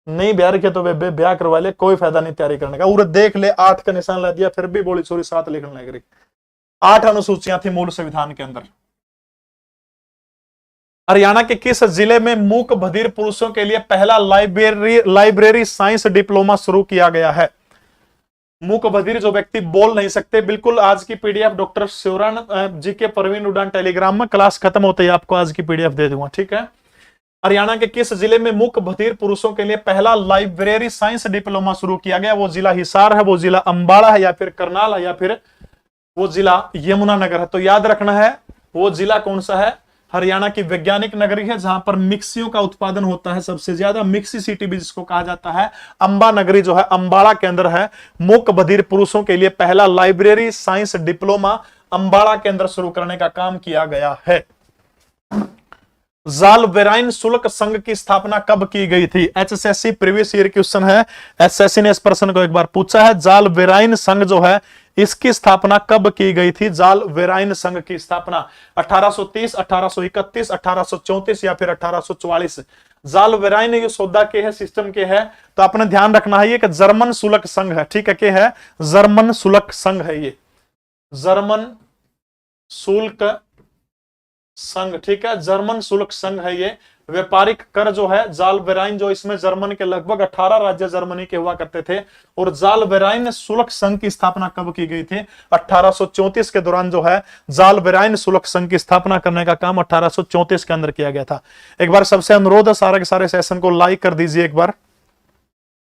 नहीं ब्याह रखे तो वे ब्याह करवा ले, कोई फायदा नहीं तैयारी करने का। उरे देख ले 8 का निशान ला दिया, फिर भी बोली सॉरी 7 लिखने लग रही। 8 अनुसूचियां थी मूल संविधान के अंदर। हरियाणा के किस जिले में मूक बधिर पुरुषों के लिए पहला लाइब्रेरी साइंस डिप्लोमा शुरू किया गया है? मूक बधिर जो व्यक्ति बोल नहीं सकते, बिल्कुल आज की पीडीएफ डॉक्टर शिवरान जी के परवीन उड़ान टेलीग्राम में, क्लास खत्म होते ही आपको आज की पीडीएफ दे दूंगा। ठीक है, हरियाणा के किस जिले में मूक बधिर पुरुषों के लिए पहला लाइब्रेरी साइंस डिप्लोमा शुरू किया गया? वो जिला हिसार है, वो जिला अंबाला है, या फिर करनाल है, या फिर वो जिला यमुनानगर है। तो याद रखना है वो जिला कौन सा है। हरियाणा की वैज्ञानिक नगरी है जहां पर मिक्सियों का उत्पादन होता है सबसे ज्यादा, मिक्सी सिटी भी जिसको कहा जाता है। अंबा नगरी जो है अंबाला के अंदर है। मूक बधिर पुरुषों के लिए पहला लाइब्रेरी साइंस डिप्लोमा अंबाला के अंदर शुरू करने का काम किया गया है। जालवेराइन शुल्क संघ की स्थापना कब की गई थी? एचएसएससी प्रीवियस ईयर क्वेश्चन है, एचएसएससी ने इस प्रश्न को एक बार पूछा है। जालवेराइन संघ जो है इसकी स्थापना कब की गई थी? जालवेराइन संघ की स्थापना 1830, 1831, 1834 या फिर 1844। जालवेराइन ये सौदा के है, सिस्टम के है। तो आपने ध्यान रखना है ये कि जर्मन शुल्क संघ है। ठीक है, क्या है? जर्मन शुल्क संघ है ये, जर्मन शुल्क संघ। ठीक है, जर्मन शुल्क संघ है ये। व्यापारिक कर जो है जालवेराइन, जो इसमें जर्मन के लगभग 18 राज्य जर्मनी के हुआ करते थे। और जालवेराइन शुल्क संघ की स्थापना कब की गई थी? 1834 के दौरान जो है जालवेराइन शुल्क संघ की स्थापना करने का काम 1834 के अंदर किया गया था। एक बार सबसे अनुरोध है, सारे के सारे सेशन को लाइक कर दीजिए एक बार।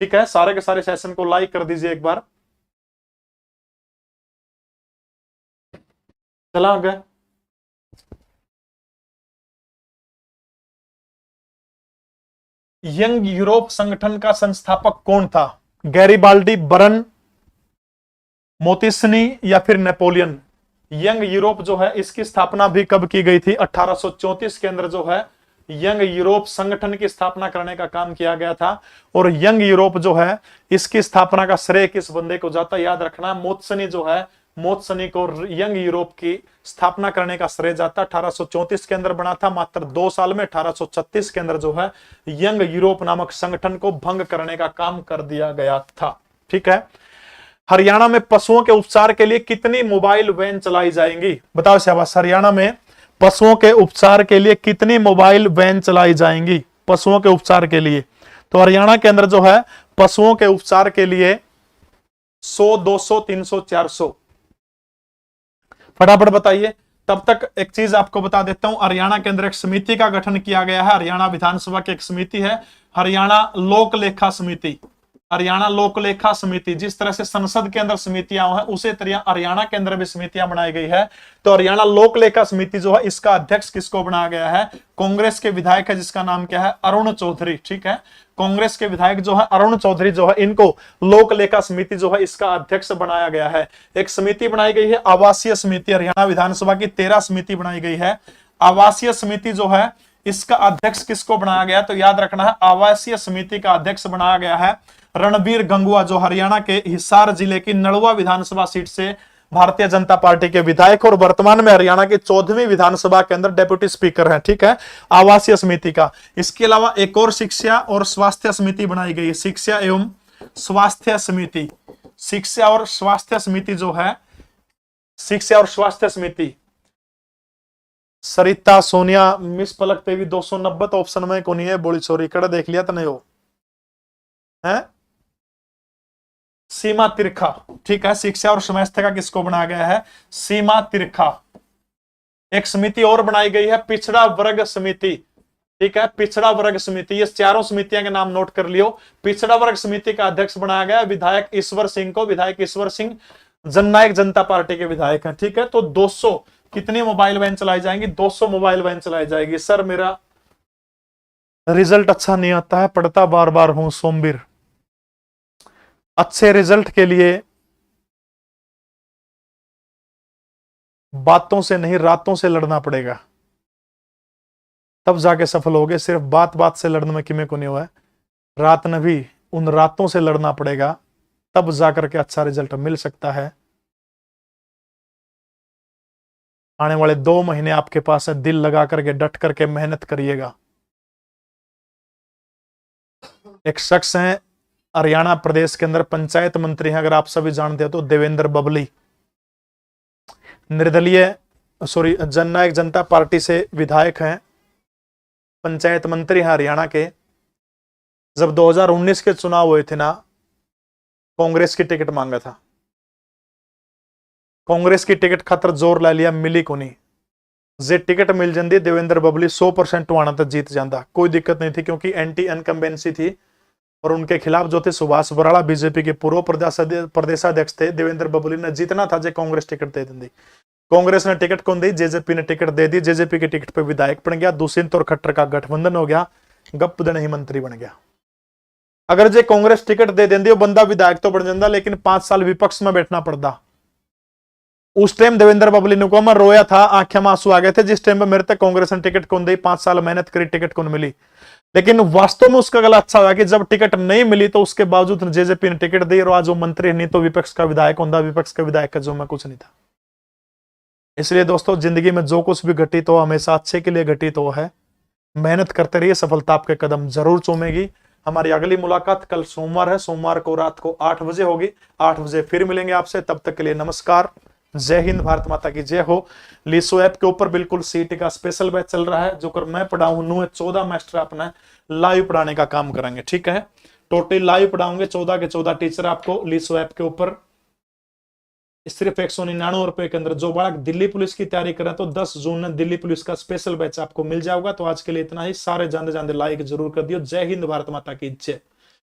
ठीक है, सारे के सारे सेशन को लाइक कर दीजिए एक बार। चला गया। यंग यूरोप संगठन का संस्थापक कौन था? गैरीबाल्डी, बरन, मोतिसनी या फिर नेपोलियन? यंग यूरोप जो है इसकी स्थापना भी कब की गई थी? 1834 के अंदर जो है यंग यूरोप संगठन की स्थापना करने का काम किया गया था। और यंग यूरोप जो है इसकी स्थापना का श्रेय किस बंदे को जाता है? याद रखना, मोत्सनी जो है मोत्सनी को यंग यूरोप की स्थापना करने का श्रेय जाता। 1834 के अंदर बना था, मात्र 2 साल में 1836 के अंदर जो है यंग यूरोप नामक संगठन को भंग करने का काम कर दिया गया था। ठीक है। हरियाणा में पशुओं के उपचार के लिए कितनी मोबाइल वैन चलाई जाएंगी? बताओ शाबाश। हरियाणा में पशुओं के उपचार के लिए कितनी मोबाइल वैन चलाई जाएंगी? पशुओं के उपचार के लिए तो हरियाणा के अंदर जो है पशुओं के उपचार के लिए 100, 200, 300, 400। फटाफट बताइए। तब तक एक चीज आपको बता देता हूं, हरियाणा के अंदर एक समिति का गठन किया गया है। हरियाणा विधानसभा की एक समिति है, हरियाणा लोक लेखा समिति। हरियाणा लोक लेखा समिति, जिस तरह से संसद के अंदर समितियां हैं उसी तरह हरियाणा के अंदर भी समितियां बनाई गई है। तो हरियाणा लोक लेखा समिति जो है इसका अध्यक्ष किसको बनाया गया है? कांग्रेस के विधायक है जिसका नाम क्या है? अरुण चौधरी। ठीक है। कांग्रेस के विधायक जो है अरुण चौधरी जो है इनको लोक लेखा समिति जो है इसका अध्यक्ष बनाया गया है। एक समिति बनाई गई है आवासीय समिति, हरियाणा विधानसभा की 13 समिति बनाई गई है। आवासीय समिति जो है इसका अध्यक्ष किसको बनाया गया? तो याद रखना है आवासीय समिति का अध्यक्ष बनाया गया है रणबीर गंगुआ, जो हरियाणा के हिसार जिले की नड़ुआ विधानसभा सीट से भारतीय जनता पार्टी के विधायक और वर्तमान में हरियाणा की 14वीं विधानसभा के अंदर डेप्यूटी स्पीकर हैं। ठीक है। आवासीय समिति का। इसके अलावा एक और शिक्षा और स्वास्थ्य समिति बनाई गई है, शिक्षा एवं स्वास्थ्य समिति। शिक्षा और स्वास्थ्य समिति जो है, शिक्षा और स्वास्थ्य समिति सरिता सोनिया मिस पलक देवी 290 तो ऑप्शन में कौन है? बोली छोरी कड़ा देख लिया तो नहीं हो है? सीमा तिरखा। ठीक है। शिक्षा और स्वास्थ्य का किसको बनाया गया है? सीमा तिरखा। एक समिति और बनाई गई है पिछड़ा वर्ग समिति। ठीक है। पिछड़ा वर्ग समिति, ये चारों समितियां के नाम नोट कर लियो। पिछड़ा वर्ग समिति का अध्यक्ष बनाया गया विधायक ईश्वर सिंह को। विधायक ईश्वर सिंह जननायक जनता पार्टी के विधायक हैं। ठीक है। तो 200 कितनी मोबाइल वैन चलाई जाएंगी? 200 मोबाइल वैन चलाई जाएगी। सर मेरा रिजल्ट अच्छा नहीं आता है, पढ़ता बार बार हूं सोमवीर। अच्छे रिजल्ट के लिए बातों से नहीं रातों से लड़ना पड़ेगा, तब जाके सफल होगे। सिर्फ बात बात से लड़ने में किमें को नहीं हुआ है, रात में भी उन रातों से लड़ना पड़ेगा, तब जाकर के अच्छा रिजल्ट मिल सकता है। आने वाले 2 महीने आपके पास है, दिल लगा करके डट करके मेहनत करिएगा। एक शख्स हैं हरियाणा प्रदेश के अंदर पंचायत मंत्री हैं, अगर आप सभी जानते हो तो देवेंद्र बबली, निर्दलीय जननायक जनता पार्टी से विधायक हैं, पंचायत मंत्री हैं हरियाणा के। जब 2019 के चुनाव हुए थे ना, कांग्रेस की टिकट मांगा था, कांग्रेस की टिकट खातर जोर ला लिया, मिली को नहीं। जे टिकट मिल जाती देवेंद्र बबली 100% टुआना तक जीत जाता, कोई दिक्कत नहीं थी, क्योंकि एंटी इनकम्बेंसी थी और उनके खिलाफ जो थे सुभाष बराड़ा बीजेपी के पूर्व प्रदेशाध्यक्ष थे, देवेंद्र बबली ने जीतना था जे कांग्रेस टिकट दे दी। कांग्रेस ने टिकट कौन दी? जेजेपी ने टिकट दे दी। जेजेपी की टिकट पे विधायक बन गया, दुष्यंत और खट्टर का गठबंधन हो गया, गप दिन ही मंत्री बन गया। अगर जे कांग्रेस टिकट दे देंदी वो बंदा विधायक तो बन जाता, लेकिन 5 साल विपक्ष में बैठना पड़ता। उस टाइम देवेंद्र बबली ने कहा मैं रोया था, आंखें में आंसू आ गए थे जिस टाइम पे मेरे तक कांग्रेस ने टिकट कौन दी, 5 साल मेहनत करी, टिकट कौन मिली। लेकिन वास्तव में उसका गला अच्छा हुआ कि जब टिकट नहीं मिली तो उसके बावजूद जेजेपी ने टिकट दी, और आज वो मंत्री नहीं तो विपक्ष का विधायक होता, विपक्ष का विधायक का जो मैं कुछ नहीं था। इसलिए दोस्तों जिंदगी में जो कुछ भी घटित हो हमेशा अच्छे के लिए घटित हो है। मेहनत करते रहिए, सफलता आपके कदम जरूर चूमेगी। हमारी अगली मुलाकात कल सोमवार है, सोमवार को रात को 8 बजे होगी। 8 बजे फिर मिलेंगे आपसे, तब तक के लिए नमस्कार, जय हिंद, भारत माता की जय हो। लीसो ऐप के ऊपर बिल्कुल सीटी का स्पेशल बैच चल रहा है, जो कर मैं पढ़ाऊं 14 मास्टर अपना लाइव पढ़ाने का काम करेंगे। ठीक है, टोटल लाइव पढ़ाऊंगे 14 के 14 टीचर आपको लीसो ऐप के ऊपर सिर्फ 199 रुपए के अंदर। जो बालक दिल्ली पुलिस की तैयारी करें तो 10 जून में दिल्ली पुलिस का स्पेशल बैच आपको मिल जाएगा। तो आज के लिए इतना ही, सारे जानते जानते लाइक जरूर कर दियो। जय हिंद, भारत माता की जय।